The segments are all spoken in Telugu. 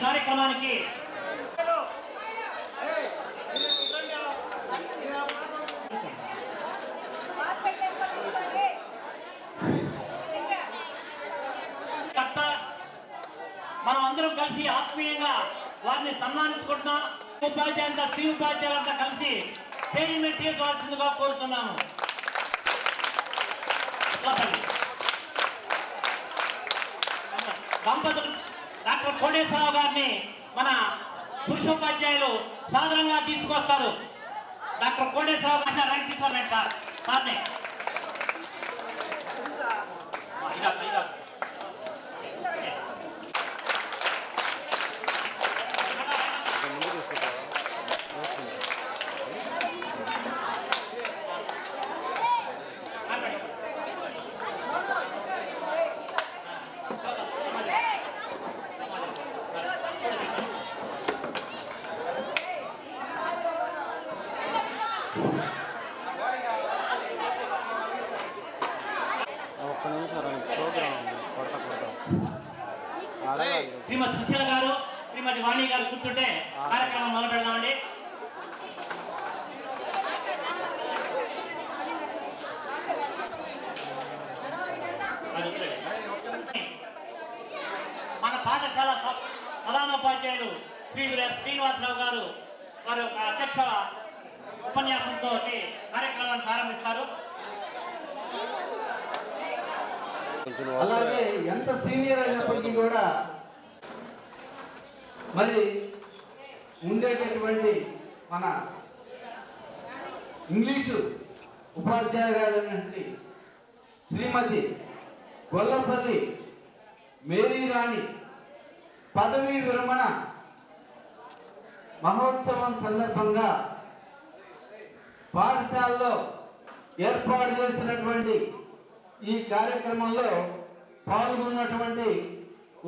కార్యక్రమానికి మనం అందరం కలిసి ఆత్మీయంగా వారిని సన్మానించుకుంటున్నాం. ఉపాధ్యాయులంతా స్త్రీ ఉపాధ్యాయులంతా కలిసి స్టేజ్మెంట్ తీసుకోవాల్సిందిగా కోరుతున్నాము. దంపతులు డాక్టర్ కోటేశ్వరరావు గారిని మన పురుషోపాధ్యాయులు సాధారణంగా తీసుకొస్తారు. డాక్టర్ కోటేశ్వరరావు గారు రండి తీసుకోండి సార్. సార్ని శ్రీమతి సుశీల గారు, శ్రీమతి వాణి గారు కూర్చుంటే కార్యక్రమం మొదలు పెడదామండి. మన పాఠశాల ప్రధానోపాధ్యాయులు శ్రీ శ్రీనివాసరావు గారు వారి అధ్యక్ష ఉపన్యాసంతో కార్యక్రమాన్ని ప్రారంభిస్తారు. అలాగే ఎంత సీనియర్ అయినప్పటికీ కూడా మరి ఉండేటటువంటి మన ఇంగ్లీషు ఉపాధ్యాయురాలైనటువంటి శ్రీమతి గొల్లపల్లి మేరీ రాణి పదవీ విరమణ మహోత్సవం సందర్భంగా పాఠశాలలో ఏర్పాటు చేసినటువంటి ఈ కార్యక్రమంలో పాల్గొన్నటువంటి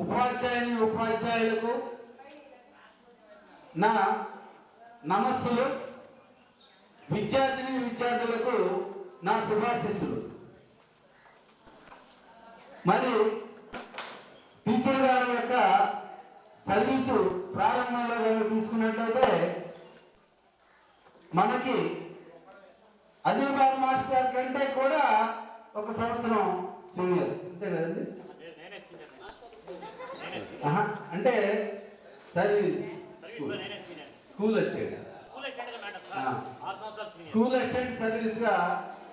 ఉపాధ్యాయులకు నా నమస్సులు, విద్యార్థులకు నా శుభాశీస్సులు. మరి టీచర్ గారి యొక్క సర్వీసు ప్రారంభంలో కనుక తీసుకున్నట్లయితే మనకి అజయ్ బాబు మాస్టర్ గారి కంటే కూడా ఒక సంవత్సరం సీనియర్, అంతే కదండి? అంటే సర్వీస్ స్కూల్ అసిస్టెంట్ సర్వీస్ గా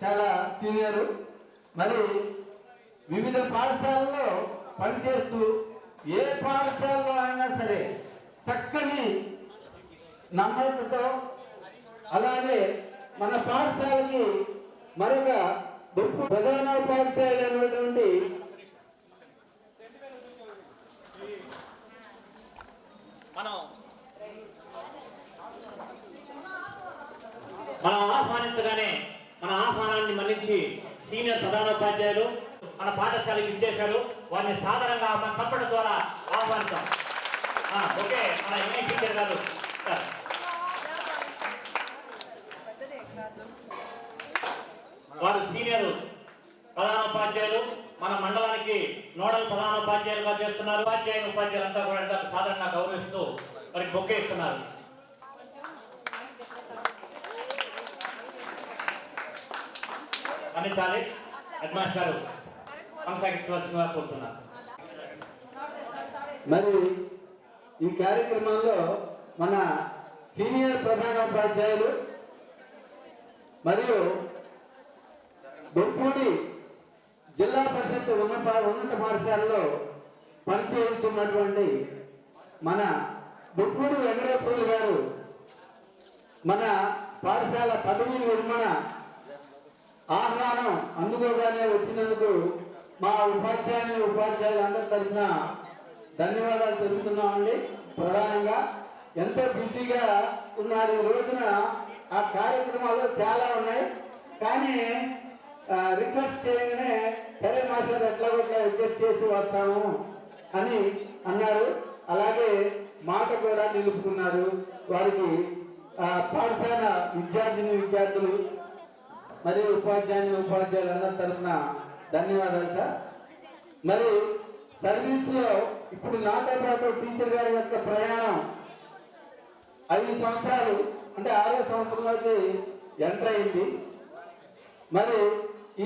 చాలా సీనియరు. మరి వివిధ పాఠశాలలో పనిచేస్తూ ఏ పాఠశాలలో అయినా సరే చక్కని నమ్మకంతో, అలాగే మన పాఠశాలకి మరొక ప్రధానోపాధ్యాయులు అనేటువంటి మనం ఆహ్వానించగానే మన ఆహ్వానాన్ని మన్నించి సీనియర్ ప్రధానోపాధ్యాయులు మన పాఠశాలకు ఇచ్చేశారు. వారిని సాధారణంగా మన తప్పటి ద్వారా ఆహ్వానిస్తాం. ఓకే, మన ఇంగ్లీష్ టీచర్ గారు వారు సీనియర్ ప్రధానోపాధ్యాయులు, మన మండలానికి నోడల్ ప్రధానోపాధ్యాయులుగా చేస్తున్నారు. ఉపాధ్యాయులంతా కూడా సాధారణంగా గౌరవిస్తూ వారికి బొక్కే ఇస్తున్నారు. అందించాలి. హెడ్ మాస్టర్ గారు కొనసాగించవలసిందిగా కోరుతున్నారు. మరి ఈ కార్యక్రమంలో మన సీనియర్ ప్రధానోపాధ్యాయులు మరియు దొప్పూడి జిల్లా పరిషత్ ఉన్నత పాఠశాలలో పనిచేస్తున్నటువంటి మన దొప్పూడి వెంకటేశ్వర్లు గారు మన పాఠశాల పదవీ విరమణ ఆహ్వానం అందుకోగానే వచ్చినందుకు మా ఉపాధ్యాయులు అందరి తరఫున ధన్యవాదాలు తెలుపుతున్నామండి. ప్రధానంగా ఎంతో బిజీగా ఉన్నారు. ఈ రోజున ఆ కార్యక్రమాలు చాలా ఉన్నాయి, కానీ రిక్వెస్ట్ చేయగానే సరే మాస్టర్ ఎట్లా రిక్వెస్ట్ చేసి వస్తాము అని అన్నారు. అలాగే మాట కూడా నిలుపుకున్నారు. వారికి పాఠశాల విద్యార్థులు మరియు ఉపాధ్యాయులందరి తరఫున ధన్యవాదాలు సార్. మరి సర్వీస్లో ఇప్పుడు నాతో పాటు టీచర్ గారి యొక్క ప్రయాణం 5 సంవత్సరాలు, అంటే 6వ సంవత్సరంలోకి ఎంటర్ అయింది. మరి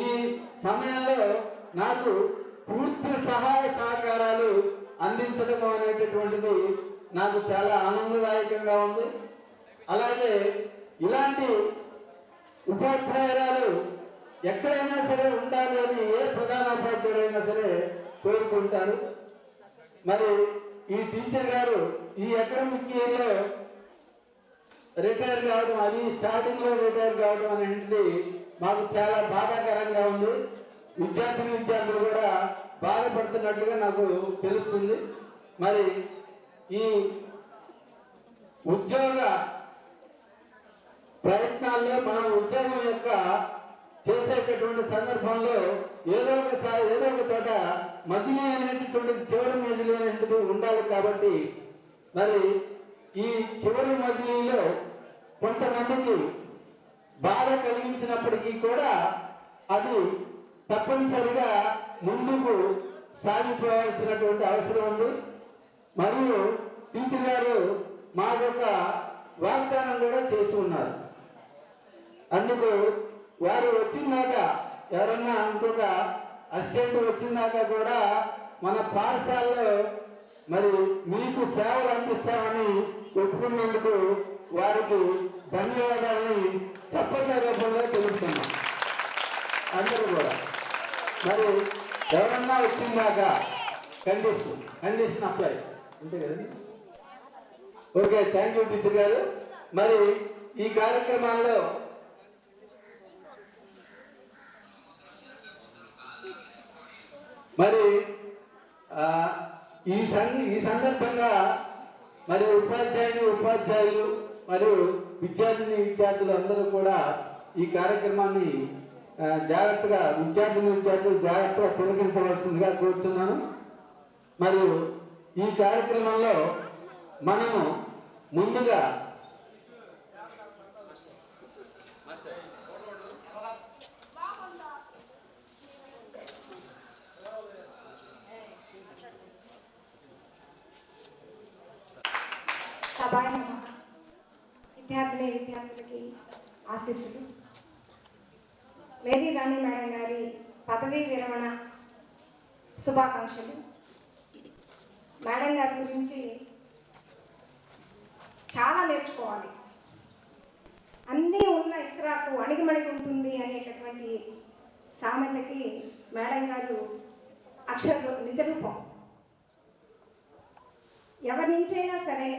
ఈ సమయంలో నాకు పూర్తి సహాయ సహకారాలు అందించడం అనేటటువంటిది నాకు చాలా ఆనందదాయకంగా ఉంది. అలాగే ఇలాంటి ఉపాధ్యాయురాలు ఎక్కడైనా సరే ఉండాలి అని ఏ ప్రధాన ఉపాధ్యాయుడైనా సరే కోరుకుంటారు. మరి ఈ టీచర్ గారు ఈ అకాడమిక్ ఇయర్లో రిటైర్ కావడం, అది స్టార్టింగ్లో రిటైర్ కావడం అనేది మాకు చాలా బాధాకరంగా ఉంది. విద్యార్థులు కూడా బాధపడుతున్నట్టుగా నాకు తెలుస్తుంది. మరి ఈ ఉద్యోగ ప్రయత్నాల్లో మనం ఉద్యోగం యొక్క చేసేటటువంటి సందర్భంలో ఏదో ఒక చోట మజిలీ అనేటటువంటిది, చివరి మజిలీ అనేటువంటిది ఉండాలి. కాబట్టి మరి ఈ చివరి మజిలీలో కొంతమందికి బాధ కలిగించినప్పటికీ కూడా అది తప్పనిసరిగా ముందుకు సాగిపోవాల్సినటువంటి అవసరం ఉంది. మరియు టీచర్ గారు మాకొక వాగ్దానం కూడా చేసి ఉన్నారు. అందుకు వారు వచ్చిందాక, ఎవరన్నా ఇంకొక అసిస్టెంట్ వచ్చిందాక కూడా మన పాఠశాలలో మరి మీకు సేవలు అందిస్తామని ఒప్పుకున్నందుకు వారికి ధన్యవాదాలని చెప్పట్ల రూపంలో తెలుపుతున్నాం. అందరూ కూడా మరి ఎవరన్నా వచ్చిందాక కండిషన్ అప్లై అంతే కదండి. ఓకే, థ్యాంక్ యూ టీచర్ గారు. మరి ఈ కార్యక్రమాల్లో మరి ఈ సందర్భంగా మరి ఉపాధ్యాయులు మరియు విద్యార్థులు అందరూ కూడా ఈ కార్యక్రమాన్ని విద్యార్థులు జాగ్రత్తగా తిలకించవలసిందిగా కోరుతున్నాను. మరియు ఈ కార్యక్రమంలో మనము ముందుగా విద్యార్థులకి ఆశీస్సులు. మేరీ రాణి మేడం గారి పదవీ విరమణ శుభాకాంక్షలు. మేడం గారి గురించి చాలా నేర్చుకోవాలి. అన్నీ ఉన్న ఇస్త్రాకు అణిగిమణిగి ఉంటుంది అనేటటువంటి సామెతకి మేడం గారు అక్షర నిజరూపం. ఎవరి నుంచైనా సరే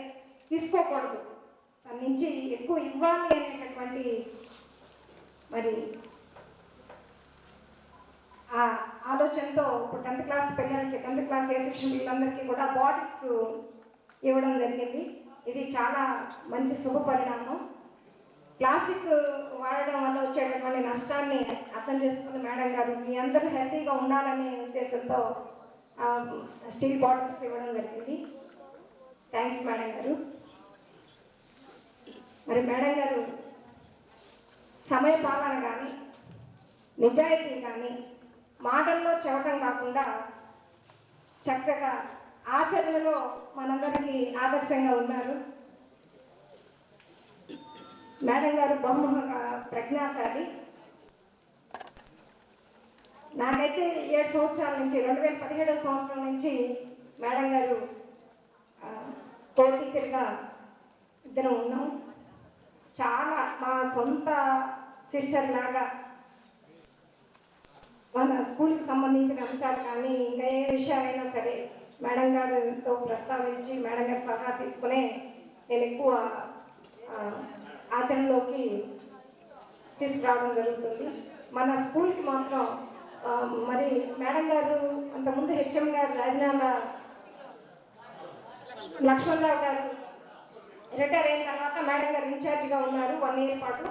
తీసుకోకూడదు, తన నుంచి ఎక్కువ ఇవ్వాలి అనేటటువంటి మరి ఆ ఆలోచనతో ఇప్పుడు 10th క్లాస్ పిల్లలకి, 10th క్లాస్ ఏ సెక్షన్ వీళ్ళందరికీ కూడా బాటిల్స్ ఇవ్వడం జరిగింది. ఇది చాలా మంచి శుభ పరిణామం. ప్లాస్టిక్ వాడడం వల్ల వచ్చేటటువంటి నష్టాన్ని అర్థం చేసుకున్న మేడం గారు మీ అందరూ హెల్తీగా ఉండాలనే ఉద్దేశంతో స్టీల్ బాటిల్స్ ఇవ్వడం జరిగింది. థ్యాంక్స్ మేడం గారు. మరి మేడం గారు సమయ పాలన కానీ, నిజాయితీ కానీ, మాటల్లో చెప్పడం కాకుండా చక్కగా ఆచరణలో మనందరికీ ఆదర్శంగా ఉన్నారు. మేడం గారు బహుముఖ ప్రజ్ఞాశాలి. నాకైతే 7 సంవత్సరాల నుంచి 2017వ సంవత్సరం నుంచి మేడం గారు కో టీచర్గా ఇద్దరం ఉన్నాం. చాలా మా సొంత సిస్టర్ లాగా మన స్కూల్కి సంబంధించిన అంశాలు కానీ ఇంకా ఏ విషయాలైనా సరే మేడం గారితో ప్రస్తావించి మేడం గారి సలహా తీసుకునే నేను ఎక్కువ ఆచరణలోకి తీసుకురావడం జరుగుతుంది. మన స్కూల్కి మాత్రం మరి మేడం గారు అంతకుముందు హెచ్ఎం గారు రాజనాల లక్ష్మణరావు గారు రిటైర్ అయిన తర్వాత మేడం గారు ఇన్ఛార్జిగా ఉన్నారు 1 ఇయర్ పాటు.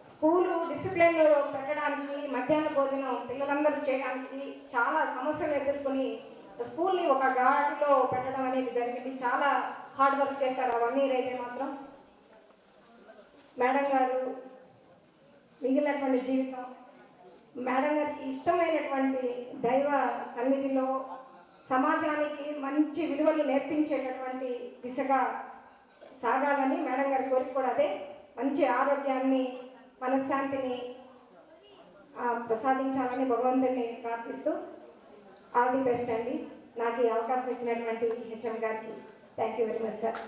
స్కూలు డిసిప్లిన్లో పెట్టడానికి, మధ్యాహ్న భోజనం పిల్లలందరూ చేయడానికి చాలా సమస్యలు ఎదుర్కొని స్కూల్ని ఒక గాడిలో పెట్టడం అనేది జరిగింది. చాలా హార్డ్ వర్క్ చేశారు ఆ 1 ఇయర్ అయితే మాత్రం. మేడం గారు మిగిలినటువంటి జీవితం, మేడం గారికి ఇష్టమైనటువంటి దైవ సన్నిధిలో సమాజానికి మంచి విలువలు నేర్పించేటటువంటి దిశగా సాగాలని మేడం గారి కోరిక కూడా అదే. మంచి ఆరోగ్యాన్ని, మనశ్శాంతిని ప్రసాదించాలని భగవంతుని ప్రార్థిస్తూ ఆల్ ది బెస్ట్ అండి. నాకు ఈ అవకాశం ఇచ్చినటువంటి హెచ్ఎం గారికి thank you very much sir.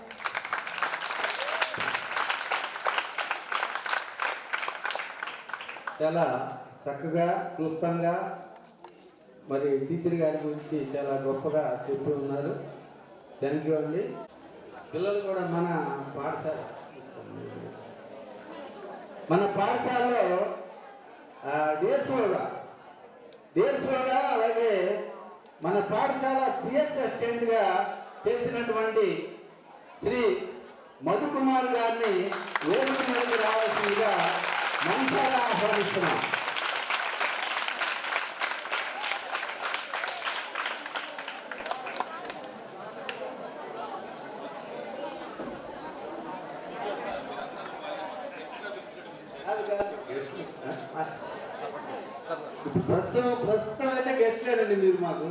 చాలా చక్కగా క్లుప్తంగా మరి టీచర్ గారి గురించి చాలా గొప్పగా చెప్తూ ఉన్నారు. థ్యాంక్ యూ అండి. పిల్లలు కూడా మన పాఠశాలలో డేస్గా అలాగే మన పాఠశాల పిఎస్ అసిస్టెంట్గా చేసినటువంటి శ్రీ మధుకుమార్ గారిని వేదిక మీదకి రావాల్సిందిగా మనసారా ఆహ్వానిస్తున్నాం. ప్రస్తుతం అయితే గెస్ట్ లేరండి మీరు మాకు.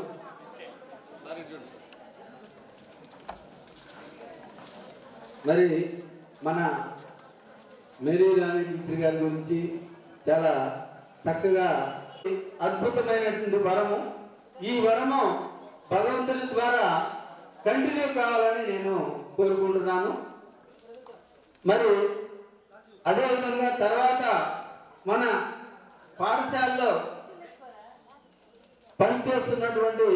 మరి మన మేరీ రాణి టీచర్ గారి గురించి చాలా చక్కగా అద్భుతమైనటువంటి వరము. ఈ వరము భగవంతుని ద్వారా కంటిన్యూ కావాలని నేను కోరుకుంటున్నాను. మరి అదేవిధంగా తర్వాత మన పాఠశాలలో పనిచేస్తున్నటువంటి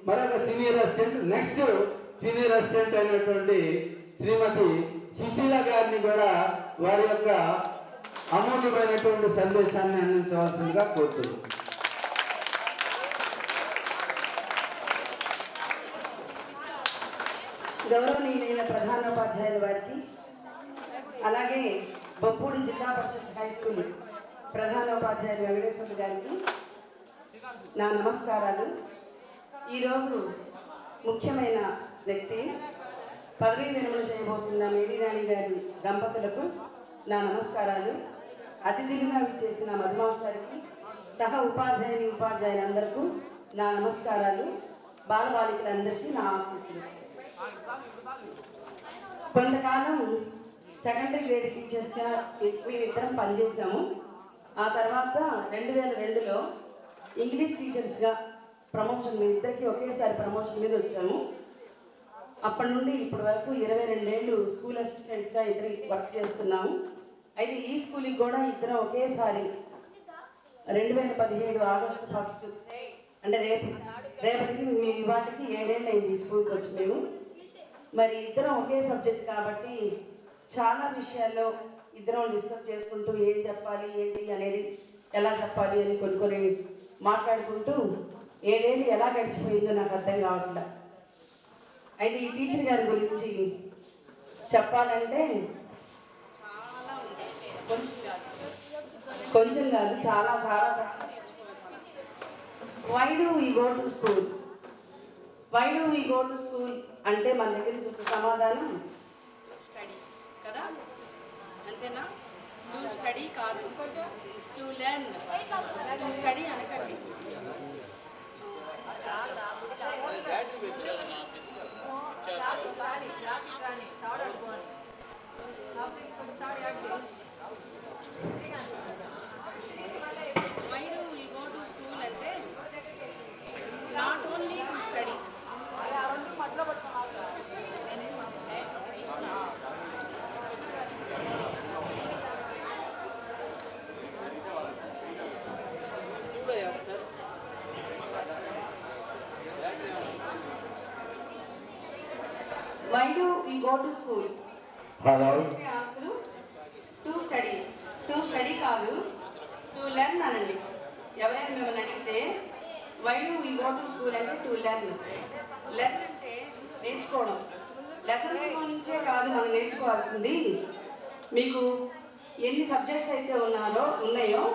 మరొక senior assistant, next senior assistant అయినటువంటి శ్రీమతి సుశీల గారిని కూడా వారి యొక్క అమూల్యమైనటువంటి సందేశాన్ని అందించవలసిందిగా కోరుతున్నాను. గౌరవనీయులైన ప్రధానోపాధ్యాయుల వారికి, అలాగే బొప్పూడి జిల్లా పరిషత్ హై స్కూల్ ప్రధానోపాధ్యాయులు వెంకటేశ్వర గారికి నా నమస్కారాలు. ఈరోజు ముఖ్యమైన వ్యక్తి పదవీ విరమణ చేయబోతున్న మేరీ రాణి గారి దంపతులకు నా నమస్కారాలు. అతిథులుగా విచ్చేసిన మధుమాస్ గారికి, సహ ఉపాధ్యాయులందరికీ నా నమస్కారాలు. బాలబాలికలందరికీ నా ఆశీస్సులు. కొంతకాలం సెకండరీ గ్రేడ్ టీచర్స్గా మేమిద్దరం పనిచేసాము. ఆ తర్వాత 2002లో ఇంగ్లీష్ టీచర్స్గా ప్రమోషన్, మీ ఇద్దరికి ఒకేసారి ప్రమోషన్ మీద వచ్చాము. అప్పటి నుండి ఇప్పటి వరకు 22 ఏళ్ళు స్కూల్ అసిస్టెంట్స్గా ఇద్దరు వర్క్ చేస్తున్నాము. అయితే ఈ స్కూల్కి కూడా ఇద్దరం ఒకేసారి 2017 ఆగస్టు 1 అంటే రేపటికి మీ వాటికి 7 ఏళ్ళు అయింది ఈ స్కూల్కి వచ్చి మేము. మరి ఇద్దరం ఒకే సబ్జెక్ట్ కాబట్టి చాలా విషయాల్లో ఇద్దరం డిస్కస్ చేసుకుంటూ ఏం చెప్పాలి ఏంటి అనేది, ఎలా చెప్పాలి అని కొన్ని మాట్లాడుకుంటూ 7 ఏళ్ళు ఎలా గడిచిపోయిందో నాకు అర్థం కావట్లేదు. అయితే ఈ టీచర్ గారి గురించి చెప్పాలంటే చాలా ఉంటాయి. కొంచెం కాదు చాలా చాలా చాలా నేర్చుకోవాలి. Why do we go to school? Why do we go to school అంటే మన దగ్గర చూసే సమాధానం స్టడీ కదా, అంతేనా? టు స్టడీ కాదు, టు లెర్న్. టు స్టడీ అనకండి. Why do we go to school అంటే not only to study. Why do we go to school? Hello. Answer to study. To study కాదు, to learn అనండి. ఎవరైనా మిమ్మల్ని అడిగితే why do we go to school అంటే to learn. Learn అంటే నేర్చుకోవడం. లెసన్స్ నుంచే కాదు మనం నేర్చుకోవాల్సింది. మీకు ఎన్ని సబ్జెక్ట్స్ అయితే ఉన్నాయో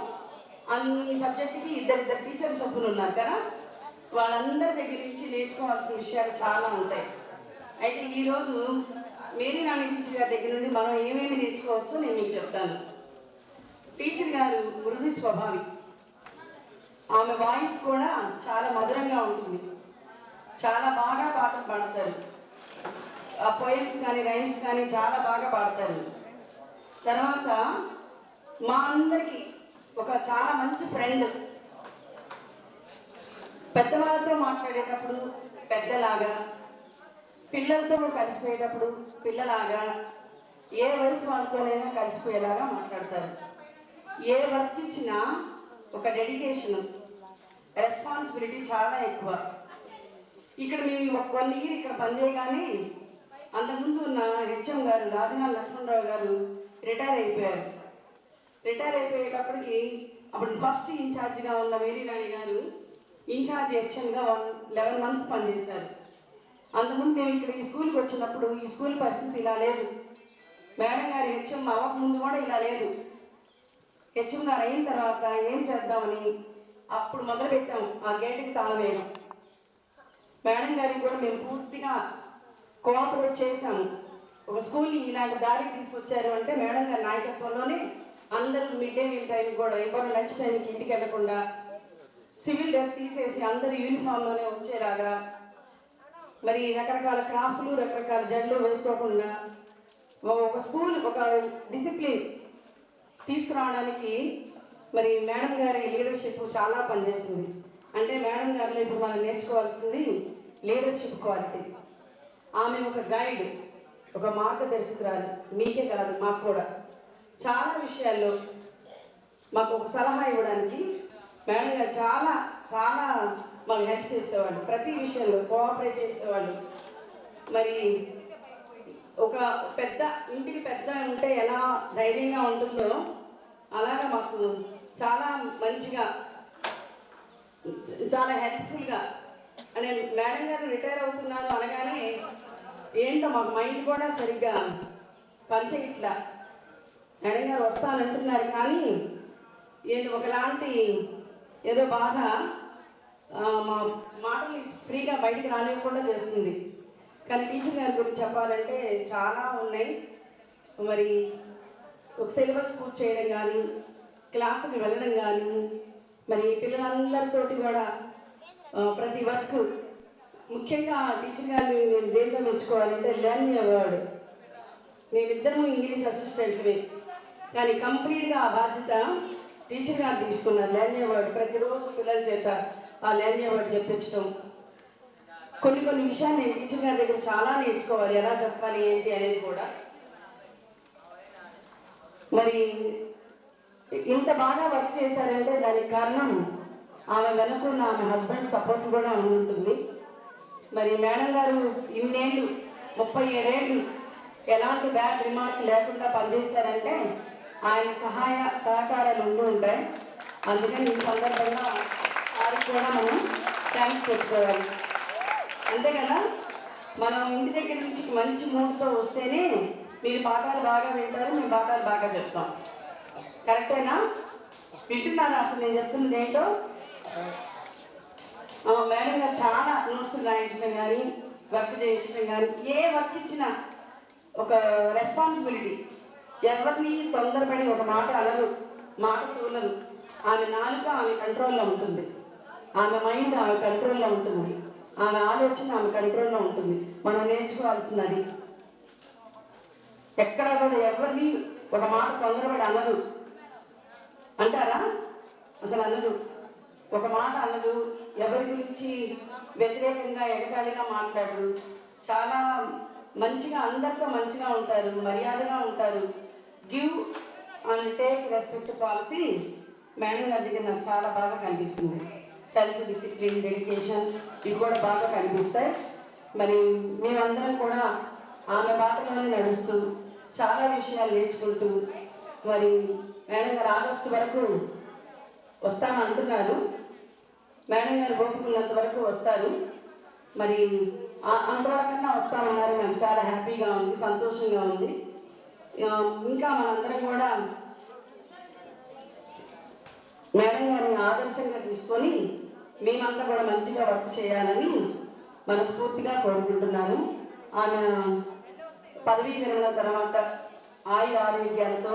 అన్ని సబ్జెక్టుకి ఇద్దరు టీచర్స్ చొప్పున ఉన్నారు కదా, వాళ్ళందరి దగ్గర నుంచి నేర్చుకోవాల్సిన విషయాలు చాలా ఉంటాయి. అయితే ఈరోజు మేరీ రాణి టీచర్ గారి దగ్గర నుండి మనం ఏమేమి నేర్చుకోవచ్చో నేను మీకు చెప్తాను. టీచర్ గారు మృదు స్వభావి. ఆమె వాయిస్ కూడా చాలా మధురంగా ఉంటుంది. చాలా బాగా పాటలు పాడతారు. ఆ పోయిమ్స్ కానీ రైమ్స్ కానీ చాలా బాగా పాడతారు. తర్వాత మా అందరికీ ఒక చాలా మంచి ఫ్రెండ్. పెద్దవాళ్ళతో మాట్లాడేటప్పుడు పెద్దలాగా, పిల్లలతో కలిసిపోయేటప్పుడు పిల్లలాగా, ఏ వయసు వాళ్ళతోనైనా కలిసిపోయేలాగా మాట్లాడతారు. ఏ వర్క్ ఇచ్చినా ఒక డెడికేషన్, రెస్పాన్సిబిలిటీ చాలా ఎక్కువ. ఇక్కడ మేము 1 year ఇక్కడ పనిచేయగానే అంతకుముందు ఉన్న హెచ్ఎం గారు రాజనాథ్ లక్ష్మణరావు గారు రిటైర్ అయిపోయారు. రిటైర్ అయిపోయేటప్పటికి అప్పుడు ఫస్ట్ ఇన్ఛార్జిగా ఉన్న మేరీరాణి గారు ఇన్ఛార్జ్ హెచ్ఎంగా 11 months పనిచేశారు. అంతకుముందు మేము ఇక్కడ ఈ స్కూల్కి వచ్చినప్పుడు ఈ స్కూల్ పరిస్థితి ఇలా లేదు. మేడం గారు హెచ్ఎం అవ్వకముందు కూడా ఇలా లేదు. హెచ్ఎం గారు అయిన తర్వాత ఏం చేద్దామని అప్పుడు మొదలుపెట్టాం ఆ గేటుకి తాళం వేయడం. మేడం గారికి కూడా మేము పూర్తిగా కోఆపరేట్ చేశాము. ఒక స్కూల్ని ఇలాంటి దారికి తీసుకొచ్చారు అంటే మేడం గారి నాయకత్వంలోనే అందరూ మిడ్ డే మీల్ టైం కూడా ఎవరు లంచ్ టైంకి ఇంటికి వెళ్ళకుండా సివిల్ డ్రెస్ తీసేసి అందరూ యూనిఫామ్లోనే వచ్చేలాగా, మరి రకరకాల క్రాఫ్ట్లు రకరకాల జడ్లు వేసుకోకుండా ఒక స్కూల్ ఒక డిసిప్లిన్ తీసుకురావడానికి మరి మేడం గారి లీడర్షిప్ చాలా పనిచేసింది. అంటే మేడం గారిలో ఇప్పుడు మనం నేర్చుకోవాల్సింది లీడర్షిప్ క్వాలిటీ. ఆమె ఒక గైడ్, ఒక మార్గదర్శకురాలు. మీకే కాదు మాకు కూడా చాలా విషయాల్లో మాకు ఒక సలహా ఇవ్వడానికి మేడం గారు చాలా చాలా మాకు హెల్ప్ చేసేవాళ్ళు. ప్రతి విషయంలో కోఆపరేట్ చేసేవాళ్ళు. మరి ఒక పెద్ద ఇంటికి పెద్ద ఉంటే ఎలా ధైర్యంగా ఉంటుందో అలాగా మాకు చాలా మంచిగా చాలా హెల్ప్ఫుల్గా. అంటే మేడం గారు రిటైర్ అవుతున్నారు అనగానే ఏంటో మాకు మైండ్ కూడా సరిగ్గా పనిచేయట్లా. మేడం గారు వస్తానంటున్నారు కానీ ఏంటి ఒకలాంటి ఏదో బాగా మా మాటలు ఫ్రీగా బయటకు రానివ్వకుండా చేస్తుంది. కానీ టీచర్ గారి గురించి చెప్పాలంటే చాలా ఉన్నాయి. మరి ఒక సిలబస్ పూర్తి చేయడం కానీ, క్లాసుకి వెళ్ళడం కానీ, మరి పిల్లలందరితోటి కూడా ప్రతి వర్క్, ముఖ్యంగా టీచర్ గారిని నేను దేంట్లో మెచ్చుకోవాలంటే లెర్న్ అవార్డు. మేమిద్దరము ఇంగ్లీష్ అసిస్టెంట్లే కానీ కంప్లీట్గా ఆ బాధ్యత టీచర్ గారు తీసుకున్నారు. లెర్న్ అవార్డు ప్రతిరోజు పిల్లల చేత ఆ లెర్న్ అవార్డు చెప్పించడం. కొన్ని విషయాలు నేను టీచర్ గారి దగ్గర చాలా నేర్చుకోవాలి, ఎలా చెప్పాలి ఏంటి అనేది కూడా. మరి ఇంత బాగా వర్క్ చేశారంటే దానికి కారణం ఆమె వెనుకున్న ఆమె హస్బెండ్ సపోర్ట్ కూడా ఉంటుంది. మరి మేడం గారు ఇన్నేళ్ళు 37 ఏళ్ళు ఎలాంటి బ్యాడ్ రిమార్క్ లేకుండా పనిచేశారంటే ఆయన సహాయ సహకారాలు ఉండి ఉంటాయి. అందుకని ఈ సందర్భంగా వారికి కూడా మనం థ్యాంక్స్ చెప్పుకోవాలి. అంతే కదా, మనం ఇంటి దగ్గర నుంచి మంచి మూడ్తో వస్తేనే మీరు పాఠాలు బాగా వింటారు, మేము పాఠాలు బాగా చెప్తాం. కరెక్టేనా? వింటున్నారా అసలు నేను చెప్తున్నది ఏంటో? మేడం గారు చాలా నోట్స్ రాయించడం కానీ, వర్క్ చేయించడం కానీ, ఏ వర్క్ ఇచ్చినా ఒక రెస్పాన్సిబిలిటీ. ఎవరిని తొందరపడి ఒక మాట అనరు, మాట తూలరు. ఆమె నాలుక ఆమె కంట్రోల్లో ఉంటుంది, ఆమె మైండ్ ఆమె కంట్రోల్లో ఉంటుంది, ఆమె ఆలోచన ఆమె కంట్రోల్లో ఉంటుంది. మనం నేర్చుకోవాల్సినది. ఎక్కడ కూడా ఎవరిని ఒక మాట తొందరపడి అనరు. అంటారా? అసలు అనరు. ఒక మాట అనదు. ఎవరి గురించి వ్యతిరేకంగా ఎగతాళిగా మాట్లాడరు. చాలా మంచిగా అందరితో మంచిగా ఉంటారు, మర్యాదగా ఉంటారు. Give and take respect policy madam గారి దగ్గర నాకు చాలా బాగా కనిపిస్తుంది. సెల్ఫ్ డిసిప్లిన్, డెడికేషన్ ఇవి కూడా బాగా కనిపిస్తాయి. మరి మేమందరం కూడా ఆమె బాటలోనే నడుస్తూ చాలా విషయాలు నేర్చుకుంటూ, మరి మేడం గారు ఆగస్టు వరకు వస్తామంటున్నారు. మేడం గారు ఒప్పుకున్నంత వరకు వస్తారు. మరి అంతవరకన్నా వస్తామన్నారు. నాకు చాలా హ్యాపీగా ఉంది, సంతోషంగా ఉంది. ఇంకా మనందరం కూడా మేడం గారిని ఆదర్శంగా తీసుకొని మేమంతా కూడా మంచిగా వర్క్ చేయాలని మనస్ఫూర్తిగా కోరుకుంటున్నాను. ఆమె పదవీ విరమణ తర్వాత ఆయుర ఆరోగ్యాలతో,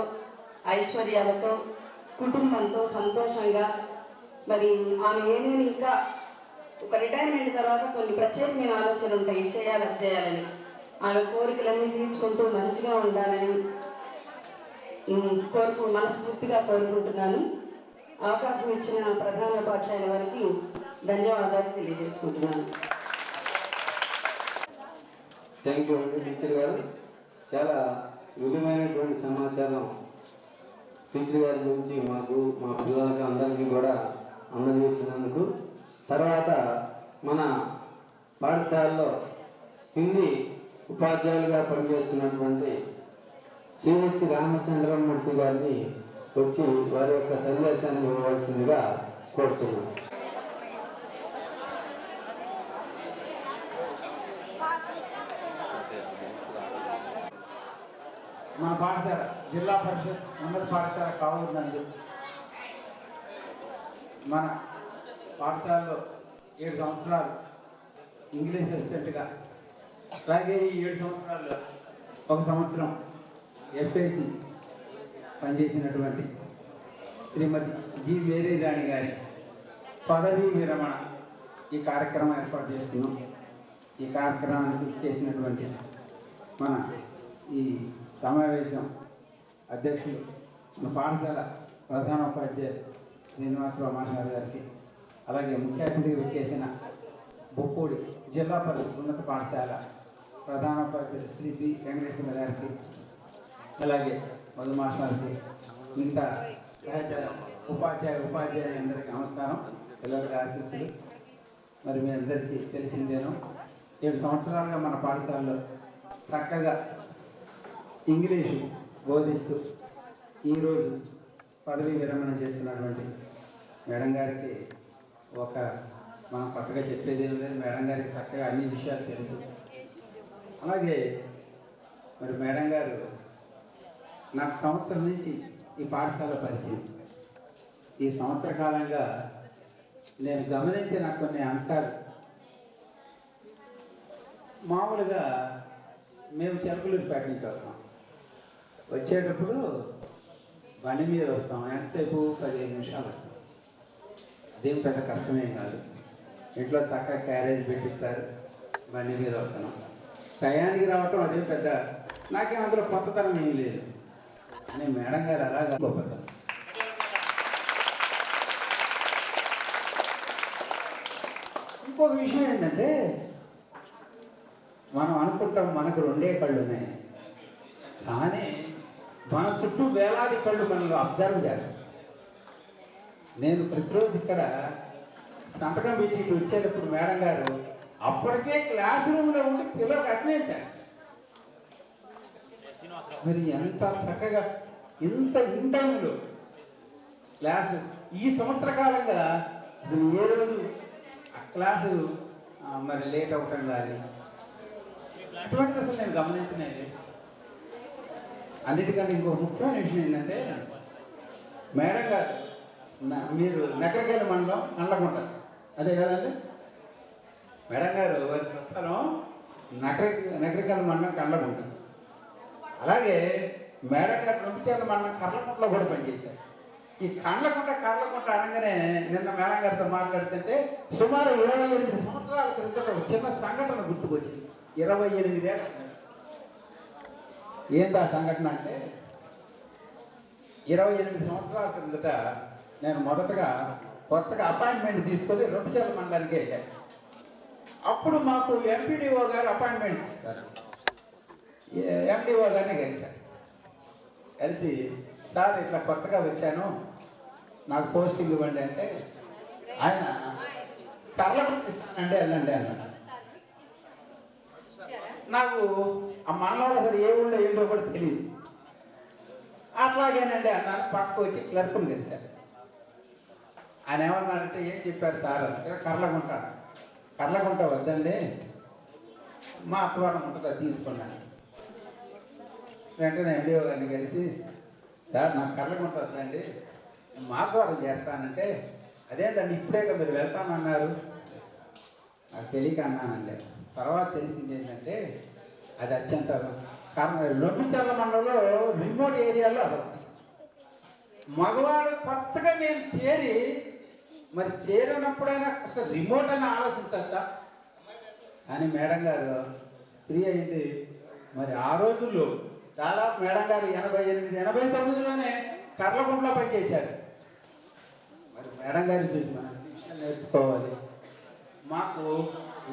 ఐశ్వర్యాలతో, కుటుంబంతో సంతోషంగా మరి ఆమె ఏమేమి ఇంకా ఒక రిటైర్మెంట్ తర్వాత కొన్ని ప్రత్యేకమైన ఆలోచనలు ఉంటాయి, చేయాలి అది చేయాలని. ఆమె కోరికలన్నీ తీర్చుకుంటూ మంచిగా ఉండాలని మనస్ఫూర్తిగా కోరుకుంటున్నాను. అవకాశం ఇచ్చిన ప్రధానోపాధ్యాయుల వారికి ధన్యవాదాలు తెలియజేసుకుంటున్నాను. థ్యాంక్ యూ అండి టీచర్ గారు. చాలా విలువైనటువంటి సమాచారం టీచర్ గారి గురించి మాకు, మా పిల్లలకి అందరికీ కూడా అందజేసినందుకు. తర్వాత మన పాఠశాలలో హిందీ ఉపాధ్యాయులుగా పనిచేస్తున్నటువంటి సిహెచ్ రామచంద్రమూర్తి గారిని వచ్చి వారి యొక్క సందేశాన్ని ఇవ్వవలసిందిగా కోరుతున్నాను. మన పాఠశాల జిల్లా పరిషత్ ఉన్నత పాఠశాల కావూరు నందు మన పాఠశాలలో 7 సంవత్సరాలు ఇంగ్లీష్ అసిస్టెంట్గా, అలాగే ఈ 7 సంవత్సరాల్లో 1 సంవత్సరం ఎఫ్ఏసి పనిచేసినటువంటి శ్రీమతి జి వేరే రాణి గారి పదవీ విరమణ ఈ కార్యక్రమం ఏర్పాటు చేసుకున్నాం. ఈ కార్యక్రమానికి చేసినటువంటి మన ఈ సమావేశం అధ్యక్షులు మన పాఠశాల ప్రధానోపాధ్యాయులు శ్రీనివాసరావు మాస్టర్ గారికి, అలాగే ముఖ్య అతిథిగా వచ్చేసిన బొప్పూడి జిల్లా పరిషత్ ఉన్నత పాఠశాల ప్రధానోపాధ్యాయులు శ్రీ పి వెంకటేశ్వర గారికి, అలాగే మధు మాస్టర్కి, మిగతా సహచర ఉపాధ్యాయులందరికీ నమస్కారం, పిల్లలకి ఆశీస్సులు. మరి మీ అందరికీ తెలిసిందేను, 7 సంవత్సరాలుగా మన పాఠశాలలో చక్కగా ఇంగ్లీషు బోధిస్తూ ఈరోజు పదవీ విరమణ చేస్తున్నటువంటి మేడం గారికి మనం కొత్తగా చెప్పేది ఏం లేదు. మేడం గారికి చక్కగా అన్ని విషయాలు తెలుసు. అలాగే మరి మేడం గారు నాకు సంవత్సరం నుంచి ఈ పాఠశాల పరిచయం. ఈ సంవత్సర కాలంగా నేను గమనించిన కొన్ని అంశాలు, మామూలుగా మేము చెరుకులూరిపేట నుంచి వస్తాం. వచ్చేటప్పుడు బండి మీద వస్తాం, ఎంతసేపు 15 నిమిషాలు వస్తాం. అదేం పెద్ద కష్టమేం కాదు. ఇంట్లో చక్కగా క్యారేజ్ పెట్టిస్తారు, బండి మీద వస్తున్నాం. టయానికి రావటం అదేం పెద్ద, నాకేం అందులో కొత్తతనం ఏం లేదు. అని మేడం గారు అలాగా గొప్పతనం. ఇంకొక విషయం ఏంటంటే, మనం అనుకుంటాం మనకు 2 కళ్ళు ఉన్నాయి, కానీ మన చుట్టూ వేలాది కళ్ళు మనల్ని అబ్జర్వ్ చేస్తాం. నేను ప్రతిరోజు ఇక్కడ సంతకం పెట్టి వచ్చేటప్పుడు మేడం గారు అప్పటికే క్లాస్ రూమ్లో ఉండి పిల్లలకు అటెండ్ చేస్తారు. మరి ఎంత చక్కగా ఇంత ఇన్ టైంలో క్లాసు ఈ సంవత్సర కాలంగా అసలు ఏ రోజు క్లాసు మరి లేట్ అవటం కానీ అటువంటిది అసలు నేను గమనించినది. అన్నిటికంటే ఇంకో ముఖ్యమైన విషయం ఏంటంటే, మేడం గారు మీరు నగరకేల మండలం నల్లగొండ అదే కదండి, మేడం గారు వారి స్వస్థలం నగరకేల మండలం కండ్లగుంట. అలాగే మేడం గారు రొంపిచేర్ల మండలం కర్లకుంటలో కూడా పనిచేశారు. ఈ కర్లకుంట అనగానే నిన్న మేడం గారితో మాట్లాడుతుంటే సుమారు 28 సంవత్సరాల క్రితం ఒక చిన్న సంఘటన గుర్తుకొచ్చింది. 28 ఏళ్ళ ఏంటి ఆ సంఘటన అంటే, 28 సంవత్సరాల క్రిందట నేను మొదటగా కొత్తగా అపాయింట్మెంట్ తీసుకొని రొంపిచేర్ల మండలానికి వెళ్ళాను. అప్పుడు మాకు ఎంపీడీఓ గారు అపాయింట్మెంట్ ఇస్తారు. ఎండిఓ గారిని కలిసి సార్ ఇట్లా కొత్తగా వచ్చాను, నాకు పోస్టింగ్ ఇవ్వండి అంటే ఆయన కర్లకుంట ఇస్తానండి వెళ్ళండి అన్నాడు. నాకు ఆ మండలంలో అసలు ఏ ఊళ్ళో ఏంటో కూడా తెలియదు. అట్లాగేనండి అన్నాను. పక్కకు వచ్చి క్లర్క్ని కలిశారు. ఆయన ఏమన్నారంటే, ఏం చెప్పారు సార్ అంటే, కర్లకుంట వద్దండి, మా అసవారం ఉంటుందా తీసుకున్నాను. వెంటనే ఎండిఓ గారిని కలిసి, సార్ నాకు కర్లకుంట వద్దండి, మాసవారం చేస్తానంటే, అదేంటండి ఇప్పుడేగా మీరు వెళ్తామన్నారు. నాకు తెలియక అన్నానండి. తర్వాత తెలిసింది ఏంటంటే, అది అత్యంత కారణం రొంపిచేర్ల మండలంలో రిమోట్ ఏరియాలో అది మగవాడు కొత్తగా మేము చేరి మరి చేరినప్పుడైనా అసలు రిమోట్ అయినా ఆలోచించచ్చా అని మేడం గారు స్త్రీ అయింది. మరి ఆ రోజుల్లో దాదాపు మేడం గారు 88, 89లోనే కర్లగుంట్లో పనిచేశారు. మరి మేడం గారిని చూసి మనం విషయాలు నేర్చుకోవాలి. మాకు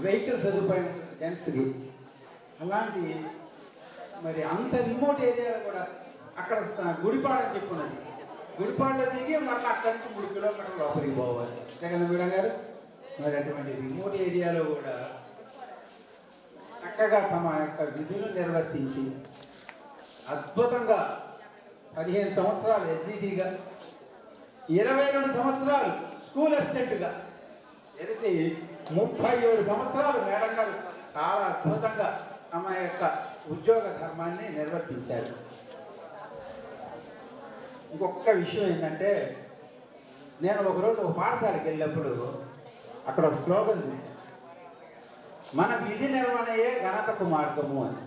వెహికల్ సదుపాయం జెంట్స్కి అలాంటి మరి అంత రిమోట్ ఏరియాలో కూడా అక్కడ గుడిపాడు అని చెప్పున్నది. గుడిపాడులో దిగి మళ్ళీ అక్కడి నుంచి 3 కిలోమీటర్ల లోపలికి పోవాలి. అంతే కదా మేడం గారు? మరి అటువంటి రిమోట్ ఏరియాలో కూడా చక్కగా తమ యొక్క విధులు నిర్వర్తించి అద్భుతంగా 15 సంవత్సరాలు ఎస్జిటిగా, 22 సంవత్సరాలు స్కూల్ అసిస్టెంట్గా తెలిసి 37 సంవత్సరాలు మేడం గారు చాలా అద్భుతంగా తమ యొక్క ఉద్యోగ ధర్మాన్ని నిర్వర్తించారు. ఇంకొక విషయం ఏంటంటే, నేను ఒకరోజు ఒక పాఠశాలకు వెళ్ళినప్పుడు అక్కడ ఒక స్లోగన్ చూశాను, మన విధి నిర్వహణయే ఘనతకు మార్గము అని.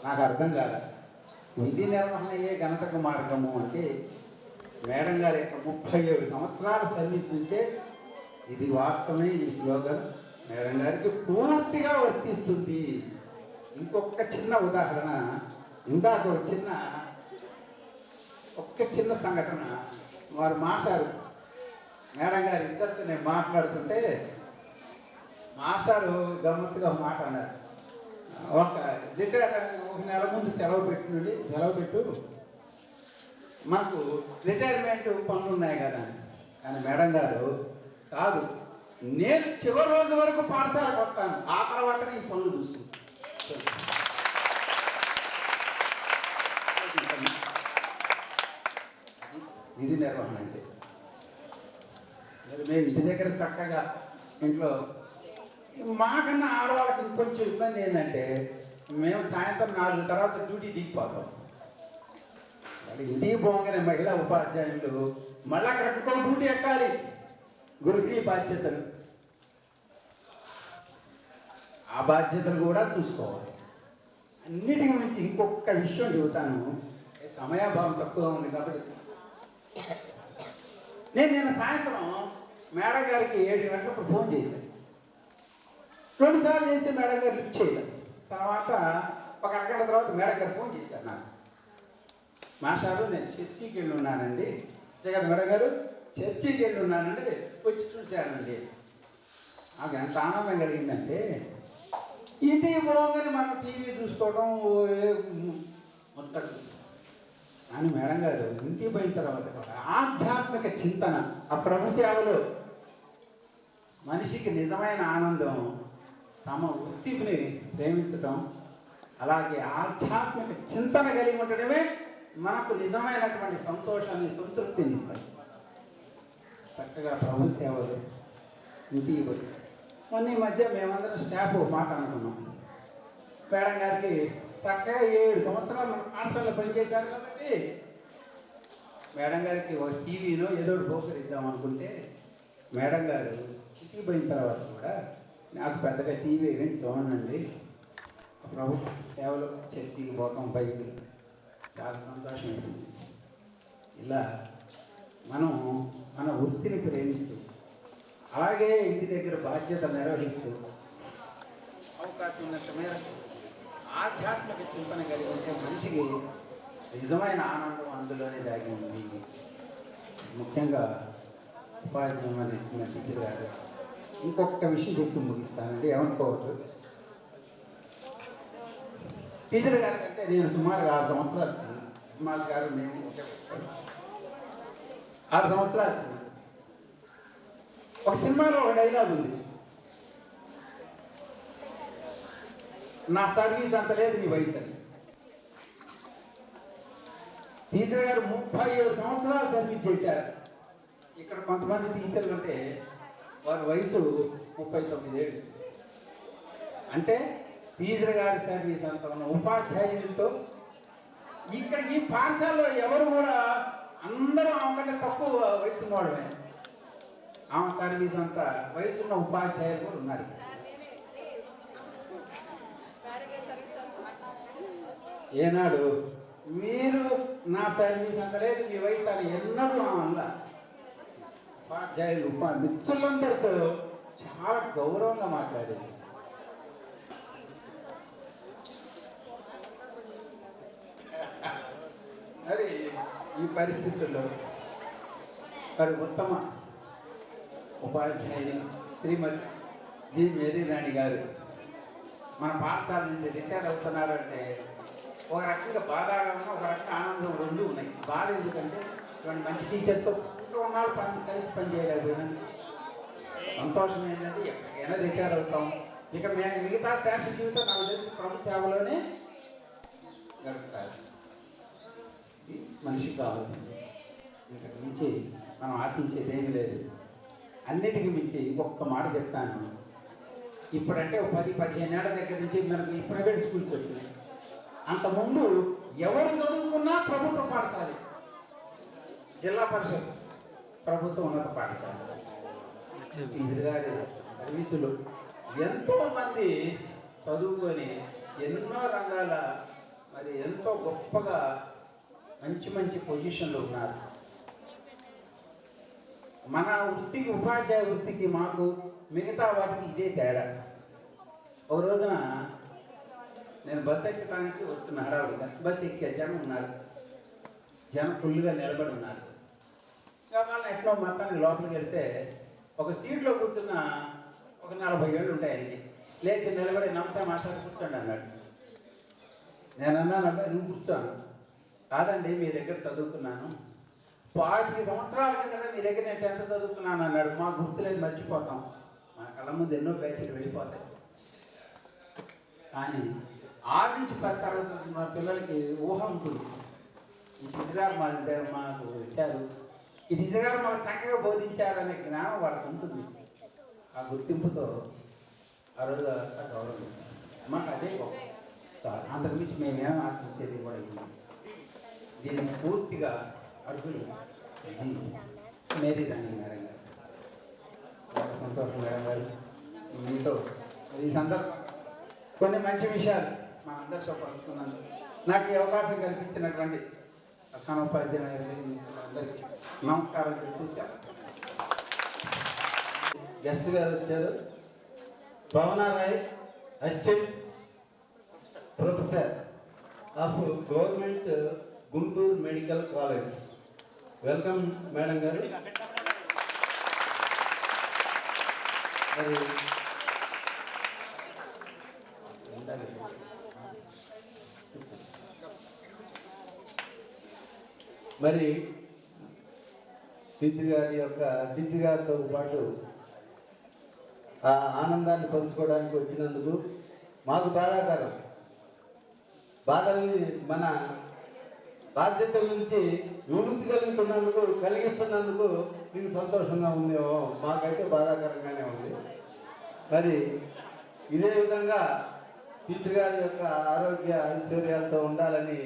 నాకు అర్థం కాదు, విధి నిర్వహణయే ఘనతకు మార్గము అంటే మేడం గారి యొక్క 37 సంవత్సరాల సర్వీస్ చూస్తే ఇది వాస్తవమే. ఈ స్లోగన్ మేడం గారికి పూర్తిగా వర్తిస్తుంది. ఇంకొక చిన్న ఉదాహరణ, ఇందాక ఒక్క చిన్న సంఘటన. వారు మాస్టారు మేడం గారు ఇద్దరితో నేను మాట్లాడుతుంటే మాస్టారు గమ్మత్తుగా మాట అన్నారు. ఒక నెల ముందు సెలవు పెట్టు, మనకు రిటైర్మెంట్ పనులు ఉన్నాయి కదా. కానీ మేడం గారు కాదు, నేను చివరి రోజు వరకు పాఠశాలకు వస్తాను, ఆ తర్వాతనే ఈ పనులు చూసుకుంటాను. విధి నిర్వహణ అంటే మరి మేము ఇంటి దగ్గర చక్కగా ఇంట్లో, మాకన్నా ఆడవాళ్ళకి ఇంకొంచెం ఇబ్బంది ఏంటంటే మేము సాయంత్రం 4 తర్వాత డ్యూటీ దిగిపోతాం. మరి ఇంటికి పోగానే మహిళా ఉపాధ్యాయులు మళ్ళీ అక్కడ డ్యూటీ ఎక్కాలి, గురుకి బాధ్యతలు, ఆ బాధ్యతలు కూడా చూసుకోవాలి. అన్నిటి గురించి ఇంకొక విషయం చెబుతాను, సమయాభావం తక్కువ ఉంది కాబట్టి. నేను సాయంత్రం మేడం గారికి 7 గంటలకు ఫోన్ చేశాను. 2 సార్లు చేస్తే మేడం గారు లిఫ్ట్ చేయలేదు. తర్వాత ఒక అరగంట తర్వాత మేడం గారు ఫోన్ చేశారు నాకు, మాస్టారు నేను చర్చికి వెళ్ళి ఉన్నానండి. జగన్ మేడం గారు చర్చికి వెళ్ళి ఉన్నానండి, వచ్చి చూశానండి. నాకు ఎంత ఆనందం కలిగిందంటే, ఇంటికి పోగానే మనం టీవీ చూసుకోవడం ముచ్చట్లు. కానీ మేడం గారు ఇంటికి పోయిన తర్వాత కూడా ఆధ్యాత్మిక చింతన, ఆ ప్రభు సేవలో మనిషికి నిజమైన ఆనందం తమ వృత్తిని ప్రేమించడం, అలాగే ఆధ్యాత్మిక చింతన కలిగి ఉండడమే మనకు నిజమైనటువంటి సంతోషాన్ని, సంతృప్తిని ఇస్తాయి. చక్కగా ప్రభు సేవలు ఇంటికి పోయి మొన్న ఈ మధ్య మేమందరం స్టాఫ్ మాట అనుకున్నాం. మేడం గారికి చక్కగా 7 సంవత్సరాలు పాఠశాలలో పనిచేశారు కాబట్టి మేడం గారికి ఒక టీవీలో ఏదో పోకరిద్దాం అనుకుంటే, మేడం గారు ఇంటికి పోయిన తర్వాత కూడా నాకు పెద్దగా టీవీ ఏమేమి చూడనండి, ప్రభు సేవలో చర్చికి పోవటం బయలు చాలా సంతోషం వేసింది. ఇలా మనం మన వృత్తిని ప్రేమిస్తూ, అలాగే ఇంటి దగ్గర బాధ్యత నిర్వహిస్తూ, అవకాశం ఉన్నంత మేరకు ఆధ్యాత్మిక చింతన కలిగి ఉంటే మనిషికి నిజమైన ఆనందం అందులోనే దాగి ఉంది. ముఖ్యంగా ఉపాధ్యాయులు టీచర్ గారు ఇంకొక విషయం చెప్పి ముగిస్తానండి, ఏమనుకోవద్దు. టీచర్ గారి కంటే నేను సుమారుగా 6 సంవత్సరాలు, అమ్మాయి గారు నేను ఒకే 6 సంవత్సరాలు చిన్న. ఒక సినిమాలో ఒక డైలాగ్ ఉంది, నా సర్వీస్ అంత లేదు నీ వయసు అని. టీచర్ గారు 37 సంవత్సరాలు సర్వీస్ చేశారు. ఇక్కడ కొంతమంది టీచర్లు ఉంటే వారి వయసు 39 ఏళ్ళు. అంటే టీచర్ గారి సర్వీస్ అంత ఉన్న ఉపాధ్యాయులతో ఇక్కడ ఈ పాఠశాలలో ఎవరు కూడా అందరూ ఆమెకంటే తక్కువ వయసు ఉన్నవాడమే. ఆమె సర్వీస్ అంతా వయసున్న ఉపాధ్యాయులు కూడా ఉన్నారు. ఏనాడు మీరు నా సర్వీస్ అంత లేదు మీ వయసు అని ఎన్నడూ ఆమె ఉపాధ్యాయులు మిత్రులందరితో చాలా గౌరవంగా మాట్లాడేది. మరి ఈ పరిస్థితుల్లో మరి ఉత్తమ ఉపాధ్యాయుని శ్రీమతి జి మేరీ రాణి గారు మన పాఠశాల నుంచి రిటైర్ అవుతున్నారంటే ఒక రకంగా బాధగా ఉన్న, ఒక రకంగా ఆనందం రెండు ఉన్నాయి. బాధ ఎందుకంటే ఇటువంటి మంచి టీచర్తో ఉన్నాళ్ళు కలిసి పని చేయలేకపోయినాను. సంతోషం ఏంటంటే ఎక్కడికైనా రిటైర్ అవుతాం. ఇక మిగతా శాస్త్ర జీవితం నాకు తెలిసి ప్రభు సేవలోనే గడుపుతారు. మనిషికి కావాల్సింది ఇంతకు మించి మనం ఆశించేది ఏమీ లేదు. అన్నిటికీ మించి ఇంకొక మాట చెప్తాను. ఇప్పుడంటే 10-15 ఏళ్ల దగ్గర నుంచి మనకి ఈ ప్రైవేట్ స్కూల్స్ వచ్చినాయి. అంతకుముందు ఎవరు చదువుకున్నా ప్రభుత్వ పాఠశాల, జిల్లా పరిషత్, ప్రభుత్వ ఉన్నత పాఠశాల, గారి సర్వీసులు ఎంతోమంది చదువుకొని ఎన్నో రంగాల మరి ఎంతో గొప్పగా మంచి మంచి పొజిషన్లు ఉన్నారు. మన వృత్తికి, ఉపాధ్యాయ వృత్తికి మాకు మిగతా వాటికి ఇదే తేడా. ఒక రోజున నేను బస్సు ఎక్కడానికి వస్తున్నా, హడావుడిగా బస్సు ఎక్కే జనం ఉన్నారు, జనం ఫుల్గా నిలబడి ఉన్నారు. వాళ్ళని ఎట్లా మొత్తానికి లోపలికి వెళ్తే ఒక సీట్లో కూర్చున్న ఒక 40 ఏళ్ళు ఉంటాయి ఆయనకి. లేచి నిలబడి నమస్తే మాస్టర్ కూర్చోండి అన్నాడు. నేను అన్నాను, నువ్వు కూర్చోను. కాదండి మీ దగ్గర చదువుకున్నాను, 40 సంవత్సరాల కింద మీ దగ్గర నేను 10th చదువుకున్నాను అన్నాడు. మా గుర్తులేదు, మర్చిపోతాం, మా కళ్ళ ముందు ఎన్నో బ్యాచ్లు వెళ్ళిపోతాయి. కానీ 6 నుంచి 10 తరగతులు మా పిల్లలకి ఊహ ఉంటుంది. ఈ టీచర్ గారు మాకు ఇచ్చారు, ఈ టీచర్ గారు మాకు చక్కగా బోధించారనే జ్ఞానం వాళ్ళకి ఉంటుంది. ఆ గుర్తింపుతో ఆ రోజు గౌరవిస్తాం. మాకు అదే గొప్ప. అంతకుమించి మేమేం ఆశించేది కూడా ఉంది. దీనికి పూర్తిగా అర్హులు మేరీ రాణి మేడం గారు. చాలా సంతోషం మేడం గారు మీతో ఈ సందర్భం కొన్ని మంచి విషయాలు మా అందరితో పంచుకున్నాను. నాకు ఈ అవకాశం కల్పించినటువంటి ప్రధానోపాధ్యాయులందరికీ నమస్కారం చూశాను. గెస్ట్ గారు వచ్చారు. Pavanarai, assistant professor of government Guntur medical college. Welcome madam గారు. మరి టీచర్ గారితో పాటు ఆ ఆనందాన్ని పంచుకోవడానికి వచ్చినందుకు మాకు బాధాకరం. బాధల్ని మన బాధ్యతల నుంచి విముక్తి కలిగిస్తున్నందుకు మీకు సంతోషంగా ఉందేమో, మాకైతే బాధాకరంగానే ఉంది. మరి ఇదే విధంగా టీచర్ గారి యొక్క ఆరోగ్య ఐశ్వర్యాలతో ఉండాలని,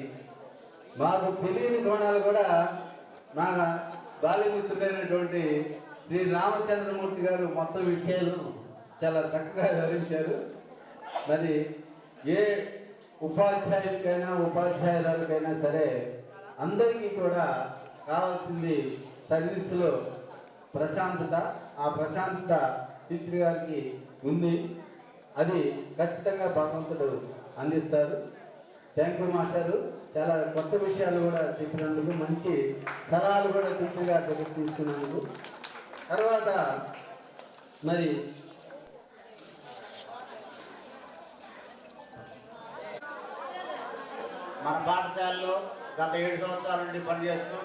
మాకు తెలియని కోణాలు కూడా మా బాల్యమిత్రుడైనటువంటి శ్రీ రామచంద్రమూర్తి గారు మొత్తం విషయాలు చాలా చక్కగా వివరించారు. మరి ఏ ఉపాధ్యాయులకైనా ఉపాధ్యాయురాలకైనా సరే అందరికీ కూడా కావాల్సింది సర్వీసులో ప్రశాంతత. ఆ ప్రశాంతత టీచర్ గారికి ఉంది, అది ఖచ్చితంగా భగవంతుడు అందిస్తారు. థ్యాంక్ యూ మాస్టారు. చాలా కొత్త విషయాలు కూడా చెప్పినందుకు, మంచి సలహాలు కూడా టీచర్ గారి దగ్గర తీసుకున్నందుకు. తర్వాత మరి మన పాఠశాలలో గత 7 సంవత్సరాల నుండి పనిచేస్తూ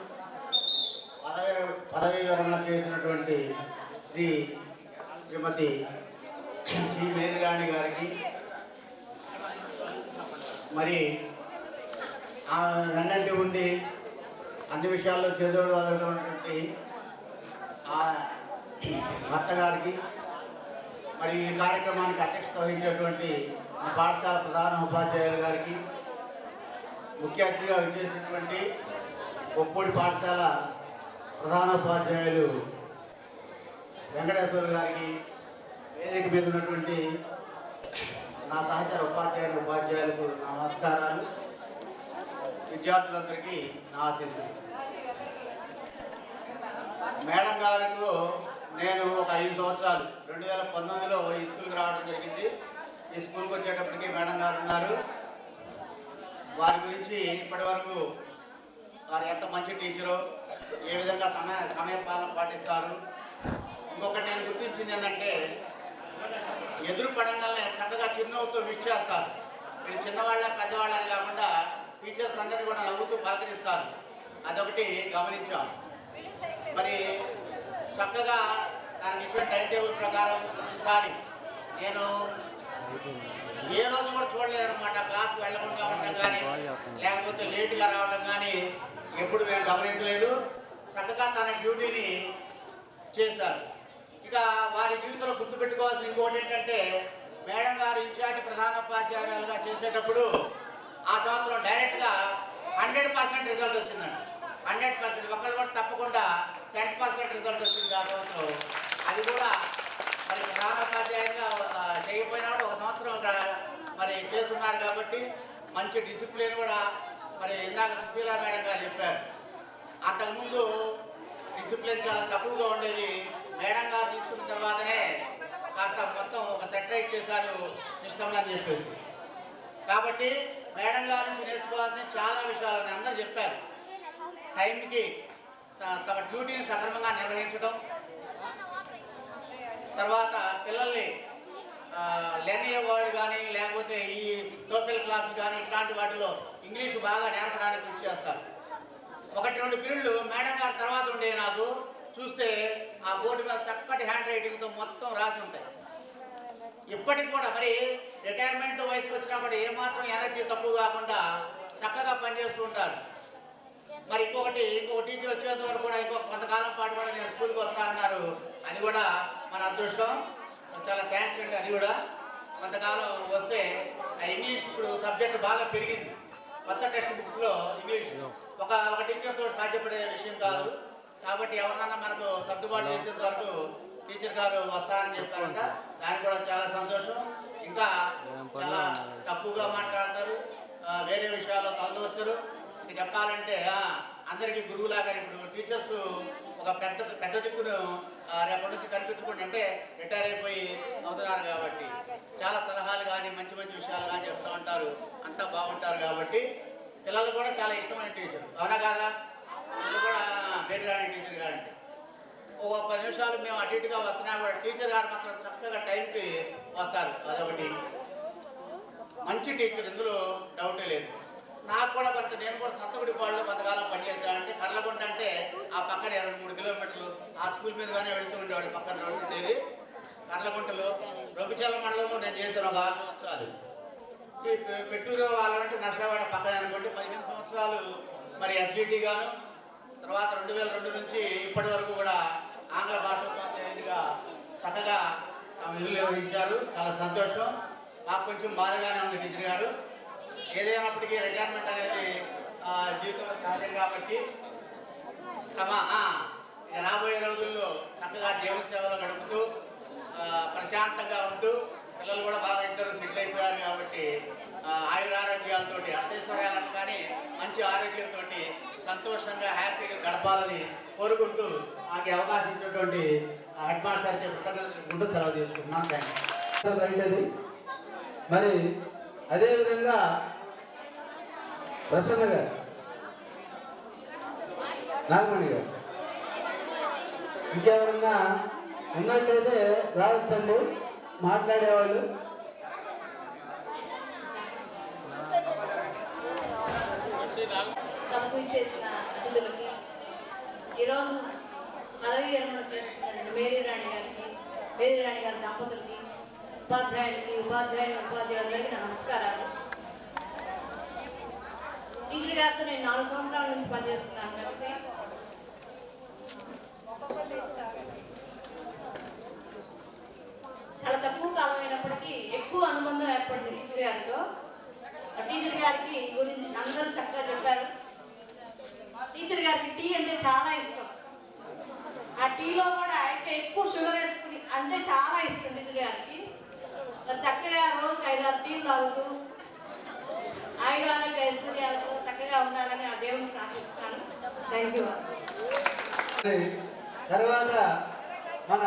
పదవీ విరమణ చేసినటువంటి శ్రీమతి జి మేరీ రాణి గారికి, మరి వెన్నంటి ఉండి అన్ని విషయాల్లో చేదోడు వదలటువంటి ఆ భర్త గారికి, మరి ఈ కార్యక్రమానికి అధ్యక్షత వహించినటువంటి మా పాఠశాల ప్రధాన ఉపాధ్యాయులు గారికి, ముఖ్య అతిథిగా వచ్చేసినటువంటి ఒప్పూడి పాఠశాల ప్రధానోపాధ్యాయులు వెంకటేశ్వర గారికి, వేదిక మీద ఉన్నటువంటి నా సహచర ఉపాధ్యాయులకు నమస్కారాలు, విద్యార్థులందరికీ నా ఆశీస్సులు. మేడం గారికి నేను ఒక 5 సంవత్సరాలు 2019లో ఈ స్కూల్కి రావడం జరిగింది. ఈ స్కూల్కి వచ్చేటప్పటికి మేడం గారు ఉన్నారు. వారి గురించి ఇప్పటి వరకు వారు ఎంత మంచి టీచరో, ఏ విధంగా సమయ పాలన పాటిస్తారు. ఇంకొకటి నేను గుర్తించింది ఏంటంటే, ఎదురు పడంగానే చక్కగా చిరునవ్వుతో విష్ చేస్తారు. వీళ్ళు చిన్నవాళ్ళ పెద్దవాళ్ళని కాకుండా టీచర్స్ అందరినీ కూడా నవ్వుతూ పలకరిస్తారు. అదొకటి గమనించాం. మరి చక్కగా తనకి ఇచ్చిన టైం టేబుల్ ప్రకారం ఈసారి నేను ఏ రోజు కూడా చూడలేదు అనమాట. క్లాస్కి వెళ్ళకుండా ఉండడం కానీ, లేకపోతే లేట్గా రావడం కానీ ఎప్పుడు మేము గమనించలేదు. చక్కగా తన డ్యూటీని చేశారు. ఇక వారి జీవితంలో గుర్తుపెట్టుకోవాల్సిన ఇంకోటి ఏంటంటే, మేడం గారు ఇన్ఛార్జి ప్రధానోపాధ్యాయురాలుగా చేసేటప్పుడు ఆ సంవత్సరం డైరెక్ట్గా 100% రిజల్ట్ వచ్చిందండి. 100% ఒకళ్ళు కూడా తప్పకుండా 100% రిజల్ట్ వచ్చింది ఆ సంవత్సరం. అది కూడా మరి ప్రధానోపాధ్యాయులుగా చేయకపోయినా కూడా ఒక సంవత్సరం మరి చేస్తున్నారు కాబట్టి మంచి డిసిప్లిన్ కూడా మరి ఇందాక సుశీల మేడం గారు చెప్పారు. అంతకుముందు డిసిప్లిన్ చాలా తక్కువగా ఉండేది. మేడం గారు తీసుకున్న తర్వాతనే కాస్త మొత్తం ఒక సెటరైట్ చేశారు సిస్టమ్ అని చెప్పేసి. కాబట్టి మేడం గారి నుంచి నేర్చుకోవాల్సిన చాలా విషయాలని అందరూ చెప్పారు. టైంకి తమ డ్యూటీని సక్రమంగా నిర్వహించడం, తర్వాత పిల్లల్ని లెర్నింగ్ అవార్డు కానీ లేకపోతే ఈ సోషల్ క్లాసులు కానీ ఇట్లాంటి వాటిలో ఇంగ్లీషు బాగా నేర్పడానికి కృషి చేస్తారు. 1-2 పీరియడ్లు మేడం గారి తర్వాత ఉండే నాకు చూస్తే ఆ బోర్డు మీద చక్కటి హ్యాండ్ రైటింగ్తో మొత్తం రాసి ఉంటాయి. ఇప్పటికి కూడా మరి రిటైర్మెంట్ వయసుకు వచ్చినా కూడా ఏమాత్రం ఎనర్జీ తక్కువ కాకుండా చక్కగా పనిచేస్తూ ఉంటారు. మరి ఇంకొక టీచర్ వచ్చేంత వరకు కూడా కొంతకాలం పాటు కూడా నేను స్కూల్కి వస్తానన్నారు. అది కూడా మన అదృష్టం. చాలా థ్యాంక్స్ అండి. అది కూడా కొంతకాలం వస్తే ఇంగ్లీష్ ఇప్పుడు సబ్జెక్ట్ బాగా పెరిగింది. కొత్త టెక్స్ట్ బుక్స్లో ఇంగ్లీష్ ఒక టీచర్తో సాధ్యపడే విషయం కాదు. కాబట్టి ఎవరినన్నా మనకు సర్దుబాటు చేసేంత వరకు టీచర్ గారు వస్తారని చెప్పారంట. దానికి కూడా చాలా సంతోషం. ఇంకా చాలా తక్కువగా మాట్లాడతారు, వేరే విషయాల్లో తలదూర్చరు. ఇంకా చెప్పాలంటే అందరికీ గురువులాగా ఇప్పుడు టీచర్స్ ఒక పెద్ద దిక్కును రేపటి నుంచి కనిపించకుండా అంటే రిటైర్ అయిపోయి అవుతున్నారు కాబట్టి చాలా సలహాలు కానీ మంచి విషయాలు కానీ చెప్తూ ఉంటారు. అంతా బాగుంటారు కాబట్టి పిల్లలు కూడా చాలా ఇష్టమైన టీచర్. అవునా కాదా? పిల్లలు కూడా వేరే రాని టీచర్ గారంటే ఒక 10 నిమిషాలు మేము అటు ఇటుగా వస్తున్నా కూడా టీచర్ గారు మాత్రం చక్కగా టైంకి వస్తారు. అదొకటి మంచి టీచర్, ఇందులో డౌటే లేదు. నాకు కూడా నేను కూడా సత్తగుడిపాడులో కొంతకాలం పనిచేసాను. అంటే కర్లగుంట అంటే ఆ పక్కనే 2-3 కిలోమీటర్లు ఆ స్కూల్ మీదుగానే వెళ్తూ ఉండేవాళ్ళు. పక్కన రోడ్డు ఉండేది. కర్లగుంటలో రొబ్బిచల్ల మండలంలో నేను చేశాను ఒక 6 సంవత్సరాలు. ఈ పెట్టూరు వాళ్ళంటే నర్సావాడ పక్కన అనుకోండి 15 సంవత్సరాలు మరి ఎస్జిటి గాను. తర్వాత 2002 నుంచి ఇప్పటి వరకు కూడా ఆంగ్ల భాషోపాధ్యాయునిగా చక్కగా విధులు నిర్వహించారు. చాలా సంతోషం. నాకు కొంచెం బాధగానే ఉంది టీచర్ గారు. ఏదైనప్పటికీ రిటైర్మెంట్ అనేది జీవితంలో సహజం కాబట్టి రాబోయే రోజుల్లో చక్కగా దేవుని సేవలో గడుపుతూ ప్రశాంతంగా ఉంటూ పిల్లలు కూడా బాగా ఇద్దరు సెటిల్ అయిపోయారు కాబట్టి ఆయురారోగ్యాలతో అష్టైశ్వర్యాలను కానీ మంచి ఆరోగ్యంతో సంతోషంగా హ్యాపీగా గడపాలని కోరుకుంటూ నాకు అవకాశం ఇచ్చినటువంటి హెడ్ మాస్టర్కి కృతజ్ఞతలు సెలవు తీసుకుంటున్నాను. Thank you. మరి అదేవిధంగా ప్రసన్న గారు, నాగమణి గారు, ఇంకెవరన్నా ఉన్నట్లయితే రావచ్చండి మాట్లాడేవాళ్ళు. సభకు చేసిన అతిథులకి, ఈరోజు పదవి విరమణ చేసుకున్న మేరీ రాణి గారి దంపతులకి, ఉపాధ్యాయులందరికీ నమస్కారాలు. టీచర్ గారితో నేను 4 సంవత్సరాల నుంచి పనిచేస్తున్నాను కలిసి. చాలా తక్కువ కాలం అయినప్పటికీ ఎక్కువ అనుబంధం ఏర్పడింది టీచర్ గారితో. టీచర్ గారికి గురించి అందరూ చక్కగా చెప్పారు. టీచర్ గారికి టీ అంటే చాలా ఇష్టం. ఆ టీలో కూడా అయితే ఎక్కువ షుగర్ వేసుకుని అంటే చాలా ఇష్టం టీచర్ గారికి. చక్కగా రోజుకి 5-6 టీలు తాగుతూ ఆయుధాలకు ఐశ్వర్యాలతో చక్కగా ఉండాలని ఆ దేవుని ప్రార్థిస్తున్నాను. Thank you. తర్వాత మన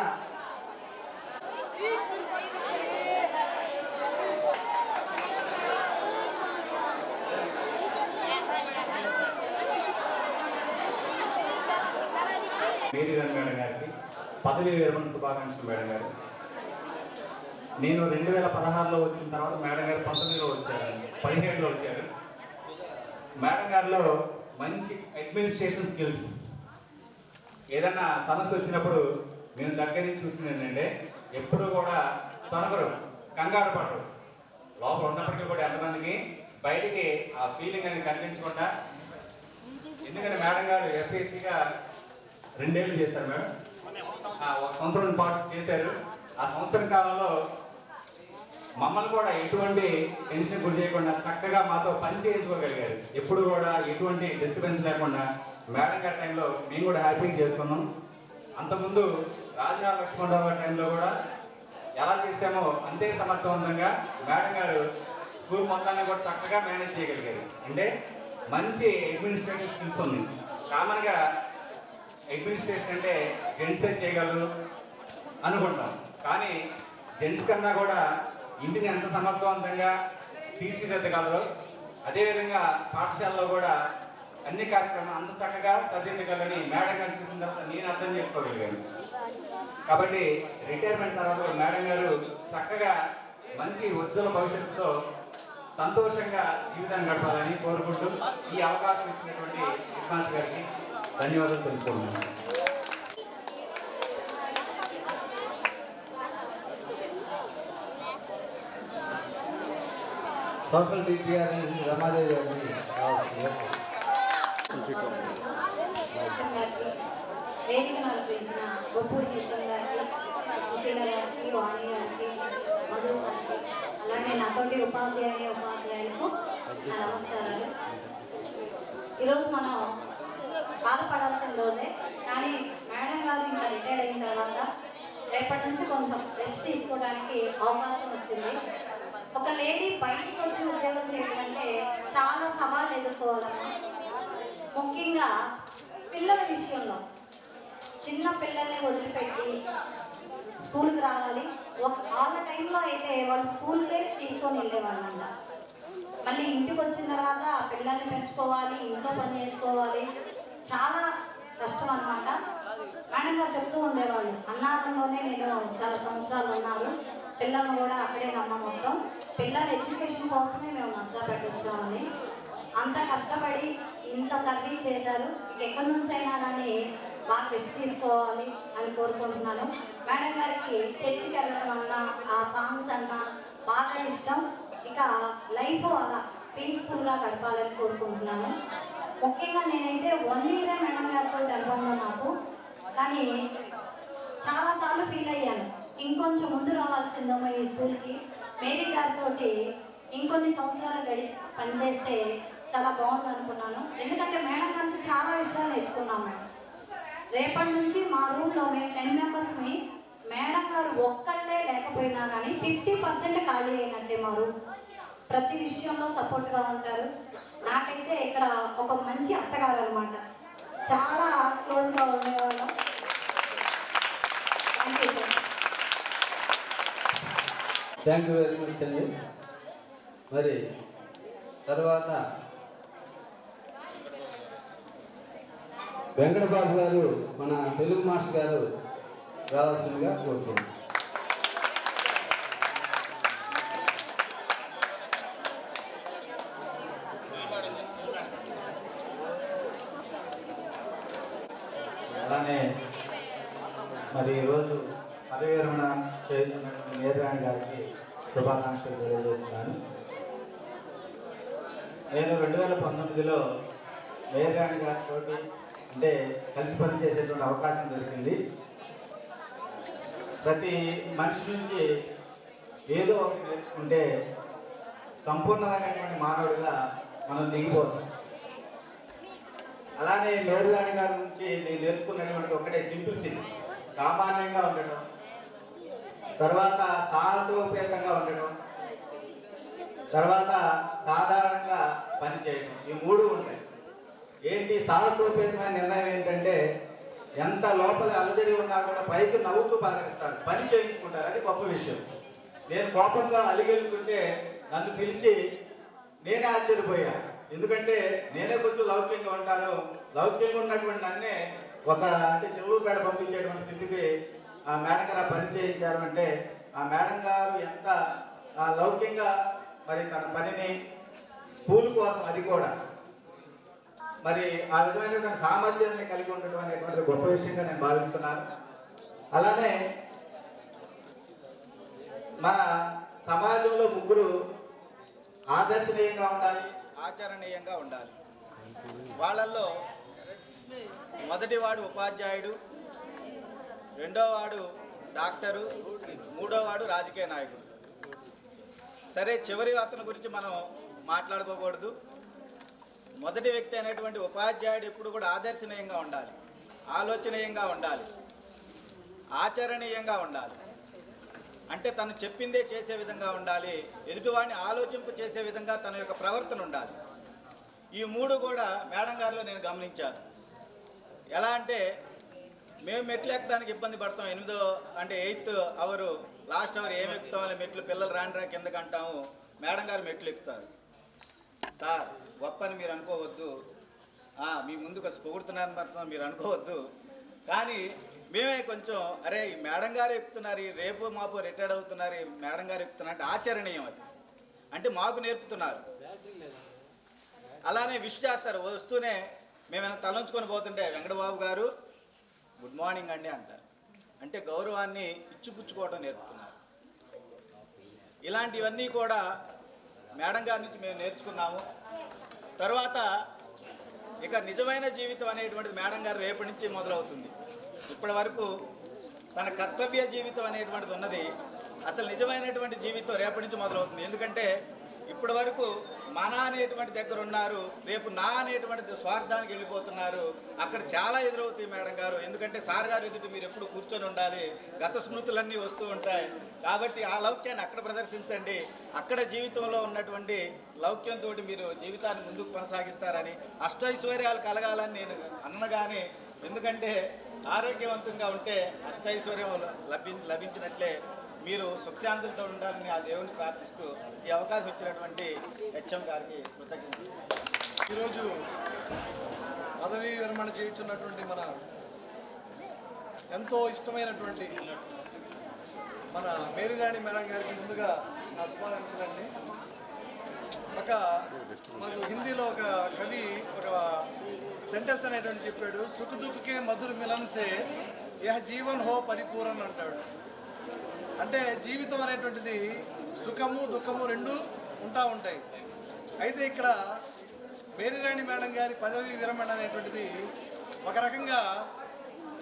మేరీ మేడం గారికి పదవి విరమణ శుభాకాంక్షలు మేడం గారు. నేను 2016లో వచ్చిన తర్వాత మేడం గారు 19లో వచ్చారు, 17లో వచ్చారు. మేడం గారిలో మంచి అడ్మినిస్ట్రేషన్ స్కిల్స్, ఏదన్నా సమస్య వచ్చినప్పుడు నేను దగ్గర నుంచి చూసింది ఏంటంటే ఎప్పుడు కూడా తొనగరు, కంగారు పడరు. లోపల ఉన్నప్పటికీ కూడా ఎంతమందికి బయటికి ఆ ఫీలింగ్ అనేది కనిపించకుండా, ఎందుకంటే మేడం గారు ఎఫ్ఏసీగా 2 ఏళ్ళు చేశారు మేడం, 1 సంవత్సరం పాటు చేశారు. ఆ సంవత్సరం కాలంలో మమ్మల్ని కూడా ఎటువంటి టెన్షన్ గురి చేయకుండా చక్కగా మాతో పని చేయించుకోగలిగారు. ఎప్పుడు కూడా ఎటువంటి డిస్టర్బెన్స్ లేకుండా మేడం గారి టైంలో మేము కూడా హ్యాపీగా చేసుకున్నాం. అంతకుముందు రాజనాథ లక్ష్మణరావు గారి టైంలో కూడా ఎలా చేసామో అంతే సమర్థవంతంగా మేడం గారు స్కూల్ మొత్తాన్ని కూడా చక్కగా మేనేజ్ చేయగలిగారు. అంటే మంచి అడ్మినిస్ట్రేటివ్ స్కిల్స్ ఉంది. కామన్గా అడ్మినిస్ట్రేషన్ అంటే జెంట్సే చేయగలరు అనుకుంటాం, కానీ జెంట్స్ కన్నా కూడా ఇంటిని ఎంత సమర్థవంతంగా తీర్చిదిద్దగలరు, అదేవిధంగా పాఠశాలలో కూడా అన్ని కార్యక్రమాలు అంత చక్కగా సరిదిద్దగలని మేడం గారు చూసిన తర్వాత నేను అర్థం చేసుకోగలిగాను. కాబట్టి రిటైర్మెంట్ తర్వాత మేడం గారు చక్కగా మంచి ఉజ్వల భవిష్యత్తుతో సంతోషంగా జీవితాన్ని గడపాలని కోరుకుంటూ ఈ అవకాశం ఇచ్చినటువంటి విద్వాంస్ గారికి ధన్యవాదాలు తెలుపుతున్నాను. సోషల్ టీచర్ గారిని రమాదేవి గారిని వేదిక అలంకరించిన గొప్పూరి చిత్రం గారికి, సుశీల గారికి, వాణి గారికి, మధు గారికి, అలాగే నాతోటి ఉపాధ్యాయులకు నా నమస్కారాలు. ఈరోజు మనం బాధపడాల్సిన రోజే, కానీ మేడం గారు ఇంకా రిటైర్ అయిన తర్వాత రేపటి నుంచి కొంచెం రెస్ట్ తీసుకోవడానికి అవకాశం వచ్చింది. ఒక లేడీ బయటికి వచ్చి ఉద్యోగం చేయాలంటే చాలా సవాళ్ళు ఎదుర్కోవాలమ్మా. ముఖ్యంగా పిల్లల విషయంలో చిన్న పిల్లల్ని వదిలిపెట్టి స్కూల్కి రావాలి. వాళ్ళ టైంలో అయితే వాళ్ళు స్కూల్కే తీసుకొని వెళ్ళేవాళ్ళంట. మళ్ళీ ఇంటికి వచ్చిన తర్వాత పిల్లల్ని పెంచుకోవాలి, ఇంట్లో పని చేసుకోవాలి, చాలా కష్టం అన్నమాట. మేడం గారు చెప్తూ ఉండేవాళ్ళు, అన్నారంలోనే నేను చాలా సంవత్సరాలు ఉన్నాను, పిల్లల్ని కూడా అక్కడే నమ్మ మొత్తం పిల్లల ఎడ్యుకేషన్ కోసమే మేము నష్టపడి వచ్చామని. అంత కష్టపడి ఇంత సర్వీస్ చేశారు. ఎక్కడి నుంచి అయినా కానీ బాగా రెస్ట్ తీసుకోవాలి అని కోరుకుంటున్నాను. మేడం గారికి చర్చికి వెళ్ళడం అన్నా, ఆ సాంగ్స్ అన్నా బాగా ఇష్టం. ఇక లైఫ్ అలా పీస్ఫుల్గా గడపాలని కోరుకుంటున్నాను. ముఖ్యంగా నేనైతే 1 ఇయర్ మేడం గారితో అనుభవం నాకు, కానీ చాలాసార్లు ఫీల్ అయ్యాను ఇంకొంచెం ముందు రావాల్సిందేమో ఈ స్కూల్కి. మేరీ గారితో ఇంకొన్ని సంవత్సరాలు గడిచి పనిచేస్తే చాలా బాగుంది అనుకున్నాను. ఎందుకంటే మేడం నుంచి చాలా విషయాలు నేర్చుకున్నాం. మేడం రేపటి నుంచి మా రూమ్లో మేము 10 మెంబర్స్ని మేడం గారు ఒక్కళ్ళే లేకపోయినా కానీ 50% ఖాళీ అయినట్టే. మా రూమ్ ప్రతి విషయంలో సపోర్ట్గా ఉంటారు. నాకైతే ఇక్కడ ఒక మంచి అత్తగారు అనమాట, చాలా క్లోజ్గా ఉండేవాళ్ళం. థ్యాంక్ యూ వెరీ మచ్ అండి. మరి తర్వాత వెంకటబాబు గారు, మన తెలుగు మాస్టర్ గారు రావాల్సిందిగా కోరుతున్నాం. అలానే మరి ఈరోజు పదవి విరమణ చేస్తున్నటువంటి మేరీరాణి గారికి శుభాకాంక్షలు తెలియజేస్తున్నాను. నేను 2019లో మేరీరాణి గారితో అంటే కలిసి పనిచేసేటువంటి అవకాశం దొరికింది. ప్రతి మనిషి నుంచి ఏదో ఒకటి నేర్చుకుంటే సంపూర్ణమైనటువంటి మానవుడిగా మనం దిగిపోతాం. అలానే మేరీరాణి గారి నుంచి నేను నేర్చుకున్నటువంటి ఒకటే సింప్లిసిటీ, సామాన్యంగా ఉండటం, తర్వాత సాహసోపేతంగా ఉండటం, తర్వాత సాధారణంగా పనిచేయడం. ఈ 3 ఉంటాయి. ఏంటి సాహసోపేతమైన నిర్ణయం ఏంటంటే ఎంత లోపల అలజడి ఉన్నా కూడా పైకి నవ్వుతూ పలకరిస్తారు, పని చేయించుకుంటారు. అది గొప్ప విషయం. నేను కోపంగా అలిగెళ్తుంటే నన్ను పిలిచి నేనే ఆశ్చర్యపోయా. ఎందుకంటే నేనే కొంచెం లౌక్యంగా ఉంటాను. లౌక్యంగా ఉన్నటువంటి నన్నే ఒక అంటే చెవుపేడ పంపించేటువంటి స్థితికి ఆ మేడం గారు పని చేయించారు. అంటే ఆ మేడం గారు ఎంత లౌక్యంగా మరి తన పనిని స్కూల్ కోసం అది కూడా మరి ఆ విధమైనటువంటి సామర్థ్యాన్ని కలిగి ఉండటం అనేటువంటిది గొప్ప విషయంగా నేను భావిస్తున్నాను. అలానే మన సమాజంలో ముగ్గురు ఆదర్శనీయంగా ఉండాలి, ఆచరణీయంగా ఉండాలి. వాళ్ళల్లో మొదటివాడు ఉపాధ్యాయుడు, రెండోవాడు డాక్టరు, మూడోవాడు రాజకీయ నాయకుడు. సరే, చివరి అతని గురించి మనం మాట్లాడుకోకూడదు. మొదటి వ్యక్తి అనేటువంటి ఉపాధ్యాయుడు ఎప్పుడు కూడా ఆదర్శనీయంగా ఉండాలి, ఆలోచనీయంగా ఉండాలి, ఆచరణీయంగా ఉండాలి. అంటే తను చెప్పిందే చేసే విధంగా ఉండాలి, ఎదుటివాడిని ఆలోచింపు చేసే విధంగా తన యొక్క ప్రవర్తన ఉండాలి. ఈ మూడు కూడా మేడం గారిలో నేను గమనించాను. ఎలా అంటే మేము మెట్లు ఎక్కడానికి ఇబ్బంది పడతాం. 8th అవరు లాస్ట్ అవర్ ఏమి ఎక్కుతాం అని మెట్లు పిల్లలు రాండ్రా కిందకి అంటాము. మేడం గారు మెట్లు ఎక్కుతారు. సార్ గొప్పని మీరు అనుకోవద్దు, మీ ముందు కొంచెం పొగుడుతున్నారని మాత్రం మీరు అనుకోవద్దు. కానీ మేమే కొంచెం అరే ఈ మేడం గారు ఎక్కుతున్నారు, రేపు మాపు రిటైర్డ్ అవుతున్నారు, ఈ మేడం గారు ఎక్కుతున్నారు అంటే ఆచరణీయం. అది అంటే మాకు నేర్పుతున్నారు. అలానే విష్ చేస్తారు. వస్తూనే మేమైనా తలంచుకొని పోతుంటే వెంకటబాబు గారు గుడ్ మార్నింగ్ అండి అంటారు. అంటే గౌరవాన్ని ఇచ్చిపుచ్చుకోవడం నేర్పుతున్నారు. ఇలాంటివన్నీ కూడా మేడం గారి నుంచి మేము నేర్చుకున్నాము. తర్వాత ఇక నిజమైన జీవితం అనేటువంటిది మేడం గారు రేపటి నుంచి మొదలవుతుంది. ఇప్పటి వరకు తన కర్తవ్య జీవితం అనేటువంటిది ఉన్నది. అసలు నిజమైనటువంటి జీవితం రేపటి నుంచి మొదలవుతుంది. ఎందుకంటే ఇప్పటి వరకు మన అనేటువంటి దగ్గర ఉన్నారు, రేపు నా అనేటువంటి స్వార్థానికి వెళ్ళిపోతున్నారు. అక్కడ చాలా ఎదురవుతాయి మేడం గారు. ఎందుకంటే సార్ గారు ఎదుటి మీరు ఎప్పుడు కూర్చొని ఉండాలి, గత స్మృతులన్నీ వస్తూ ఉంటాయి. కాబట్టి ఆ లౌక్యాన్ని అక్కడ ప్రదర్శించండి. అక్కడ జీవితంలో ఉన్నటువంటి లౌక్యంతో మీరు జీవితాన్ని ముందుకు కొనసాగిస్తారని, అష్టైశ్వర్యాలు కలగాలని నేను అన్నగాని. ఎందుకంటే ఆరోగ్యవంతంగా ఉంటే అష్టైశ్వర్యం లభించినట్లే. మీరు సుఖశాంతులతో ఉండాలని ఆ దేవుని ప్రార్థిస్తూ ఈ అవకాశం ఇచ్చినటువంటి హెచ్ఎం గారికి కృతజ్ఞతలు. ఈరోజు పదవీ విరమణ చేయించున్నటువంటి మన ఎంతో ఇష్టమైనటువంటి మన మేరీరాణి మేడం గారికి ముందుగా నా శుభాకాంక్షలండి. మాకు హిందీలో ఒక కవి ఒక సెంటెన్స్ అనేటువంటి చెప్పాడు, సుఖ దుఃఖకే మధుర మిలన్సే యహ జీవన్ హో పరిపూరన్ అంటాడు. అంటే జీవితం అనేటువంటిది సుఖము దుఃఖము రెండు ఉంటాయి. అయితే ఇక్కడ మేరీరాణి మేడం గారి పదవీ విరమణ అనేటువంటిది ఒక రకంగా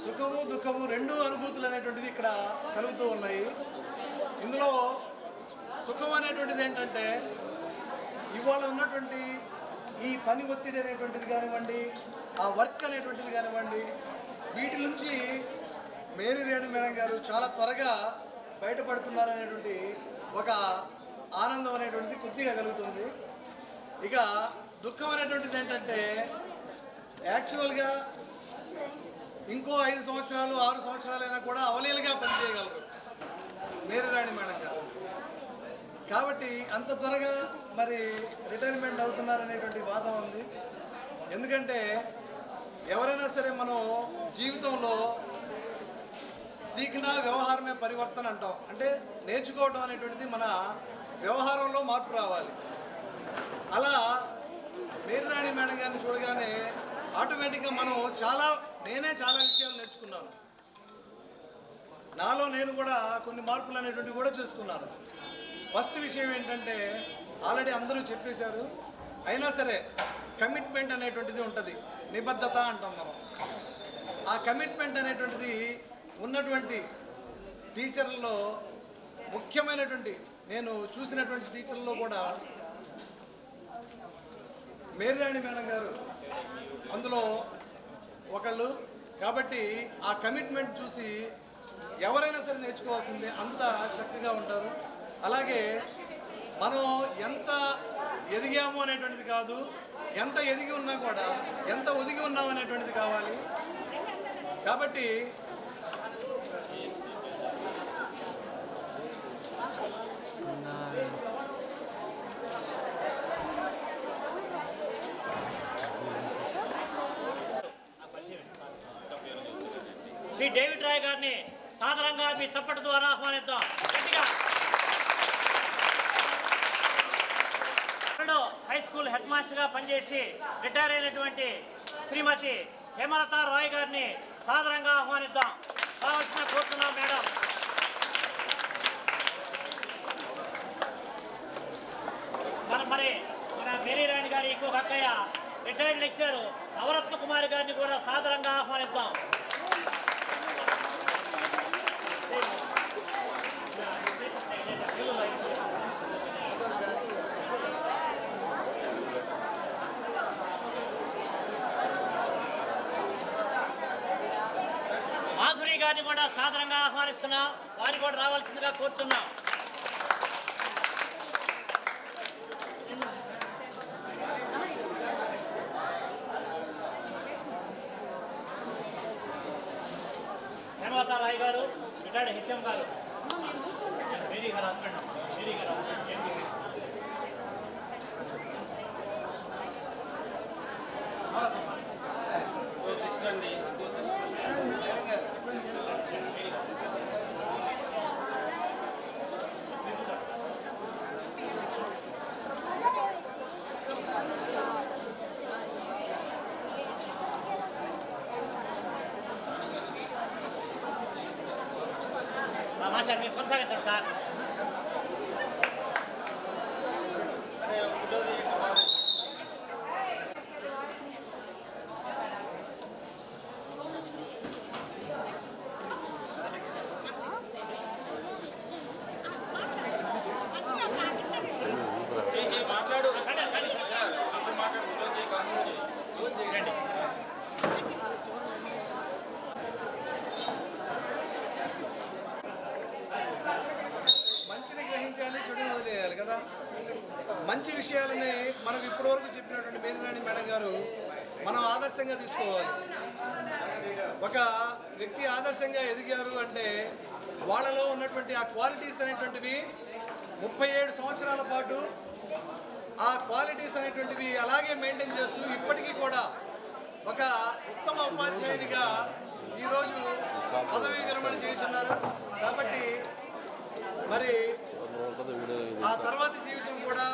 సుఖము దుఃఖము రెండు అనుభూతులు అనేటువంటివి ఇక్కడ కలుగుతూ ఉన్నాయి. ఇందులో సుఖం అనేటువంటిది ఏంటంటే ఇవాళ ఉన్నటువంటి ఈ పని ఒత్తిడి అనేటువంటిది కానివ్వండి, ఆ వర్క్ అనేటువంటిది కానివ్వండి, వీటి నుంచి మేరీరాణి మేడం గారు చాలా త్వరగా బయటపడుతున్నారు అనేటువంటి ఒక ఆనందం అనేటువంటిది కొద్దిగా కలుగుతుంది. ఇక దుఃఖం అనేటువంటిది ఏంటంటే యాక్చువల్గా ఇంకో 5 సంవత్సరాలు 6 సంవత్సరాలైనా కూడా అవలీలుగా పనిచేయగలరు మేరీరాణి మేడం గారు. కాబట్టి అంత త్వరగా మరి రిటైర్మెంట్ అవుతున్నారనేటువంటి వాదం ఉంది. ఎందుకంటే ఎవరైనా సరే మనం జీవితంలో సీఖనా వ్యవహారమే పరివర్తన అంటాం. అంటే నేర్చుకోవడం అనేటువంటిది మన వ్యవహారంలో మార్పు రావాలి. అలా మేరీరాణి మేడం గారిని చూడగానే ఆటోమేటిక్గా నేనే చాలా విషయాలు నేర్చుకున్నాను. నాలో నేను కూడా కొన్ని మార్పులు అనేటువంటివి కూడా చేసుకున్నాను. ఫస్ట్ విషయం ఏంటంటే ఆల్రెడీ అందరూ చెప్పేశారు, అయినా సరే కమిట్మెంట్ అనేటువంటిది ఉంటుంది, నిబద్ధత అంటాం మనం. ఆ కమిట్మెంట్ అనేటువంటిది ఉన్నటువంటి టీచర్లలో ముఖ్యమైనటువంటి నేను చూసినటువంటి టీచర్లలో కూడా మేరీరాణి మేడం గారు అందులో ఒకళ్ళు. కాబట్టి ఆ కమిట్మెంట్ చూసి ఎవరైనా సరే నేర్చుకోవాల్సిందే, అంత చక్కగా ఉంటారు. అలాగే మనం ఎంత ఎదిగాము అనేటువంటిది కాదు, ఎంత ఎదిగి ఉన్నా కూడా ఎంత ఒదిగి ఉన్నాం అనేటువంటిది కావాలి. కాబట్టి శ్రీ డేవిడ్ రాయ్ గారిని సాదరంగా మీ చప్పటి ద్వారా ఆహ్వానిద్దాం. హై స్కూల్ హెడ్ మాస్టర్గా పనిచేసి రిటైర్ అయినటువంటి శ్రీమతి హేమలత రాయ్ గారిని సాదరంగా ఆహ్వానిద్దాం. కావాల్సిన కోరుతున్నాం మేడం. మన మేరీ రాణి గారి ఇంకొక అక్కయ్య రిటైర్డ్ లెక్చరర్ నవరత్న కుమారి గారిని కూడా సాదరంగా ఆహ్వానిద్దాం. మాధురి గారిని కూడా సాదరంగా ఆహ్వానిస్తున్నాం. వారిని కూడా రావాల్సిందిగా కోరుతున్నాం. హేమలత రాయ్ గారు రిటైర్డ్ హెచ్ఎం గారు, మేరీ గారు హస్బెండ్, మేరీ గారు మాస్టర్ మీరు కొనసాగించండి సార్. మంచిని గ్రహించాలి, చెడుని వదిలేయాలి కదా. మంచి విషయాలని మనకు ఇప్పటివరకు చెప్పినటువంటి మేరీ రాణి మేడం గారు మనం ఆదర్శంగా తీసుకోవాలి. ఒక వ్యక్తి ఆదర్శంగా ఎదిగారు అంటే వాళ్ళలో ఉన్నటువంటి ఆ క్వాలిటీస్ అనేటువంటివి 37 సంవత్సరాల పాటు ఆ క్వాలిటీస్ అనేటువంటివి అలాగే మెయింటైన్ చేస్తూ ఇప్పటికీ కూడా ఒక ఉత్తమ ఉపాధ్యాయునిగా ఈరోజు పదవీ విరమణ చేస్తున్నారు. కాబట్టి మరి ఆ తర్వాతి జీవితం కూడా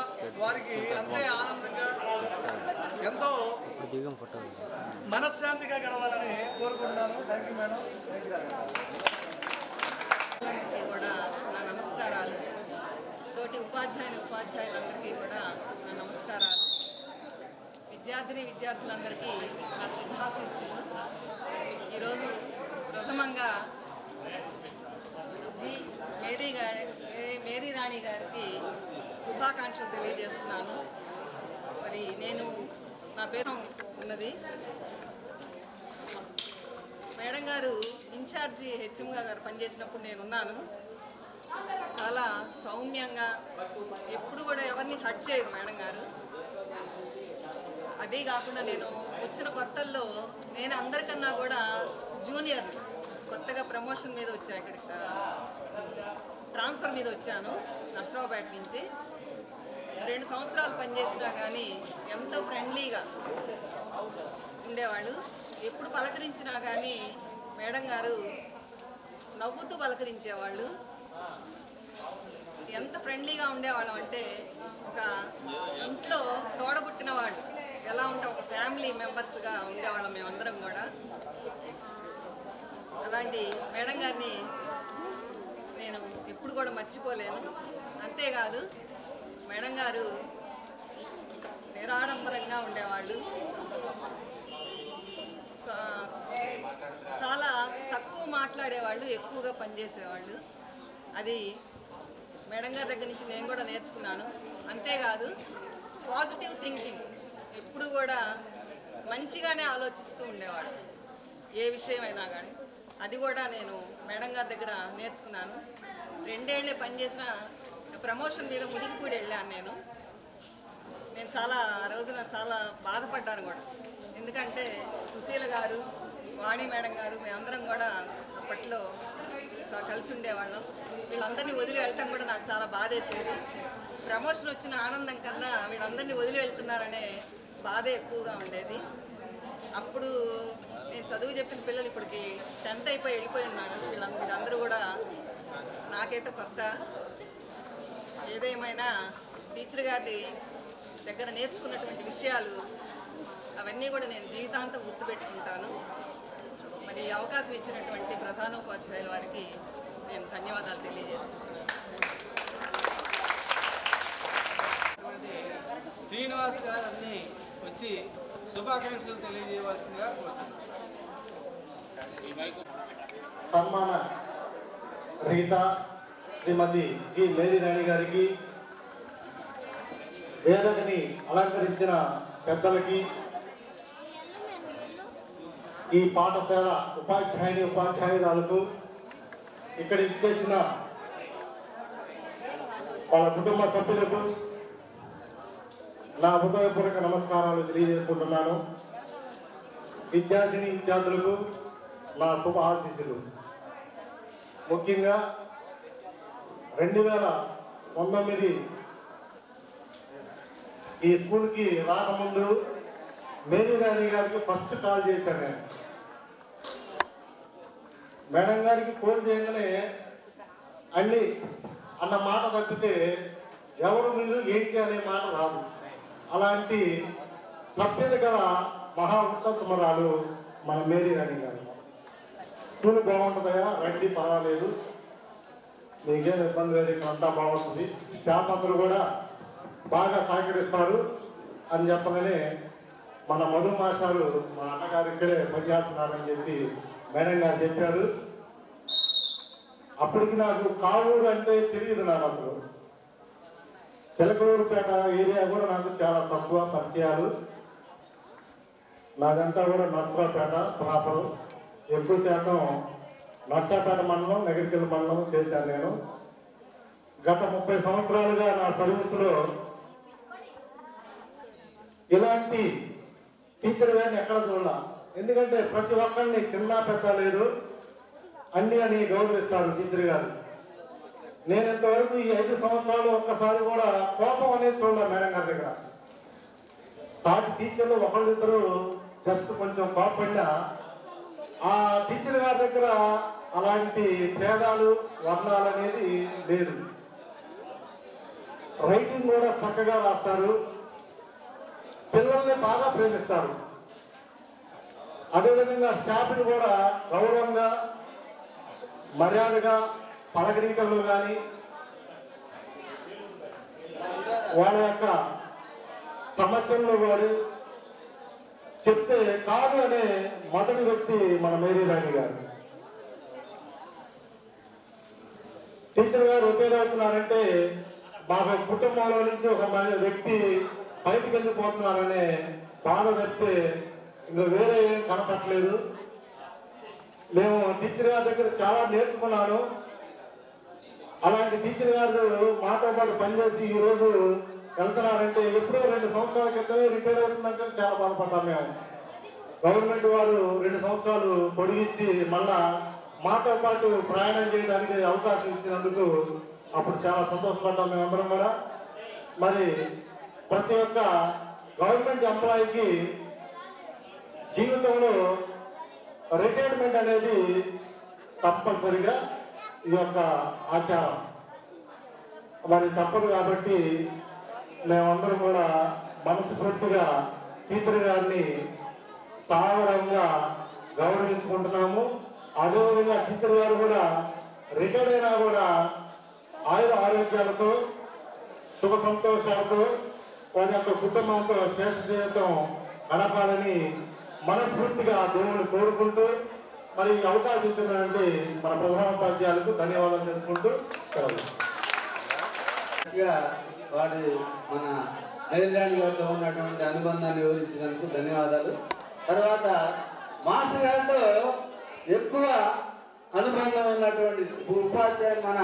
వారికి అంతే ఆనందంగా ఎంతో మనశ్శాంతిగా గడవాలని కోరుకుంటున్నాను. Thank you madam. కూడా నా నమస్కారాలు. తోటి ఉపాధ్యాయులందరికీ కూడా నా నమస్కారాలు. విద్యార్థులందరికీ నా శుభాశీస్సులు. ఈరోజు ప్రథమంగా మేరీ రాణి గారికి శుభాకాంక్షలు తెలియజేస్తున్నాను. మరి నా పేరు ఉన్నది. మేడం గారు ఇన్ఛార్జి హెచ్ఎంగా గారు పనిచేసినప్పుడు నేనున్నాను. చాలా సౌమ్యంగా ఎప్పుడు కూడా ఎవరిని హర్ట్ చేయరు మేడం గారు. అదే కాకుండా నేను వచ్చిన కొత్తల్లో నేను అందరికన్నా కూడా జూనియర్ని. కొత్తగా ప్రమోషన్ మీద వచ్చా, ఇక్కడికి ట్రాన్స్ఫర్ మీద వచ్చాను నర్సరావుపేట నుంచి. 2 సంవత్సరాలు పనిచేసినా కానీ ఎంతో ఫ్రెండ్లీగా ఉండేవాళ్ళు. ఎప్పుడు పలకరించినా కానీ మేడం గారు నవ్వుతూ పలకరించేవాళ్ళు. ఎంత ఫ్రెండ్లీగా ఉండేవాళ్ళం అంటే ఒక ఇంట్లో తోడబుట్టిన వాళ్ళు ఎలా ఉంటే ఒక ఫ్యామిలీ మెంబర్స్గా ఉండేవాళ్ళం మేమందరం కూడా. అలాంటి మేడం గారిని నేను ఎప్పుడు కూడా మర్చిపోలేను. అంతేకాదు మేడం గారు నిరాడంబరంగా ఉండేవాళ్ళు. చాలా తక్కువ మాట్లాడేవాళ్ళు, ఎక్కువగా పనిచేసేవాళ్ళు. అది మేడం గారి దగ్గర నుంచి నేను కూడా నేర్చుకున్నాను. అంతేకాదు పాజిటివ్ థింకింగ్, ఎప్పుడు కూడా మంచిగానే ఆలోచిస్తూ ఉండేవాళ్ళు ఏ విషయమైనా కానీ. అది కూడా నేను మేడం గారి దగ్గర నేర్చుకున్నాను. 2 ఏళ్ళే పనిచేసిన ప్రమోషన్ మీద మునిగిపూడి వెళ్ళాను నేను చాలా ఆ రోజున చాలా బాధపడ్డాను కూడా. ఎందుకంటే సుశీల గారు వాణి మేడం గారు మేమందరం కూడా అప్పట్లో కలిసి ఉండేవాళ్ళం. వీళ్ళందరినీ వదిలి వెళ్ళటం కూడా నాకు చాలా బాధేసేది. ప్రమోషన్ వచ్చిన ఆనందం కన్నా వీళ్ళందరినీ వదిలి వెళ్తున్నారనే బాధే ఎక్కువగా ఉండేది. అప్పుడు నేను చదువు చెప్పిన పిల్లలు ఇప్పటికి 10th అయిపోయి వెళ్ళిపోయి ఉన్నారు. వీళ్ళందరూ కూడా నాకైతే కొత్త. ఏదేమైనా టీచర్ గారి దగ్గర నేర్చుకున్నటువంటి విషయాలు అవన్నీ కూడా నేను జీవితాంతం గుర్తుపెట్టుకుంటాను. మరి ఈ అవకాశం ఇచ్చినటువంటి ప్రధానోపాధ్యాయుల వారికి నేను ధన్యవాదాలు తెలియజేసుకుంటున్నాను. శ్రీనివాస్ గారిని వచ్చి శుభాకాంక్షలు తెలియజేయవలసిందిగా కోరుచున్నాను. సన్మాన రహిత శ్రీమతి జి మేరీ రాణి గారికి, వేదికని అలంకరించిన పెద్దలకి, ఈ పాఠశాల ఉపాధ్యాయురాలకు, ఇక్కడ ఇచ్చేసిన వాళ్ళ కుటుంబ సభ్యులకు నా హృదయపూర్వక నమస్కారాలు తెలియజేసుకుంటున్నాను. విద్యార్థులకు నా శుభ ఆశీస్సులు. ముఖ్యంగా 2019 ఈ స్కూల్కి రాకముందు మేరీ రాణి గారికి ఫస్ట్ కాల్ చేశాను నేను. మేడం గారికి ఫోన్ చేయగానే అన్ని అన్న మాట తప్పితే ఎవరు మీరు ఏంటి అనే మాట రాదు. అలాంటి సభ్యత గల మహా ఉత్తమరాలు మన మేరీ రాణి గారు. స్కూల్ బాగుంటుందయా, రండి, పర్వాలేదు, మీకేం ఇబ్బంది లేదు, ఇక్కడ అంతా బాగుంటుంది, స్టాఫ్ అందరూ కూడా బాగా సహకరిస్తారు అని చెప్పగానే మన మధు మాస్టారు మా అన్నగారు ఇక్కడే పనిచేస్తున్నారని చెప్పి మేడం గారు చెప్పారు. అప్పటికి నాకు కావూరు అంటే తెలియదు. నాకు అసలు చిలకలూరుపేట ఏరియా కూడా నాకు చాలా తక్కువ పరిచయాలు. నాదంతా కూడా నర్సరాపేట ప్రాపరు. ఎక్కువ శాతం నర్సాపేట మండలం, నగరికల్ మండలం చేశాను నేను. గత 30 సంవత్సరాలుగా నా సర్వీసులో ఇలాంటి టీచర్ గారిని ఎక్కడ చూడాల. ఎందుకంటే ప్రతి ఒక్కరిని చిన్న పెద్ద లేదు, అన్ని అని గౌరవిస్తారు టీచర్ గారు. నేను ఇంతవరకు ఈ 5 సంవత్సరాలు ఒక్కసారి కూడా కోపం అనేది చూడాలి మేడం గారి దగ్గర. సాటి టీచర్లు ఒకళ్ళిద్దరు జస్ట్ కొంచెం కోపడినా ఆ టీచర్ గారి దగ్గర అలాంటి భేదాలు వర్ణాలు అనేది లేదు. రైటింగ్ కూడా చక్కగా రాస్తారు, పిల్లల్ని బాగా ప్రేమిస్తారు. అదేవిధంగా స్టాఫ్ని కూడా గౌరవంగా మర్యాదగా పలకరించడంలో కానీ వాళ్ళ యొక్క సమస్యల్లో వాడు చెప్తే కాదు అనే మొదటి వ్యక్తి మన మేరీ రాణి గారు. టీచర్ గారు ఉపయోగపడుతున్నారంటే మాకు కుటుంబంలో నుంచి ఒక వ్యక్తి బయటకు వెళ్ళిపోతున్నారనే బాధ చెప్తే ఇంకా వేరే ఏం కనపట్లేదు. మేము టీచర్ గారి దగ్గర చాలా నేర్చుకున్నాను. అలాంటి టీచర్ గారు మాతో పాటు పనిచేసి ఈరోజు వెళ్తున్నారంటే ఎప్పుడో 2 సంవత్సరాల క్రితమే రిటైర్ అవుతుందంటే చాలా బాధపడ్డాం మేము. గవర్నమెంట్ వారు 2 సంవత్సరాలు పొడిగించి మళ్ళా మాతో పాటు ప్రయాణం చేయడానికి అవకాశం ఇచ్చినందుకు అప్పుడు చాలా సంతోషపడ్డాం మేమందరం కూడా. మరి ప్రతి ఒక్క గవర్నమెంట్ ఎంప్లాయీకి జీవితంలో రిటైర్మెంట్ అనేది తప్పనిసరిగా ఈ యొక్క ఆచారం మరి తప్పదు. కాబట్టి మేమందరం కూడా మనస్ఫూర్తిగా టీచర్ గారిని సాధారణంగా గౌరవించుకుంటున్నాము. అదేవిధంగా టీచర్ గారు కూడా రిటైర్ అయినా కూడా ఆయుర ఆరోగ్యాలతో సుఖ సంతోషాలతో వారి యొక్క కుటుంబంతో శ్రేష్ఠ జీవితం గడపాలని మనస్ఫూర్తిగా దేవుని కోరుకుంటూ మరి అవకాశం ఇచ్చినటువంటి మన ప్రధానోపాధ్యాయులకు ధన్యవాదాలు తెలుసుకుంటూ వాడి మన మేరీరాణి గారితో ఉన్నటువంటి అనుబంధాన్ని వివరించినందుకు ధన్యవాదాలు. తర్వాత మాస్టర్ గారితో ఎక్కువ అనుబంధం ఉన్నటువంటి ఉపాధ్యాయులు మన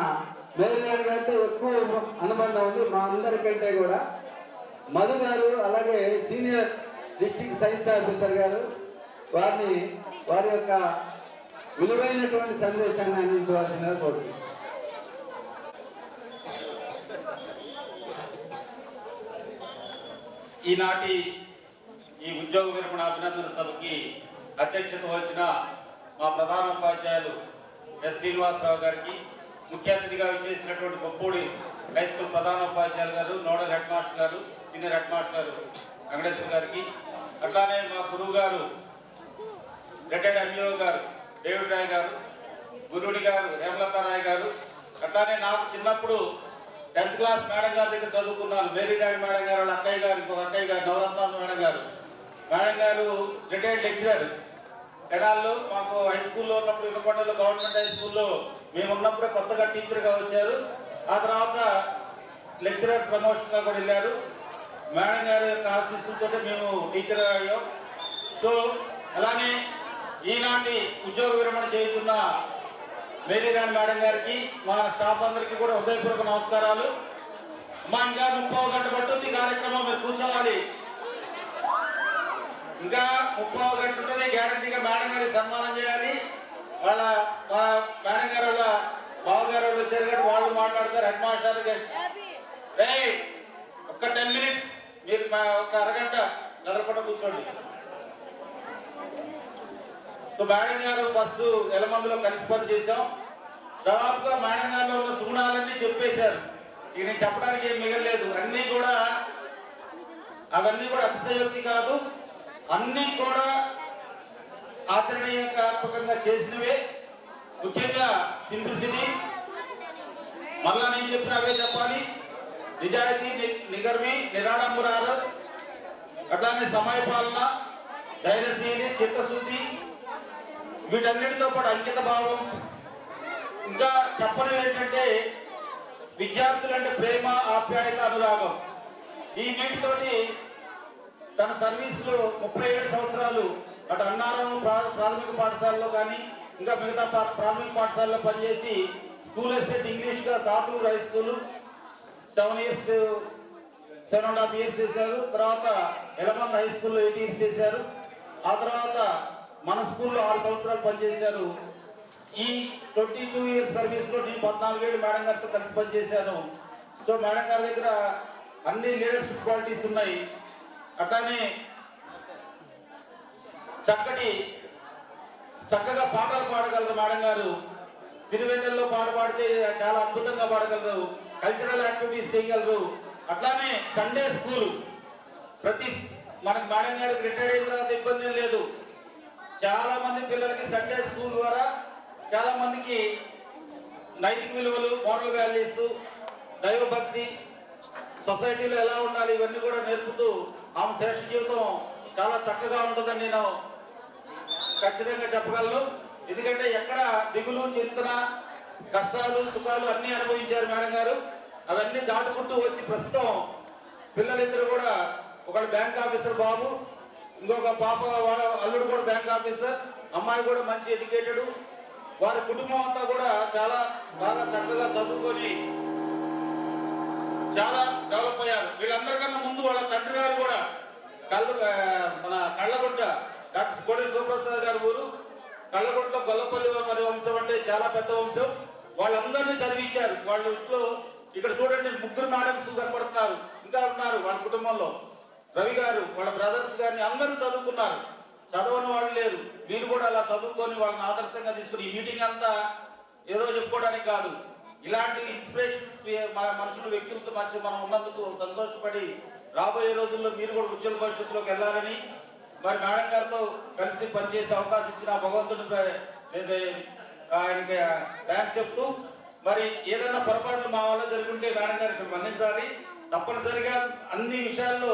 మేరీరాణి గారితో ఎక్కువ అనుబంధం ఉంది మా అందరికంటే కూడా. మధు గారు, అలాగే సీనియర్ డిస్ట్రిక్ట్ సైన్స్ ఆఫీసర్ గారు, వారి యొక్క విలువైనటువంటి సందేశాన్ని అందించవలసిందిగా కోరుతున్నాను. ఈనాటి ఈ ఉద్యోగ విరమణ అభినందన సభకి అధ్యక్షత వహించిన మా ప్రధాన ఉపాధ్యాయులు ఎస్ శ్రీనివాసరావు గారికి, ముఖ్య అతిథిగా విచ్చేసినటువంటి గొప్పూడి హై స్కూల్ ప్రధాన ఉపాధ్యాయులు గారు, నోడల్ హెడ్ మాస్టర్ గారు, సీనియర్ హెడ్ మాస్టర్ గారు వెంకటేశ్వర గారికి, అట్లానే మా గురువు గారు రిటైర్డ్ ఎంఈఓ గారు డేవిడ్ రాయ్ గారు, గురువుడి గారు హేమలత రాయ్ గారు, అట్లానే నాకు చిన్నప్పుడు 10th క్లాస్ మేడం గారి దగ్గర చదువుకున్నాను. మేరీ రాయ్ మేడం గారు, వాళ్ళ అక్కయ్య గారు, ఇంకో అక్కయ్య గారు నవరత్న మేడం గారు. మేడం గారు రిటైర్డ్ లెక్చరర్ తెనాల్లో. మాకు హై స్కూల్లో ఉన్నప్పుడు ఇవ్వకొండలో గవర్నమెంట్ హై స్కూల్లో మేము ఉన్నప్పుడే కొత్తగా టీచర్గా వచ్చారు. ఆ తర్వాత లెక్చరర్ ప్రమోషన్గా కూడా వెళ్ళారు. మేడం గారి యొక్క ఆశీస్సులతో మేము టీచర్ అయ్యాం. సో అలానే ఈనాటి ఉద్యోగ విరమణ చేస్తున్న మేరీరాణి మేడం గారికి, మా స్టాఫ్ అందరికీ కూడా హృదయపూర్వక నమస్కారాలు. అమ్మా, ఇంకా 30 గంట పట్టుంది కార్యక్రమం, మీరు కూర్చోవాలి. ఇంకా 30 గంట ఉంటుంది. గ్యారంటీగా మేడం గారికి సన్మానం చేయాలి. వాళ్ళ మేడం గారు వాళ్ళ బావగారు వచ్చారు కానీ వాళ్ళు మాట్లాడతారు. హెడ్ మాస్టర్ ఒక్క 10 మినిట్స్ మీరు ఒక అరగంట కదలకుండా కూర్చోండి. మేడం గారు ఫస్ట్ ఎలమందులో కలిసి పని చేశాం. దాదాపుగా మేడం గారిలో ఉన్న సుగుణాలన్నీ చెప్పేశారు. ఇక నేను చెప్పడానికి ఏం మిగలేదు. అవన్నీ కూడా అతిశయోక్తి కాదు, అన్నీ కూడా ఆచరణీయాత్మకంగా చేసినవే. ముఖ్యంగా సింప్లిసిటీ, మళ్ళా నేను చెప్పిన అవే చెప్పాలి. నిజాయితీ, నిగర్వి, నిరాడంబరాలు, అట్లానే సమయపాలన, ధైర్యశీలి, చిత్తశుద్ధి, వీటన్నిటితో పాటు అంకిత భావం. ఇంకా చెప్పడం ఏంటంటే విద్యార్థులంటే ప్రేమ, ఆప్యాయత, అనురాగం. ఈ వీటితోటి తన సర్వీసులో 37 సంవత్సరాలు అటు అన్నారం ప్రాథమిక పాఠశాలలో కానీ ఇంకా మిగతా ప్రాథమిక పాఠశాలలో పనిచేసి స్కూల్ అసిస్టెంట్ ఇంగ్లీష్గా సాతూరు హై స్కూల్ 7.5 years చేశారు. తర్వాత ఎలమంద హై స్కూల్లో 8 years చేశారు. ఆ తర్వాత మన స్కూల్లో 6 సంవత్సరాలు పనిచేశారు. ఈ 22 years సర్వీస్లో నేను 14 ఏళ్ళు మేడం గారితో కలిసి పనిచేశాను. సో మేడం గారి దగ్గర అన్ని లీడర్షిప్ క్వాలిటీస్ ఉన్నాయి. అట్లానే చక్కగా పాటలు పాడగలరు మేడం గారు. సిరివెన్నెల్లో పాట పాడితే చాలా అద్భుతంగా పాడగలరు. కల్చరల్ యాక్టివిటీస్ చేయగలరు. అట్లానే సండే స్కూల్ మనకు మేడం గారికి రిటైర్ అయిన తర్వాత ఇబ్బంది లేదు. చాలా మంది పిల్లలకి సండే స్కూల్ ద్వారా చాలా మందికి నైతిక విలువలు, మోరల్ వాల్యూస్, దైవభక్తి, సొసైటీలో ఎలా ఉండాలి ఇవన్నీ కూడా నేర్పుతూ ఆమె శ్రేష్ఠ జీవితం చాలా చక్కగా ఉంటుందని నేను ఖచ్చితంగా చెప్పగలను. ఎందుకంటే ఎక్కడ దిగులు, చింతన, కష్టాలు, సుఖాలు అన్నీ అనుభవించారు మేడం గారు. అవన్నీ దాటుకుంటూ వచ్చి ప్రస్తుతం పిల్లలిద్దరు కూడా, ఒకడు బ్యాంక్ ఆఫీసర్ బాబు, ఇంకొక పాప వాళ్ళ అల్లుడు కూడా బ్యాంక్ ఆఫీసర్, అమ్మాయి కూడా మంచి ఎడ్యుకేటెడ్. వారి కుటుంబం అంతా కూడా చాలా బాగా చక్కగా చదువుకొని చాలా డెవలప్ అయ్యారు. వీళ్ళందరికన్నా ముందు వాళ్ళ తండ్రి గారు కూడా మన కళ్ళగుంట డాక్టర్ కోడెల శివప్రసాద్ గారి ఊరు. కళ్ళగుంటలో గొల్లపల్లి వారి వంశం అంటే చాలా పెద్ద వంశం. వాళ్ళందరినీ చదివించారు. వాళ్ళ ఇంట్లో ఇక్కడ చూడండి 3 మేడమ్స్ కనపడుతున్నారు, ఇంకా ఉన్నారు వాళ్ళ కుటుంబంలో. రవి గారు, వాళ్ళ బ్రదర్స్ గారిని అందరూ చదువుకున్నారు. చదవని వాళ్ళు లేరు. మీరు కూడా అలా చదువుకొని వాళ్ళని ఆదర్శంగా తీసుకుని ఈ మీటింగ్ అంతా ఏదో చెప్పుకోవడానికి కాదు, ఇలాంటి ఇన్స్పిరేషన్స్ మన మనుషులు, వ్యక్తులతో మధ్య మనం ఉన్నందుకు సంతోషపడి రాబోయే రోజుల్లో మీరు కూడా ఉద్యోగ భవిష్యత్తులోకి వెళ్ళాలని, మరి మేడం గారితో కలిసి పనిచేసే అవకాశం ఇచ్చిన భగవంతుని ఆయనకి థ్యాంక్స్ చెప్తూ, మరి ఏదైనా పొరపాట్లు మా వల్ల జరుగుంటే మేడం గారికి మన్నించాలి. తప్పనిసరిగా అన్ని విషయాల్లో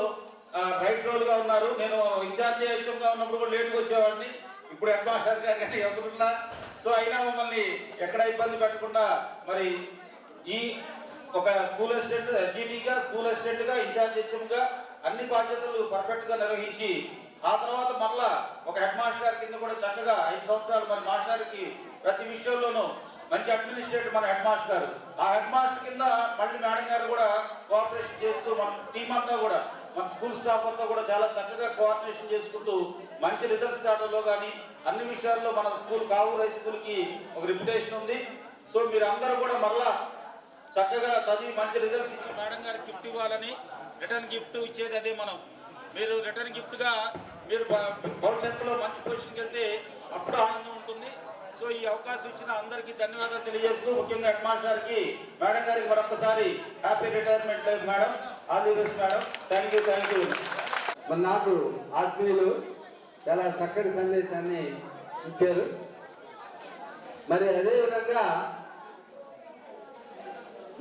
రైట్ రోల్గా ఉన్నారు. నేను ఇన్ఛార్జ్ హెచ్ఎంగా ఉన్నప్పుడు కూడా లేట్గా వచ్చేవాడిని. ఇప్పుడు హెడ్ మాస్టర్ గారు కానీ ఎవరున్నా సో అయినా మమ్మల్ని ఎక్కడ ఇబ్బంది పెట్టకుండా మరి ఈ ఒక స్కూల్ అసిస్టెంట్, ఎస్జిటిగా స్కూల్ అసిస్టెంట్గా, ఇన్ఛార్జ్ హెచ్ఎంగా అన్ని బాధ్యతలు పర్ఫెక్ట్గా నిర్వహించి ఆ తర్వాత మళ్ళా ఒక హెడ్ మాస్టర్ గారి కింద కూడా చక్కగా 5 సంవత్సరాలు మరి మాస్టర్కి ప్రతి విషయంలోనూ మంచి అడ్మినిస్ట్రేటర్ మన హెడ్ మాస్టర్ గారు. ఆ హెడ్ మాస్టర్ కింద మళ్ళీ మేడం గారు కూడా కోఆపరేషన్ చేస్తూ మన టీం అంతా కూడా మన స్కూల్ స్టాఫ్ అంతా కూడా చాలా చక్కగా కోఆర్డినేషన్ చేసుకుంటూ మంచి రిజల్ట్స్ రావడంలో కానీ అన్ని విషయాల్లో మన స్కూల్ కావూరు హై స్కూల్కి ఒక రిప్యుటేషన్ ఉంది. సో మీరు అందరూ కూడా మరలా చక్కగా చదివి మంచి రిజల్ట్స్ ఇచ్చి మేడం గారికి గిఫ్ట్ ఇవ్వాలని, రిటర్న్ గిఫ్ట్ ఇచ్చేది అదే మనం. మీరు రిటర్న్ గిఫ్ట్గా మీరు భవిష్యత్తులో మంచి పొజిషన్కి వెళ్తే అప్పుడు ఆనందం ఉంటుంది. సో ఈ అవకాశం ఇచ్చిన అందరికీ ధన్యవాదాలు తెలియజేస్తూ, ముఖ్యంగా హెడ్ మాస్టర్కి మేడం గారికి మరొకసారి happy retirement life madam. All the best madam. Thank you. మరి నాకు ఆత్మీయులు చాలా చక్కటి సందేశాన్ని ఇచ్చారు. మరి అదేవిధంగా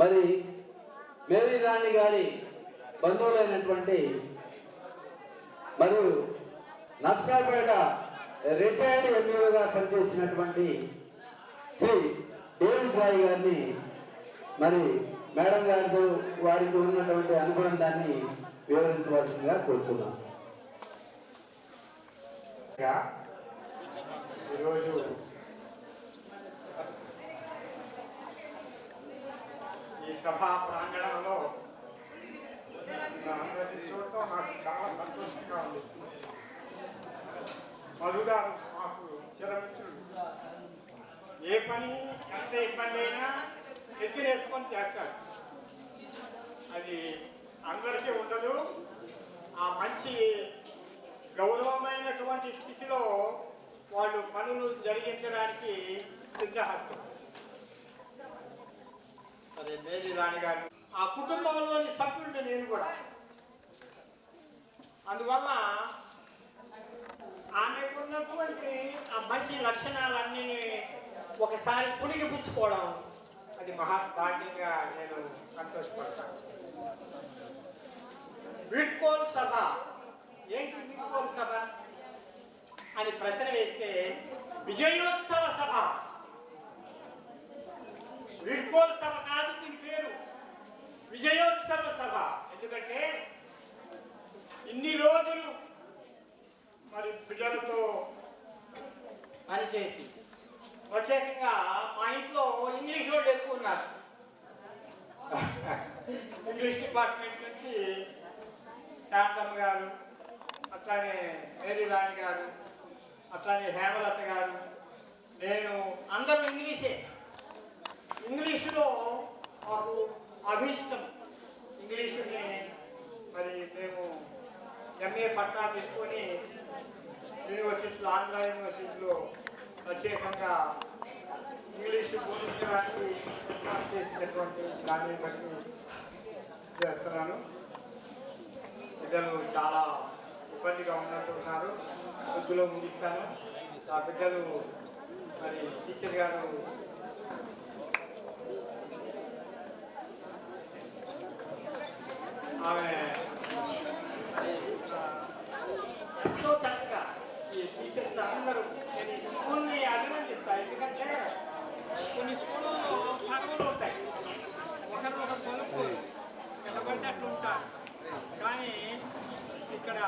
మరి మేరీ రాణి గారి బంధువులైనటువంటి మరియు నర్సాపేట రిటైర్డ్ ఎంఈఓగా పనిచేసినటువంటి శ్రీ డేవిడ్ రాయ్ గారిని మరి మేడం గారితో వారికి ఉన్నటువంటి అనుబంధాన్ని వివరించవలసిందిగా కోరుతున్నాం. ఈరోజు ఈ సభా ప్రాంగణంలో అందరినీ చూడటం నాకు చాలా సంతోషంగా ఉంది. మధు గారు మాకు చిరమిత్రుడు. ఏ పని ఎంత ఇబ్బంది అయినా ఎత్తినేసుకొని చేస్తాడు. అది అందరికీ ఉండదు. ఆ మంచి గౌరవమైనటువంటి స్థితిలో వాళ్ళు పనులు జరిగించడానికి సిద్ధహస్తం. సరే, మేరీ రాణి గారు ఆ కుటుంబంలోని సభ్యుడిని నేను కూడా. అందువల్ల ఆమెకున్నటువంటి ఆ మంచి లక్షణాలన్నీ ఒకసారి పుణిగిపుచ్చుకోవడం అది మహాభాగ్యంగా నేను సంతోషపడతాను. వీడ్కోలు సభ ఏంటి? వీడ్కోలు సభ అని ప్రశ్న వేస్తే విజయోత్సవ సభ. వీడ్కోలు సభ కాదు దీని పేరు, విజయోత్సవ సభ. ఎందుకంటే ఇన్ని రోజులు మరి బిడ్డలతో పనిచేసి ప్రత్యేకంగా మా ఇంట్లో ఇంగ్లీష్ వాళ్ళు ఎక్కువ ఉన్నారు. ఇంగ్లీష్ డిపార్ట్మెంట్ నుంచి శాంతమ్మ గారు, అట్లానే మేరీ రాణి గారు, అట్లానే హేమలత గారు, నేను, అందరూ ఇంగ్లీషే. ఇంగ్లీషులో మాకు అభీష్టం. ఇంగ్లీషుని మరి మేము ఎంఏ పట్టా తీసుకొని యూనివర్సిటీలో, ఆంధ్ర యూనివర్సిటీలో ప్రత్యేకంగా ఇంగ్లీషు బోధించడానికి ఏర్పాటు చేసినటువంటి దాన్ని బట్టి చేస్తున్నాను. బిడ్డలు చాలా ఇబ్బందిగా ఉన్నట్టున్నారు. కొద్దిలో ముగిస్తాను. ఆ బిడ్డలు మరి టీచర్ గారు ఆమె ఎంతో చక్కగా ఈ టీచర్స్ అందరూ నేను ఈ స్కూల్ని అభినందిస్తాను. ఎందుకంటే కొన్ని స్కూళ్ళల్లో తగులు ఉంటాయి, ఒకరు పలుకోరు, ఎంత పడితే అట్లా ఉంటారు. కానీ ఇక్కడ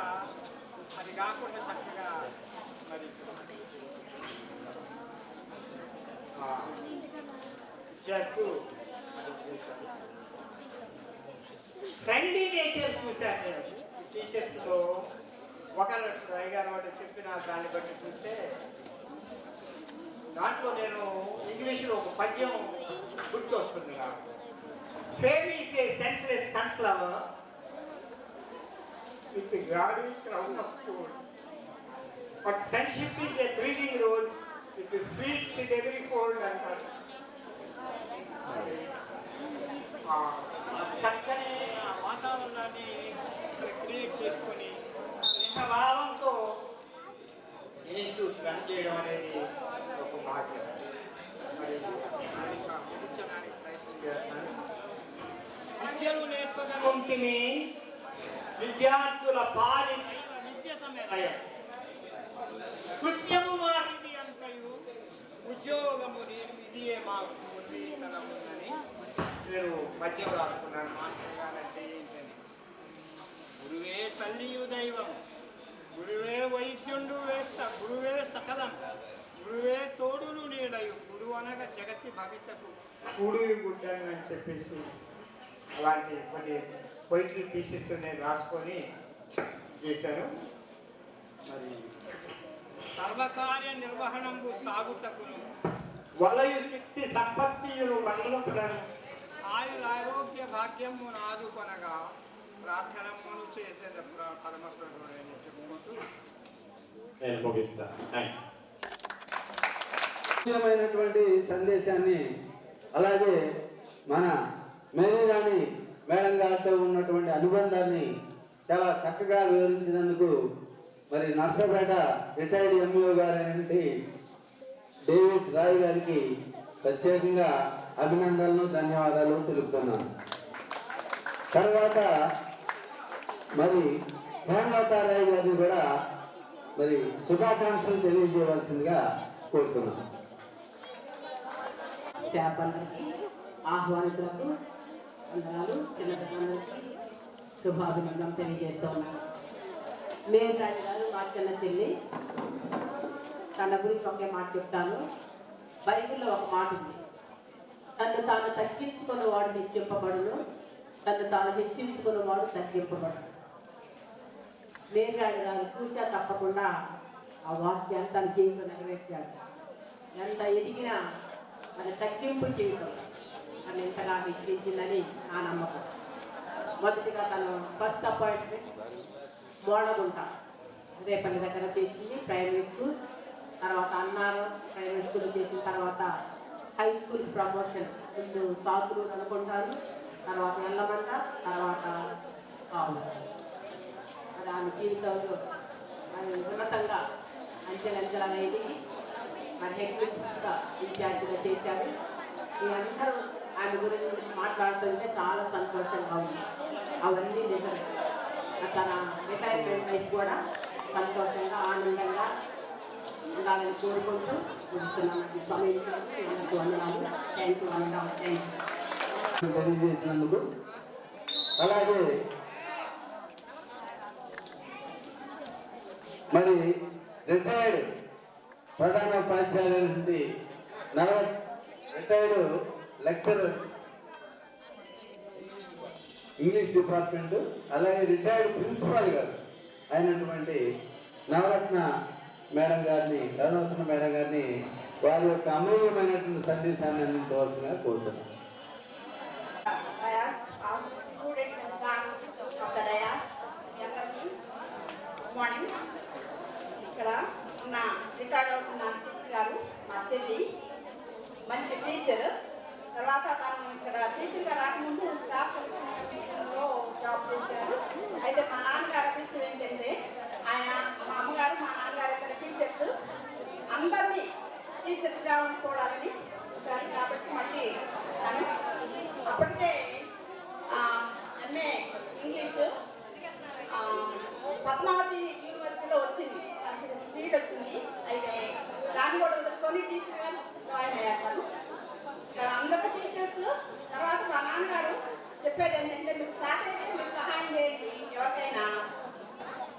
అది కాకుండా చక్కగా మరి చేస్తూ చేశారు. ఫ్రెండ్లీ నేచర్ చూశాను నేను టీచర్స్లో. ఒకరు రాయ్ గారు వాళ్ళు చెప్పిన దాన్ని బట్టి చూస్తే దాంట్లో నేను ఇంగ్లీష్లో ఒక పద్యం గుర్తు వస్తుంది నాకు. Fame is a scentless sunflower with gaudy crown of food, but friendship is a breathing rose with sweet in every fold అంటారు. చక్కని వాతావరణాన్ని ఇక్కడ క్రియేట్ చేసుకొని స్నేహభావంతో ఇన్స్టిట్యూట్ రన్ చేయడం అనేది ఒక భాగ్యం. మరి ముగించడానికి ప్రయత్నం చేస్తాను. విద్యను నేర్పగలిగితే విద్యార్థుల పాలి విద్యతమే కృత్యము వాటిది అంతయు ఉద్యోగము ఇదియే మాకు మురళీతనముందని నేను పద్యం రాసుకున్నాను. మాస్టర్ గారంటే ఏంటని, గురువే తల్లియు దైవం, గురువే వైద్యుండు వేత్త, గురువే సకలం, గురువే తోడును నీడయు, గురువు అనగా జగతి భవితకు కూడు గుడ్డని అని చెప్పేసి అలాంటి కొన్ని పొయిటరీ పీసెస్ నేను రాసుకొని చేశాను. మరి సర్వకార్య నిర్వహణంబు సాగుటకును వలయు శక్తి సంపత్తియులు మనులను ఆయురారోగ్య భాగ్యము ఆదుకొనగా ప్రార్థనమును చేసే పరమశుడు అని చెప్పుకుంటూ నేను ముగిస్తాను. ముఖ్యమైనటువంటి సందేశాన్ని అలాగే మన మేరీరాణి మేడం గారితో ఉన్నటువంటి అనుబంధాన్ని చాలా చక్కగా వివరించినందుకు మరి నర్సపేట రిటైర్డ్ ఎంఈఓ గారైనటువంటి డేవిడ్ రాయ్ గారికి ప్రత్యేకంగా అభినందనలు ధన్యవాదాలు తెలుపుతున్నాను. తర్వాత మరి హేమలతారాయ్ గారిని కూడా మరి శుభాకాంక్షలు తెలియజేయవలసిందిగా కోరుతున్నాను. స్టాఫ్ అందరికీ, ఆహ్వానితులకు అందరూ చిన్నపిల్లలందరికీ శుభాభినందనం తెలియజేస్తున్నాను. మేఘరాణి గారు మా చిన్న చెల్లి, తన గురించి ఒకే మాట చెప్తాను. బైబిల్లో ఒక మాట ఉంది, తను తాను తగ్గించుకున్నవాడు హెచ్చింపబడును, తను తాను హెచ్చించుకున్నవాడు తగ్గింపబడును. మేఘరాణి గారు కూర్చా తప్పకుండా ఆ వాక్యాన్ని తన జీవితం నెరవేర్చాడు. ఎంత ఎదిగినా మన తగ్గింపు జీవితం తను ఎంతగా హెచ్చరించిందని నా నమ్మకం. మొదటిగా తను ఫస్ట్ అపాయింట్మెంట్ మోడగుంట రేపల్లి దగ్గర చేసింది, ప్రైమరీ స్కూల్. తర్వాత అన్నారు ప్రైమరీ స్కూల్ చేసిన తర్వాత హై స్కూల్ ప్రమోషన్స్, ముందు సాతులు అనుకుంటాను, తర్వాత ఎల్లమంట, తర్వాత కావు. అది ఆమె జీవితంలో అది ఉన్నతంగా అంచెలంచెలు అనేది మరి హెడ్ మిస్ట్రెస్గా ఇన్ఛార్జిగా చేశారు. మీరందరూ ఆమె గురించి మాట్లాడుతుంటే చాలా సంతోషంగా ఉంది. అవన్నీ నిజమే. తన రిటైర్మెంట్ లైఫ్ కూడా సంతోషంగా ఆనందంగా ఉండాలని కోరుకుంటూ చూస్తున్నాను. సమయించినందుకు వందనాలు. Thank you. తెలియజేసినందుకు అలాగే మరి రిటైర్డ్ ప్రధానోపాధ్యాయులైనటువంటి రిటైర్డ్ లెక్చరర్ ఇంగ్లీష్ డిపార్ట్మెంట్, అలాగే రిటైర్డ్ ప్రిన్సిపాల్ గారు అయినటువంటి నవరత్న మేడం గారిని వారి యొక్క అమూల్యమైనటువంటి సందేశాన్ని అందించవలసిందిగా కోరుతున్నాను. Students and staff of the dais, మీ అందరికీ గుడ్ మార్నింగ్. ఇక్కడ ఉన్న రిటైర్డ్ అవుతున్న టీచర్ గారు మా చెల్లి, మంచి టీచర్. తర్వాత తను ఇక్కడ టీచర్గా రాకముందు స్టాఫ్ సెలక్షన్లో జాబ్ చేశారు. అయితే మా నాన్నగారు అదృష్టం ఏంటంటే ఆయన, మా అమ్మగారు, మా నాన్నగారు ఇద్దరు టీచర్స్, అందరినీ టీచర్స్గా ఉండిపోవాలని చూశారు. కాబట్టి మళ్ళీ తను అప్పటికే ఎంఏ ఇంగ్లీషు పద్మావతి యూనివర్సిటీలో వచ్చింది, సీట్ వచ్చింది. అయితే దాన్ని కూడా వదులుకొని టీచర్గా జాయిన్ అయ్యారు. అందరూ టీచర్స్. తర్వాత మా నాన్నగారు చెప్పేది ఏంటంటే, మీకు స్టార్ట్ అయితే మీరు సహాయం చేయండి ఎవరికైనా,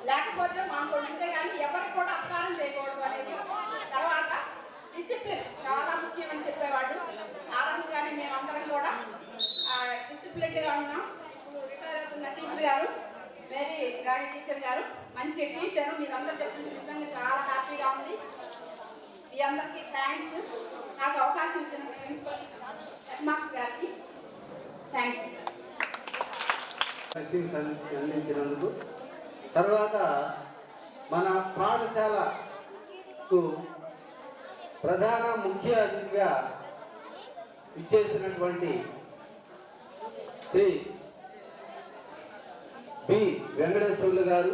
లేకపోతే మాకు ఉంటే కానీ ఎవరికి కూడా అపకారం చేయకూడదు అనేది. తర్వాత డిసిప్లిన్ చాలా ముఖ్యమని చెప్పేవాడు. ఆరంభంగానే మేమందరం కూడా డిసిప్లిన్గా ఉన్నాం. ఇప్పుడు రిటైర్ అవుతున్న టీచర్ గారు, మేరీ రాణి టీచర్ గారు మంచి టీచర్. మీరందరూ చెప్పింది నిజంగా చాలా హ్యాపీగా ఉంది. మీ అందరికీ థ్యాంక్స్. నాకు అవకాశం ఇచ్చిన ప్రిన్సిపల్ హెడ్ మాస్టర్ గారికి థ్యాంక్ యూ. అందించినందుకు తర్వాత మన పాఠశాలకు ప్రధాన ముఖ్య అతిథిగా ఇచ్చేసినటువంటి శ్రీ బి వెంకటేశ్వర్లు గారు,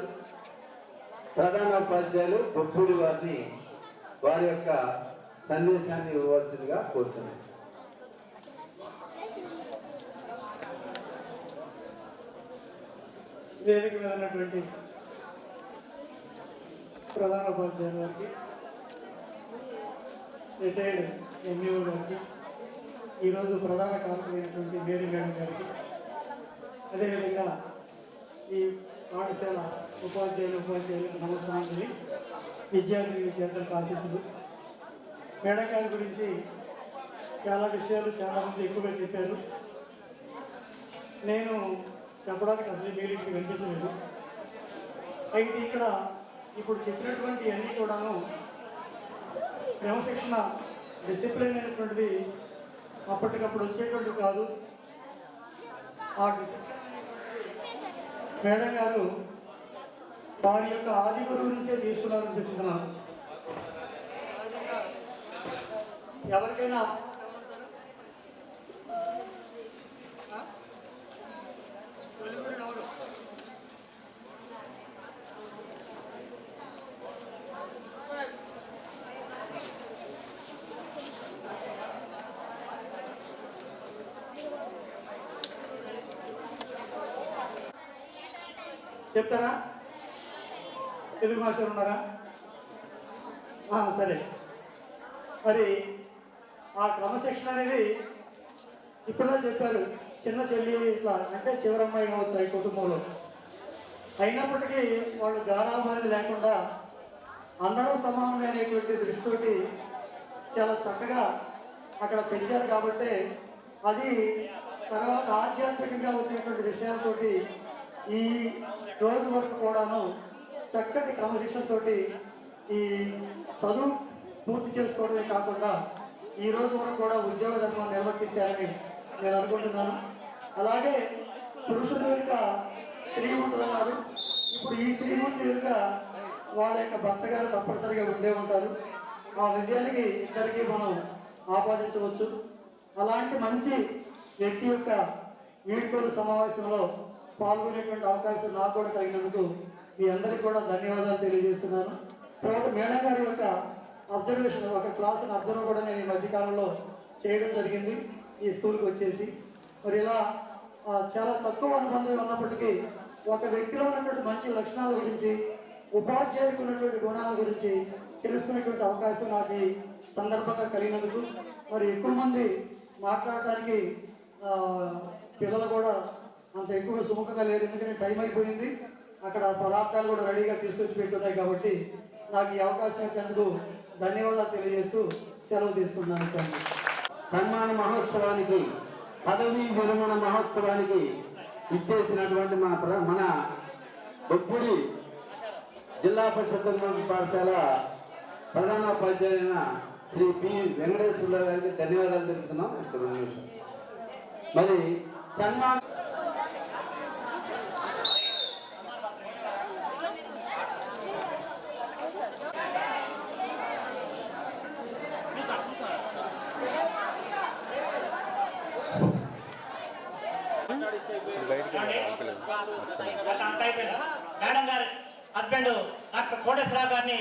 ప్రధానోపాధ్యాయులు బొప్పూడి వారిని వారి యొక్క సందేశాన్ని ఇవ్వవలసిందిగా కోరుతున్నాను. వేదిక మీద ఉన్నటువంటి ప్రధానోపాధ్యాయుల గారికి, రిటైర్డ్ ఎంఈఓ గారికి, ఈరోజు ప్రధాన కారకులైనటువంటి మేరీ మేడం గారికి, అదేవిధంగా ఈ పాఠశాల ఉపాధ్యాయులకు నమస్కారాలు, విద్యార్థులకు ఆశీస్సులు. మేడం గారి గురించి చాలా విషయాలు చాలామంది ఎక్కువగా చెప్పారు. నేను చెప్పడానికి అసలు మీటింగ్ కనిపించలేదు. అయితే ఇక్కడ ఇప్పుడు చెప్పినటువంటి అన్నీ కూడాను క్రమశిక్షణ డిసిప్లిన్ అనేటువంటిది అప్పటికప్పుడు వచ్చేటువంటి కాదు. ఆ డిసిప్లిన్ మేడం గారు వారి యొక్క ఆది గురువు నుంచే తీసుకున్నారనిపిస్తున్నాను. ఎవరికైనా ఎవరు చెప్తారా? తెలుగు మాస్టర్ ఉన్నారా? సరే. మరి ఆ క్రమశిక్షణ అనేది ఇప్పుడుదా చెప్పారు, చిన్న చెల్లి ఇట్లా అంటే చివరమ్మాయి కావచ్చు ఈ కుటుంబంలో. అయినప్పటికీ వాళ్ళు గారాబాలు లేకుండా అందరూ సమానమే అనేటువంటి దృష్టితోటి చాలా చక్కగా అక్కడ పెంచారు. కాబట్టి అది తర్వాత ఆధ్యాత్మికంగా వచ్చేటువంటి విషయాలతోటి ఈ రోజు వరకు కూడాను చక్కటి క్రమశిక్షణతోటి ఈ చదువు పూర్తి చేసుకోవడమే కాకుండా ఈ రోజు వరకు కూడా ఉద్యోగ ధర్మాన్ని నిర్వర్తించారని నేను అనుకుంటున్నాను. అలాగే పురుషుల యొక్క స్త్రీ ఉంటుందన్నారు. ఇప్పుడు ఈ స్త్రీ ముందు యొక్క వాళ్ళ యొక్క భర్త గారు తప్పనిసరిగా ఉండే ఉంటారు. ఆ విజయానికి ఇద్దరికీ మనం ఆపాదించవచ్చు. అలాంటి మంచి వ్యక్తి యొక్క వీడ్కోలు సమావేశంలో పాల్గొనేటువంటి అవకాశం నాకు కూడా కలిగినందుకు మీ అందరికీ కూడా ధన్యవాదాలు తెలియజేస్తున్నాను. తర్వాత మేడం గారి యొక్క అబ్జర్వేషన్, ఒక క్లాసును అబ్జర్వ్ కూడా నేను ఈ మధ్యకాలంలో చేయడం జరిగింది ఈ స్కూల్కి వచ్చేసి. మరి ఇలా చాలా తక్కువ అనుబంధం ఉన్నప్పటికీ ఒక వ్యక్తిలో ఉన్నటువంటి మంచి లక్షణాల గురించి, ఉపాధ్యాయులకు ఉన్నటువంటి గుణాల గురించి తెలుసుకునేటువంటి అవకాశం నాకు ఈ సందర్భంగా కలిగినందుకు. మరి ఎక్కువ మంది మాట్లాడటానికి పిల్లలు కూడా అంత ఎక్కువ సుముఖంగా లేరు, ఎందుకంటే టైం అయిపోయింది. అక్కడ పదార్థాలు కూడా రెడీగా తీసుకొచ్చి పెట్టున్నాయి. కాబట్టి నాకు ఈ అవకాశం ఇచ్చేందుకు ధన్యవాదాలు తెలియజేస్తూ సెలవు తీసుకున్నాను. సన్మాన మహోత్సవానికి, పదవీ విరమణ మహోత్సవానికి ఇచ్చేసినటువంటి మన బొప్పుడి జిల్లా పరిషత్ పాఠశాల ప్రధానోపాధ్యాయులైన శ్రీ పి వెంకటేశ్వరరావు గారికి ధన్యవాదాలు తెలుపుతున్నాం. మరి సన్మాన మేడం గారి హస్బెండ్ డాక్టర్ కోటేశ్వరరావు గారిని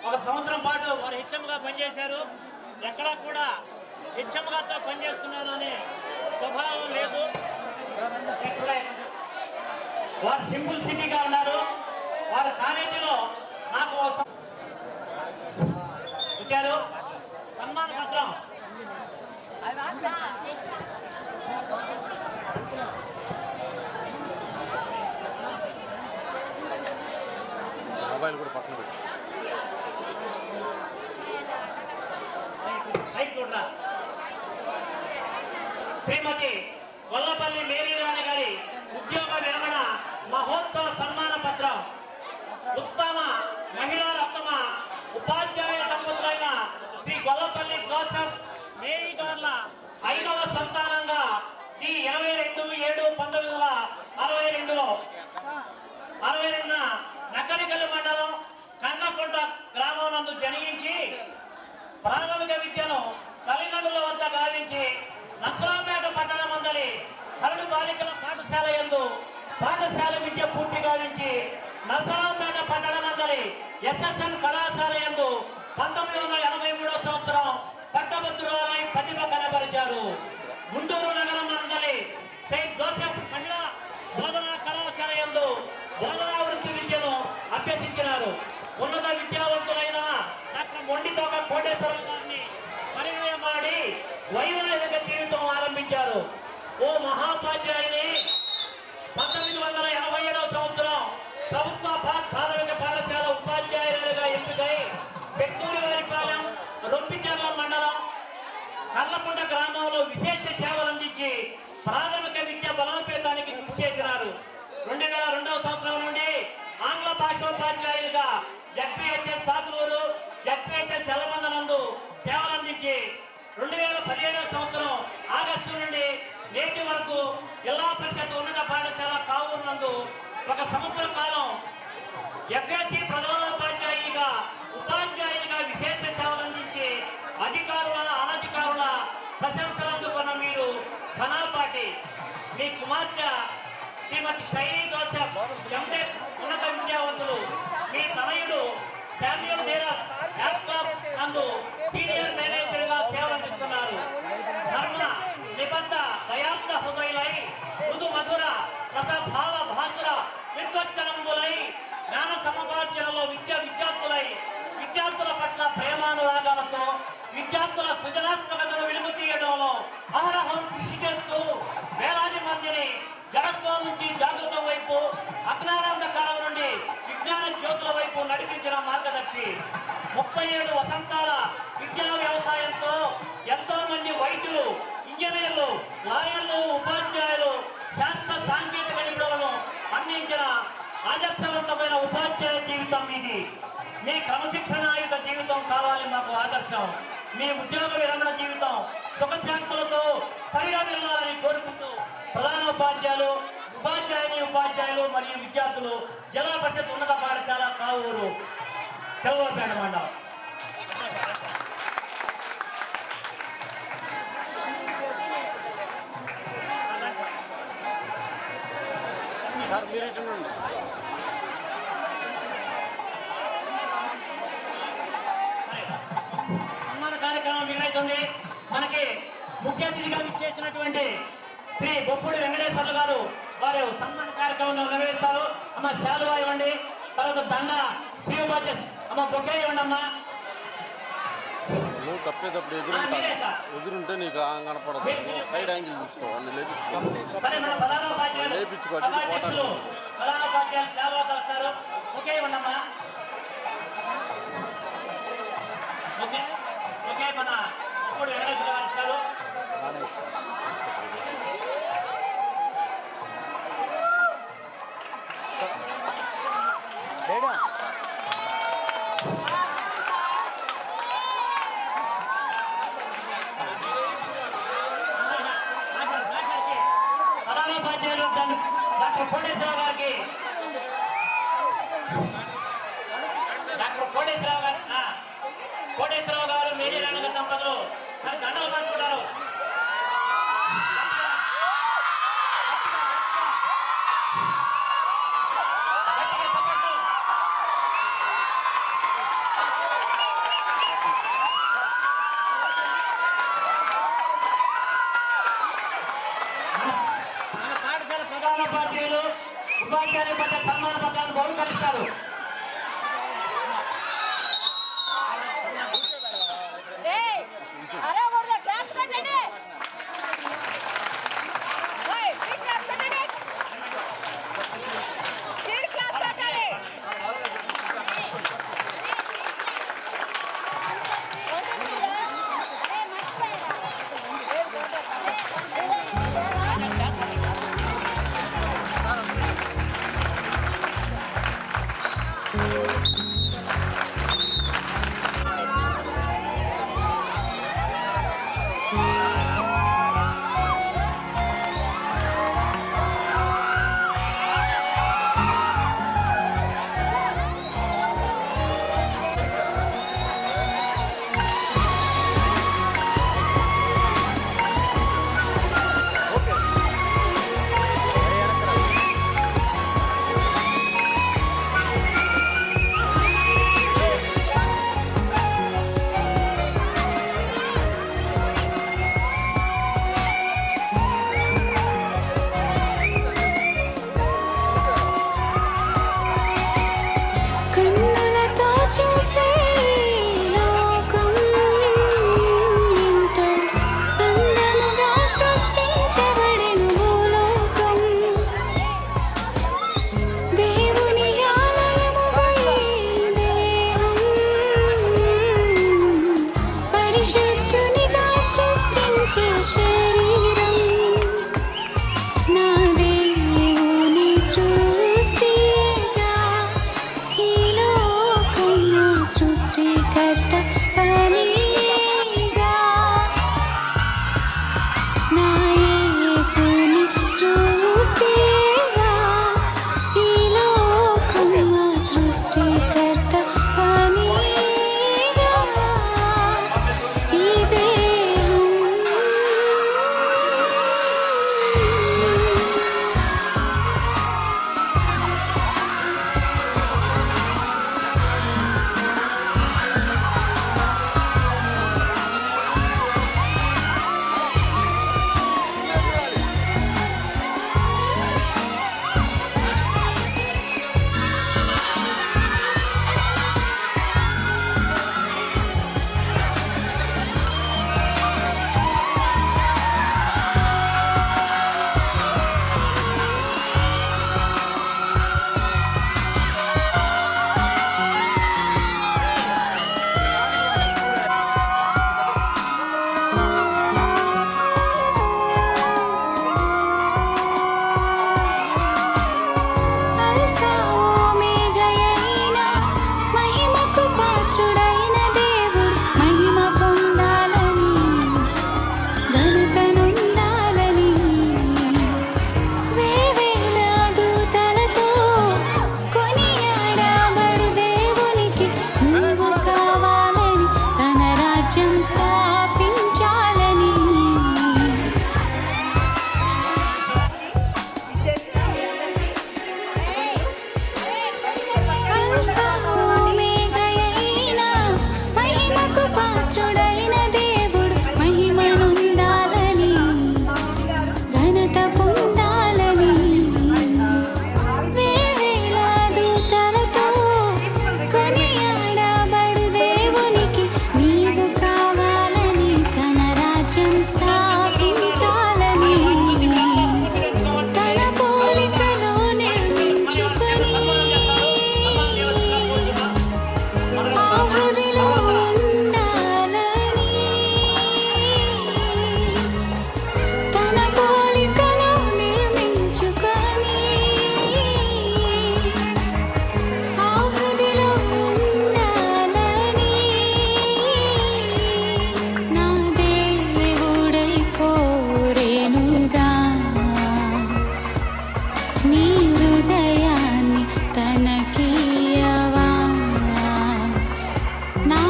ఒక సంవత్సరం పాటు వారు హెచ్ఎంగా పనిచేశారు. ఎక్కడా కూడా హెచ్ఎం గారితో పనిచేస్తున్నారు అనే స్వభావం లేదు. వారు సింపుల్ సిటీగా ఉన్నారు. వారు కాలేజీలో నాకు ఇచ్చారు సన్మాన పత్రం. మొబైల్ కూడా పక్కన పెట్టి శ్రీమతి గొల్లపల్లి మేరీరాణి గారి ఉద్యోగ విరమణ మహోత్సవ సన్మాన పత్రం. ఉత్తమ మహిళా రత్న ఉపాధ్యాయ దంపతులైన శ్రీ గొల్లపల్లి జోసెఫ్ మేరీ గార్ల 5వ సంతానంగా ఈ 22/7/1962 నకరికల్లి మండలం కన్నకుంట గ్రామం నందు జనించి ప్రాథమిక విద్యను తల్లిదండ్రుల వద్ద గావించి నసరాపేట పట్టణమందలి కరడు బాలికల పాఠశాల యందు పాఠశాల విద్య పూర్తి గావించి నసరాపేట పట్టణమందలి ఎస్ఎస్ఎన్ కళాశాల యందు 1983వ సంవత్సరం పట్టభద్రులై ప్రతిభ కనబరిచారు. గుంటూరు నగరం మందలి సెయింట్ జోసెఫ్ మహిళా బోధనా కళాశాల యందు బోధనా వృత్తి విద్యను అభ్యసించినారు. ఉన్నత విద్యావంతులైన డాక్టర్ మొండితోక కోటేశ్వరరావు గారిని పరిచయమాడి వైవాహిక జీవితం ఆరంభించారు. ఓ మహాపాధ్యాయుని 1987వ సంవత్సరం ప్రభుత్వ ప్రాథమిక పాఠశాల ఉపాధ్యాయులుగా ఎంపికై పెద్దూరి వారిపాలెం రొంపిచర్ల చర్లకుంట గ్రామంలో విశేష సేవలు అందించి ప్రాథమిక విద్య బలోపేతానికి కృషి చేసినారు. 2002వ సంవత్సరం నుండి ఆంగ్ల భాషోపాధ్యాయులుగా జడ్పీహెచ్ఎస్ సాతులూరు, జడ్పీహెచ్ఎస్ తెల్లబంద నందు సేవలు అందించి 2017వ సంవత్సరం ఆగస్టు నుండి నేటి వరకు జిల్లా పరిషత్ ఉన్నత పాఠశాల కావూరు నందు 1 సంవత్సర కాలం ఎఫ్ఏసి ప్రధానోపాధ్యాయునిగా ఉపాధ్యాయునిగా విశేష సేవలు అందించి అధికారుల అనధికారుల ప్రశంసలు అందుకున్న మీరు ఘనాపాటి మీ కుమార్తె శ్రీమతి శైలి జోసెఫ్ ఎంటెక్ ఉన్నత విద్యావంతులు, మీ తనయుడు శామ్యూల్ నీరజ్ ల్యాప్టాప్ నందు సీనియర్ మేనేజర్ గా సేవలు అందిస్తున్నారు. ధర్మ నిబద్ధ దయార్థ హృదయులై మృదు మధుర రస భావ భాసుర విద్వచ్చనంబులై జ్ఞాన సముపార్జనలో విద్యార్థులై విద్యార్థుల పట్ల ప్రేమానురాగాలతో విద్యార్థుల సృజనాత్మకతను వెలుగు తీయడంలో అహరహం కృషి చేస్తూ వేలాది మందిని జడత్వం నుంచి జాగృతం వైపు, అజ్ఞానాంధకారం నుండి విజ్ఞాన జ్యోతుల వైపు నడిపించిన మార్గదర్శి. 37 వసంతాల విద్యా వ్యవసాయంతో ఎంతో మంది వైద్యులు, ఇంజనీర్లు, లాయర్లు, ఉపాధ్యాయులు శాస్త్ర సాంకేతిక నిపుణులను అందించిన ఆదర్శవంతమైన ఉపాధ్యాయ జీవితం మీది. మీ క్రమశిక్షణాయుత జీవితం కావాలి మాకు ఆదర్శం. మీ ఉద్యోగ విరమణ జీవితం సుఖశాంతులతో పరిణమిల్లాలని కోరుకుంటూ ప్రధానోపాధ్యాయులు, ఉపాధ్యాయులు మరియు విద్యార్థులు జిల్లా పరిషత్ ఉన్నత పాఠశాల కావూరు చెల్లూరుపేట మండలం. సన్మాన కార్యక్రమం మిగిలితుంది. మనకి ముఖ్య అతిథిగా విచ్చేసినటువంటి శ్రీ బొప్పుడి వెంకటేశ్వర్లు గారు వారు సన్మాన కార్యక్రమం నిర్వహిస్తారు. అమ్మ శాలువా ఇవ్వండి, తర్వాత దండ శ్రీవాద్య అమ్మ బొకే ఇవ్వండి అమ్మా. నువ్వు కప్పేటప్పుడు ఎదురుంటే నీకు కనపడదు, సైడ్ యాంగిల్ తీసుకోవాలి. ప్రధానోపాధ్యాయులు శాలువా కలుస్తారు. బొకే ఇవ్వండి అమ్మా. బొకే మన బొప్పుడి వెంకటేశ్వర గారు ఇస్తారు. ప్రధానోపాధ్యాయులు డాక్టర్ కోటేశ్వరరావు గారికి కోటేశ్వరరావు గారు మేరీ రంగ దంపతులు దండలు పంచుకుంటారు. పాఠశాల ప్రధానోపాధ్యాయులు ఉపాధ్యాయుల పట్ల సన్మాన పత్రాన్ని బహుకరిస్తారు. నీ హృదయాన్ని తనకియవా నా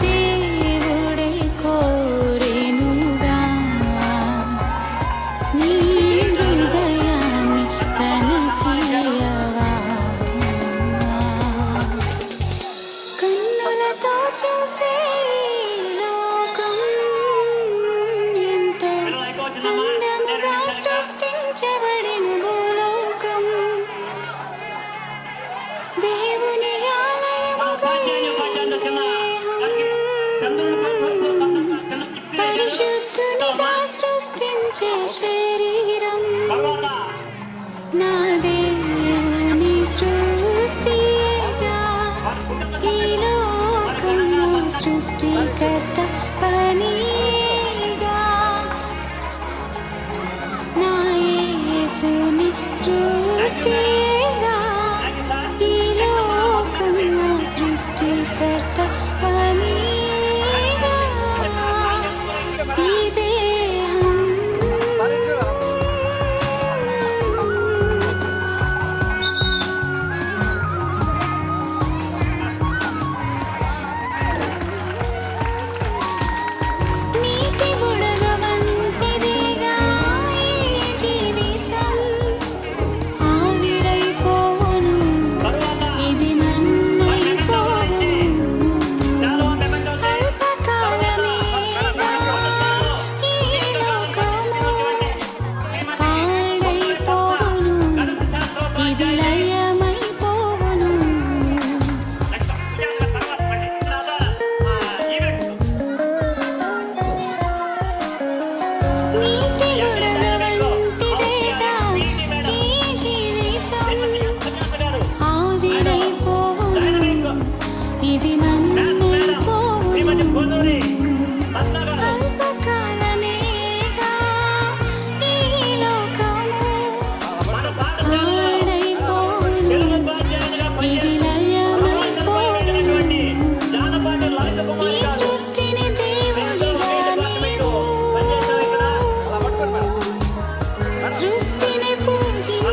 దేవుడే కోరెనుగా నీ హృదయాన్ని తనకియవా కన్నులతో చూసే లోకం ఎంతో అందముగా సృష్టించబడిన భూలోకం దేవుని ఆలయముగా పరిశుద్ధునిగా సృష్టించే శరీరం నా దేవుని సృష్టిగా ఈ లోకము సృష్టికర్త పనిగా నా యేసుని సృష్టిగా ఈ లోకము సృష్టికర్త పనిగా ఈ దేహం నీటి బుడగ వంటిదిగా ఈ జీవితం ఆవిరైపోవును ఇది మన్నైపోవును అల్పకాలమేగా ఈ లోకము పాడైపోవును ఇది లయమైపోవును నీటి బుడగ వంటిదేగా ఈ జీవితం ఆవిరైపోవును ఇది మన్నైపోవును అల్పకాలమేగా ఈ లోకము పాడైపోవును ఇది లయమైపోవును ఈ సృష్టిని దేవుడిగా నీవు సృష్టిని పూజించావు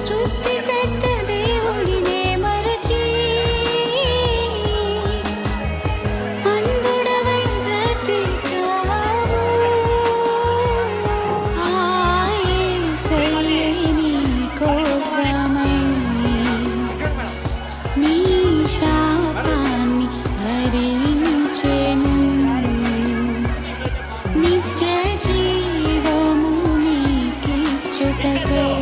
సృష్టికర్త దేవుడినే మరచి అంధుడవై బ్రతికావు ఆ యేసయ్యే నీ కోసమై నీ శాపాన్ని భరించెను నిత్య జీవము నీకిచ్చుటకై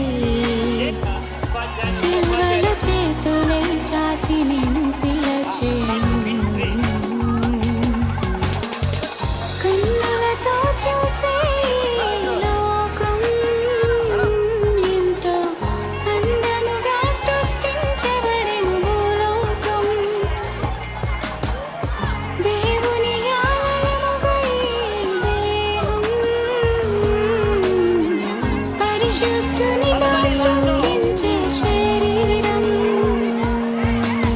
సిల్వలు చేతులై చాచి నిన్ను పిలచెను కన్నులతో చూసే లోకం ఎంతో అందముగా సృష్టించబడిన భూలోకం దేవుని ఆలయముగా ఈ దేహం పరిశుద్ధునిగా సృష్టించే శరీరం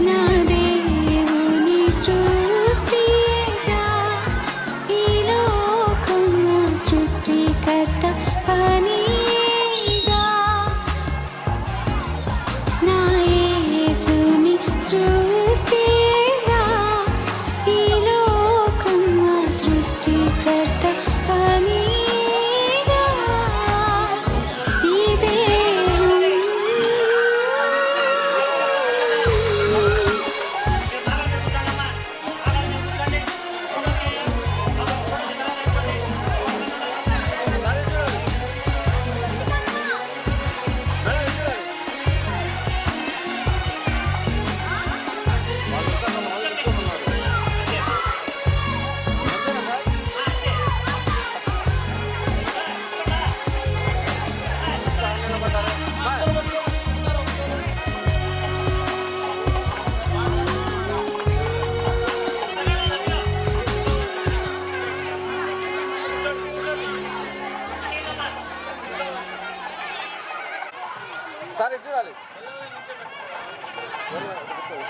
నా దేవుని సృష్టిగా ఈ లోకము సృష్టికర్త పనిగా నా యేసుని సృష్టిగా ఈ లోకము సృష్టికర్త పనిగా ఈ దేహం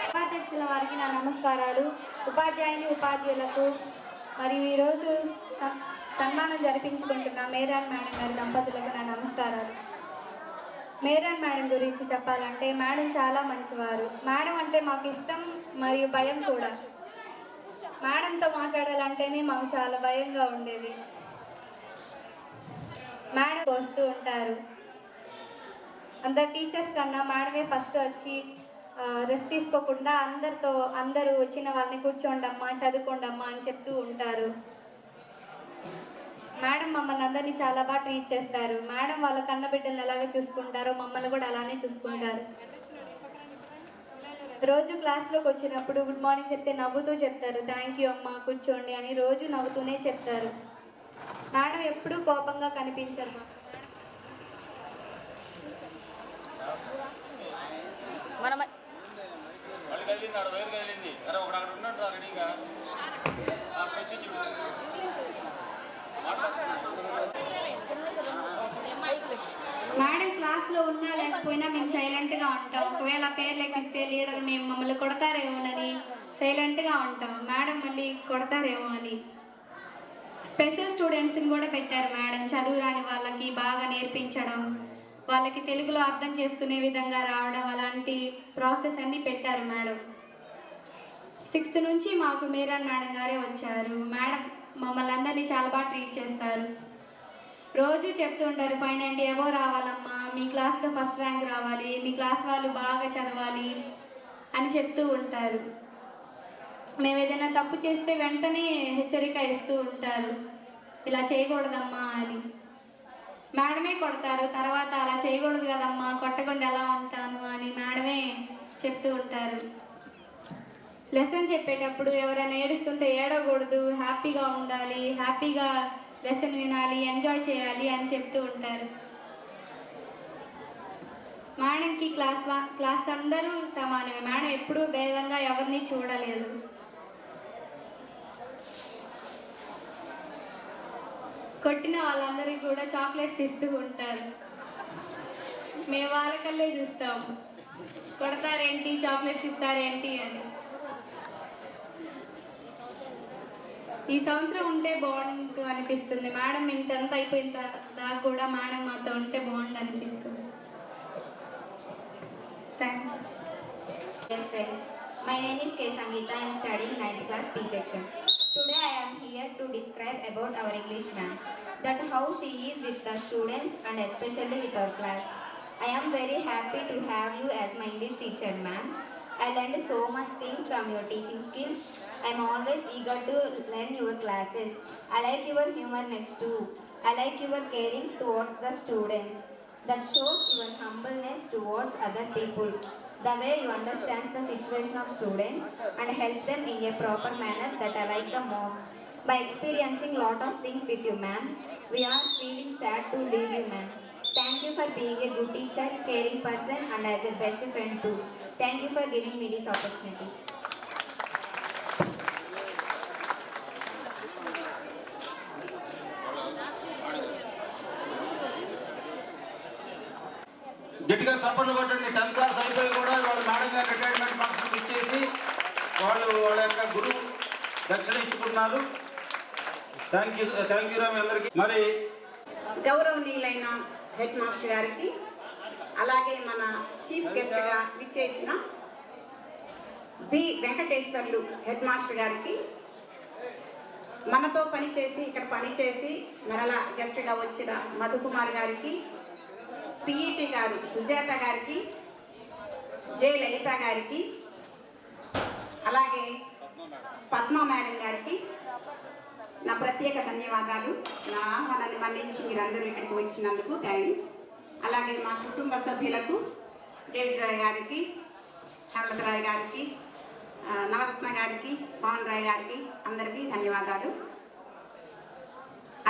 ఉపాధ్యక్షుల వారికి నా నమస్కారాలు. ఉపాధ్యాయుని ఉపాధ్యాయులకు మరియు ఈరోజు సన్మానం జరిపించుకుంటున్న మేరాన్ మేడం గారి దంపతులకు నా నమస్కారాలు. మేరాన్ మేడం గురించి చెప్పాలంటే మేడం చాలా మంచివారు. మేడం అంటే మాకు ఇష్టం మరియు భయం కూడా. మేడంతో మాట్లాడాలంటేనే మాకు చాలా భయంగా ఉండేది. మేడం వస్తూ ఉంటారు. అందరు టీచర్స్ కన్నా మేడమే ఫస్ట్ వచ్చి రెస్ట్ తీసుకోకుండా అందరూ వచ్చిన వాళ్ళని కూర్చోండమ్మా, చదువుకోండమ్మా అని చెప్తూ ఉంటారు. మేడం మమ్మల్ని అందరినీ చాలా బాగా ట్రీట్ చేస్తారు. మేడం వాళ్ళ కన్న బిడ్డలను ఎలాగ చూసుకుంటారో మమ్మల్ని కూడా అలానే చూసుకుంటారు. రోజు క్లాస్లోకి వచ్చినప్పుడు గుడ్ మార్నింగ్ చెప్తే నవ్వుతూ చెప్తారు, థ్యాంక్ యూ అమ్మా, కూర్చోండి అని రోజు నవ్వుతూనే చెప్తారు. మేడం ఎప్పుడూ కోపంగా కనిపించరు. మేడం క్లాస్లో ఉన్నా లేకపోయినా మేము సైలెంట్గా ఉంటాం. ఒకవేళ పేరు లెక్కిస్తే లీడర్ మమ్మల్ని కొడతారేమోనని సైలెంట్గా ఉంటాం, మేడం మళ్ళీ కొడతారేమో అని. స్పెషల్ స్టూడెంట్స్ని కూడా పెట్టారు మేడం. చదువు రాని వాళ్ళకి బాగా నేర్పించడం, వాళ్ళకి తెలుగులో అర్థం చేసుకునే విధంగా రావడం, అలాంటి ప్రాసెస్ అన్నీ పెట్టారు మేడం. 6th నుంచి మాకు మేరాన్ మేడం గారే వచ్చారు. మేడం మమ్మల్ని అందరినీ చాలా బాగా ట్రీట్ చేస్తారు. రోజు చెప్తూ ఉంటారు, 590 అబోవ్ రావాలమ్మా, మీ క్లాస్లో ఫస్ట్ ర్యాంక్ రావాలి, మీ క్లాస్ వాళ్ళు బాగా చదవాలి అని చెప్తూ ఉంటారు. మేము ఏదైనా తప్పు చేస్తే వెంటనే హెచ్చరిక ఇస్తూ ఉంటారు, ఇలా చేయకూడదమ్మా అని. మేడమే కొడతారు, తర్వాత అలా చేయకూడదు కదమ్మా, కొట్టకుండా ఎలా ఉంటాను అని మేడమే చెప్తూ ఉంటారు. లెసన్ చెప్పేటప్పుడు ఎవరైనా ఏడుస్తుంటే ఏడకూడదు, హ్యాపీగా ఉండాలి, హ్యాపీగా లెసన్ వినాలి, ఎంజాయ్ చేయాలి అని చెప్తూ ఉంటారు. మేడంకి క్లాస్ అందరూ సమానమే. మేడం ఎప్పుడూ భేదంగా ఎవరిని చూడలేదు. కొట్టిన వాళ్ళందరికీ కూడా చాక్లెట్స్ ఇస్తూ ఉంటారు. మేము వాళ్ళకల్లే చూస్తాం, కొడతారేంటి, చాక్లెట్స్ ఇస్తారేంటి అని. ఈ సంవత్సరం ఉంటే బాగుంటు అనిపిస్తుంది. మేడం మేము 10th అయిపోయిన దాకా కూడా మేడం మాతో ఉంటే బాగుండు అనిపిస్తుంది. Thank you. Dear friends, my name is K. Sangeeta. I am studying 9th class P section. Today I am here to describe about our English ma'am, that how she is with the students and especially with our class. I am very happy to have you as my English teacher, ma'am. I learned so much things from your teaching skills. I am always eager to learn your classes. I like your humorness too. I like your caring towards the students. That shows your humbleness towards other people. The way you understand the situation of students and help them in a proper manner, that I like the most. By experiencing lot of things with you, ma'am, we are feeling sad to leave you, ma'am. Thank you for being a good teacher, caring person and as a best friend too. Thank you for giving me this opportunity. గట్టిగా చప్పట్లు కొట్టండి. 10th క్లాస్ అయిపోయి కూడా వాళ్ళు మేడం గారు రిటైర్మెంట్ ఫంక్షన్ ఇచ్చేసి వాళ్ళు వాళ్ళ యొక్క గురువు దక్షిణ ఇచ్చుకున్నారు. థ్యాంక్ యూ రామ్ అందరికీ. మరి గౌరవనీయులైన హెడ్ మాస్టర్ గారికి, అలాగే మన చీఫ్ గెస్ట్గా విచ్చేసిన బి వెంకటేశ్వర్లు హెడ్ మాస్టర్ గారికి, మనతో పనిచేసి ఇక్కడ పనిచేసి మరలా గెస్ట్గా వచ్చిన మధుకుమార్ గారికి, పిఈటి గారు సుజాత గారికి, జె లలిత గారికి, అలాగే పద్మ మేడం గారికి నా ప్రత్యేక ధన్యవాదాలు. నా ఆహ్వానాన్ని మన్నించి మీరందరూ ఇక్కడికి వచ్చినందుకు థ్యాంక్స్. అలాగే మా కుటుంబ సభ్యులకు డేవిడ్ రాయ్ గారికి, హేమలత రాయ్ గారికి, నవరత్న గారికి, పవన్ రాయ్ గారికి అందరికీ ధన్యవాదాలు.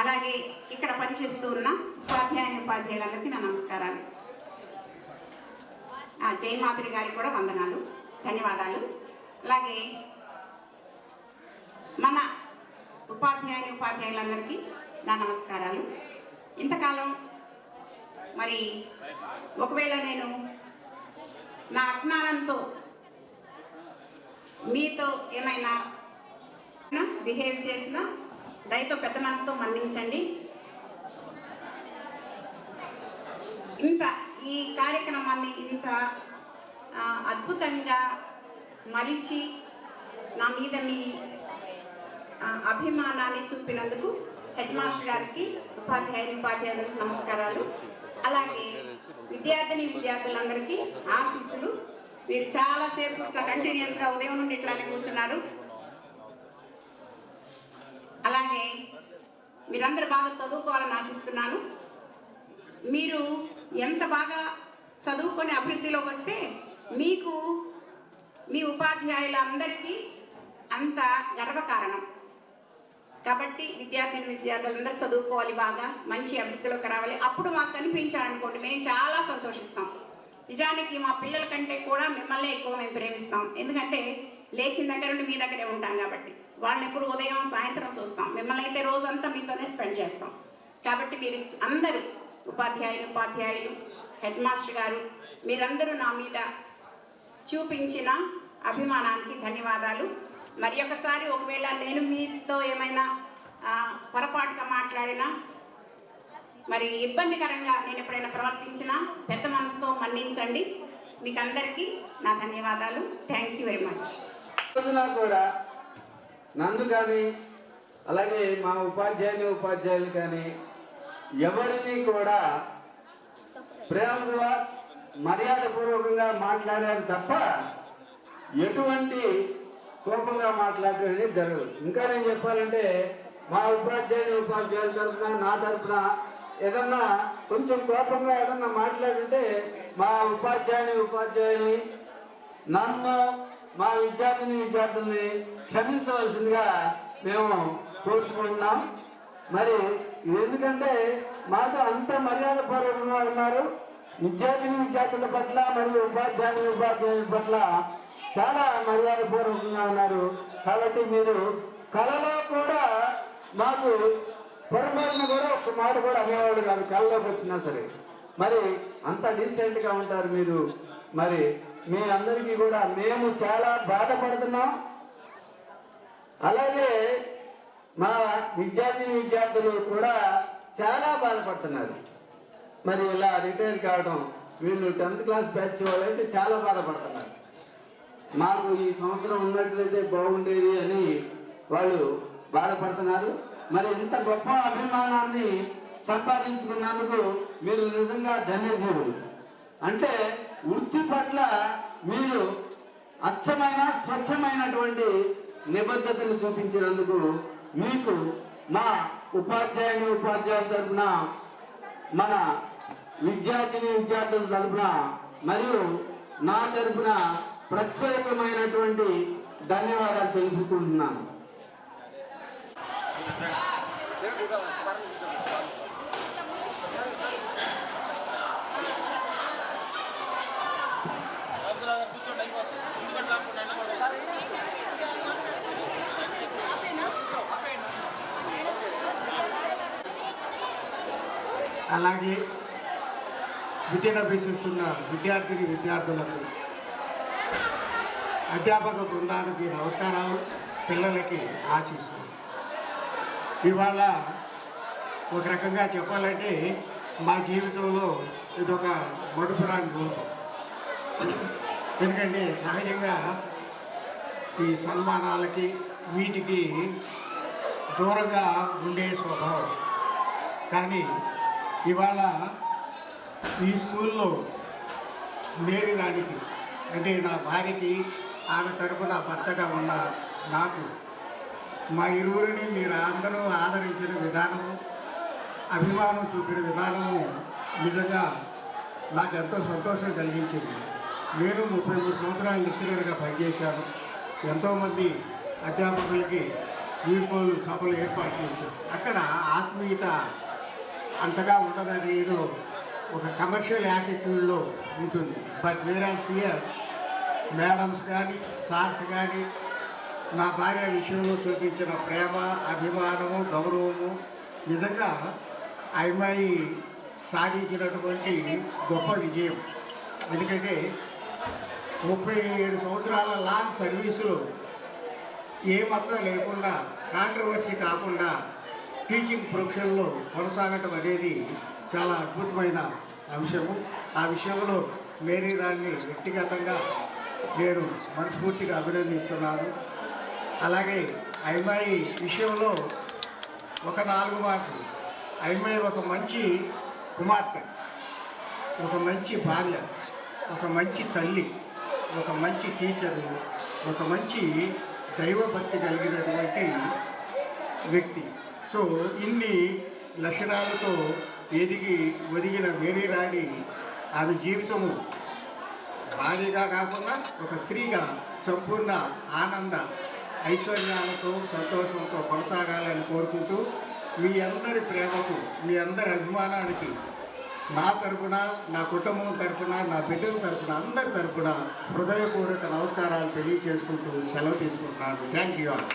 అలాగే ఇక్కడ పనిచేస్తూ ఉన్న ఉపాధ్యాయులందరికీ నా నమస్కారాలు. జయమాధురి గారికి కూడా వందనాలు, ధన్యవాదాలు. అలాగే మన ఉపాధ్యాయులందరికీ నా నమస్కారాలు. ఇంతకాలం మరి ఒకవేళ నేను నా అజ్ఞానంతో మీతో ఏమైనా బిహేవ్ చేసినా దయతో పెద్ద మనసుతో మన్నించండి. ఈ కార్యక్రమాన్ని ఇంత అద్భుతంగా మలిచి నా మీద మీ అభిమానాన్ని చూపినందుకు హెడ్ మాస్టర్ గారికి, ఉపాధ్యాయులకు నమస్కారాలు. అలాగే విద్యార్థులందరికీ ఆశీస్సులు. మీరు చాలాసేపు ఇట్లా కంటిన్యూస్గా ఉదయం నుండి ఇట్లానే కూర్చున్నారు. అలాగే మీరందరూ బాగా చదువుకోవాలని ఆశిస్తున్నాను. మీరు ఎంత బాగా చదువుకొని అభివృద్ధిలోకి వస్తే మీకు మీ ఉపాధ్యాయులందరికీ అంత గర్వకారణం. కాబట్టి విద్యార్థులందరూ చదువుకోవాలి, బాగా మంచి అభివృద్ధిలోకి రావాలి. అప్పుడు మాకు కనిపించారనుకోండి, మేము చాలా సంతోషిస్తాం. నిజానికి మా పిల్లల కంటే కూడా మిమ్మల్ని ఎక్కువ మేము ప్రేమిస్తాం. ఎందుకంటే లేచిన దగ్గర నుండి మీ దగ్గరే ఉంటాం కాబట్టి. వాళ్ళని ఎప్పుడు ఉదయం సాయంత్రం చూస్తాం, మిమ్మల్ని అయితే రోజంతా మీతోనే స్పెండ్ చేస్తాం. కాబట్టి మీరు అందరూ ఉపాధ్యాయులు, హెడ్ మాస్టర్ గారు, మీరందరూ నా మీద చూపించిన అభిమానానికి ధన్యవాదాలు. మరి ఒకసారి ఒకవేళ నేను మీతో ఏమైనా పొరపాటుగా మాట్లాడినా, మరి ఇబ్బందికరంగా నేను ఎప్పుడైనా ప్రవర్తించినా పెద్ద మనసుతో మన్నించండి. మీకు అందరికీ నా ధన్యవాదాలు. Thank you very much. రోజున కూడా నందు కానీ అలాగే మా ఉపాధ్యాయులు కానీ ఎవరిని కూడా ప్రేమగా మర్యాదపూర్వకంగా మాట్లాడారు తప్ప ఎటువంటి కోపంగా మాట్లాడటం అనేది జరగదు. ఇంకా నేను చెప్పాలంటే మా ఉపాధ్యాయుల తరఫున, నా తరఫున ఏదన్నా కొంచెం కోపంగా ఏదన్నా మాట్లాడుంటే మా ఉపాధ్యాయుల్ని, నన్ను, మా విద్యార్థుల్ని క్షమించవలసిందిగా మేము కోరుకుంటున్నాం. మరి ఎందుకంటే మాతో అంత మర్యాదపూర్వకంగా ఉన్నారు. విద్యార్థుల పట్ల మరియు ఉపాధ్యాయుల పట్ల చాలా మర్యాదపూర్వకంగా ఉన్నారు. కాబట్టి మీరు కళలో కూడా మాకు పొరపాటున కూడా ఒక్క మాట కూడా అనేవాళ్ళు కాదు, కళలోకి వచ్చినా సరే. మరి అంత డీసెంట్గా ఉంటారు మీరు. మరి మీ అందరికీ కూడా మేము చాలా బాధపడుతున్నాం. అలాగే మా విద్యార్థులు కూడా చాలా బాధపడుతున్నారు. మరి ఇలా రిటైర్ కావడం, వీళ్ళు 10th క్లాస్ బ్యాచ్ వాళ్ళు అయితే చాలా బాధపడుతున్నారు. మాకు ఈ సంవత్సరం ఉన్నట్లయితే బాగుండేది అని వాళ్ళు బాధపడుతున్నారు. మరి ఇంత గొప్ప అభిమానాన్ని సంపాదించుకున్నందుకు మీరు నిజంగా ధన్యజీవులు. అంటే వృత్తి పట్ల మీరు అచ్చమైన స్వచ్ఛమైనటువంటి నిబద్ధతను చూపించినందుకు మీకు మా ఉపాధ్యాయుల తరఫున, మన విద్యార్థుల తరఫున మరియు నా తరఫున ప్రత్యేకమైనటువంటి ధన్యవాదాలు తెలుపుకుంటున్నాను. అలాగే విద్యను అభ్యసిస్తున్న విద్యార్థులకు, అధ్యాపక బృందానికి నమస్కారాలు, పిల్లలకి ఆశీస్సులు. ఇవాళ ఒక రకంగా చెప్పాలంటే మా జీవితంలో ఇదొక మడుపురాని రూపం. ఎందుకంటే సహజంగా ఈ సన్మానాలకి వీటికి దూరంగా ఉండే స్వభావం. కానీ ఇవాళ ఈ స్కూల్లో నేర్వడానికి, అంటే నా భార్యకి, ఆమె తరపున భర్తగా ఉన్న నాకు, మా ఇరువురిని మీరు అందరూ ఆదరించిన విధానము, అభిమానం చూపిన విధానము నిజంగా నాకు ఎంతో సంతోషం కలిగించింది. నేను 33 సంవత్సరాలు లెక్చరర్గా పనిచేశాను. ఎంతోమంది అధ్యాపకులకి వీడ్కోలు సభలు ఏర్పాటు చేశాను. అక్కడ ఆత్మీయత అంతగా ఉండదని ఏదో ఒక కమర్షియల్ యాటిట్యూడ్లో ఉంటుంది. బట్ వేరాస్ హియర్ మేడమ్స్ కానీ సార్స్ కానీ నా భార్య విషయంలో చూపించిన ప్రేమ, అభిమానము, గౌరవము నిజంగా ఆ అమ్మాయి సాధించినటువంటి గొప్ప విజయం. ఎందుకంటే 37 సంవత్సరాల లాంగ్ సర్వీసులో ఏ మతం లేకుండా, కాంట్రవర్సీ కాకుండా టీచింగ్ ప్రొఫెషన్లో కొనసాగటం అనేది చాలా అద్భుతమైన అంశము. ఆ విషయంలో మేరీ రాణిని వ్యక్తిగతంగా నేను మనస్ఫూర్తిగా అభినందిస్తున్నాను. అలాగే అమ్మాయి విషయంలో ఒక 4 మాటలు. అమ్మాయి ఒక మంచి కుమార్తె, ఒక మంచి భార్య, ఒక మంచి తల్లి, ఒక మంచి టీచరు, ఒక మంచి దైవభక్తి కలిగినటువంటి వ్యక్తి. సో ఇన్ని లక్షణాలతో ఒదిగిన మేరీ రాణి ఆమె జీవితము భార్యగా కాకుండా ఒక స్త్రీగా సంపూర్ణ ఆనంద ఐశ్వర్యాలతో సంతోషంతో కొనసాగాలని కోరుకుంటూ మీ అందరి ప్రేమకు, మీ అందరి అభిమానానికి నా తరపున, నా కుటుంబం తరపున, నా బిడ్డల తరపున, అందరి తరపున హృదయపూర్వక నమస్కారాలు తెలియజేసుకుంటూ సెలవు తీసుకుంటున్నాను. Thank you all.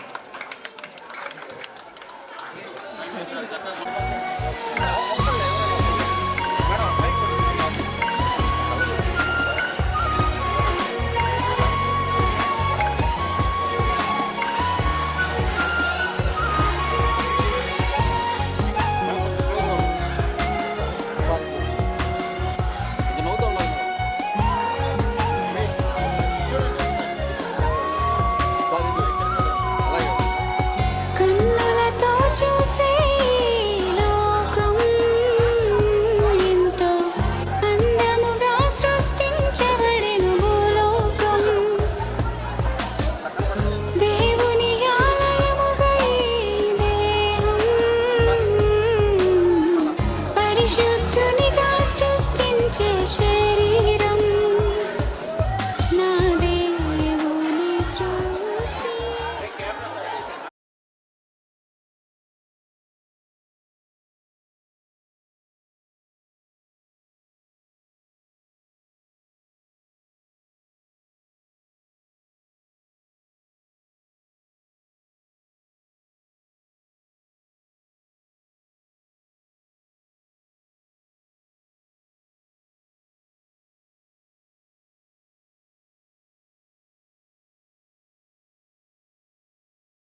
కన్నులతో చూసే లోకం ఎంతో అందముగా సృష్టించబడెను భూలోకం. దేవుని ఆలయముగా ఈ దేహం పరిశుద్ధుని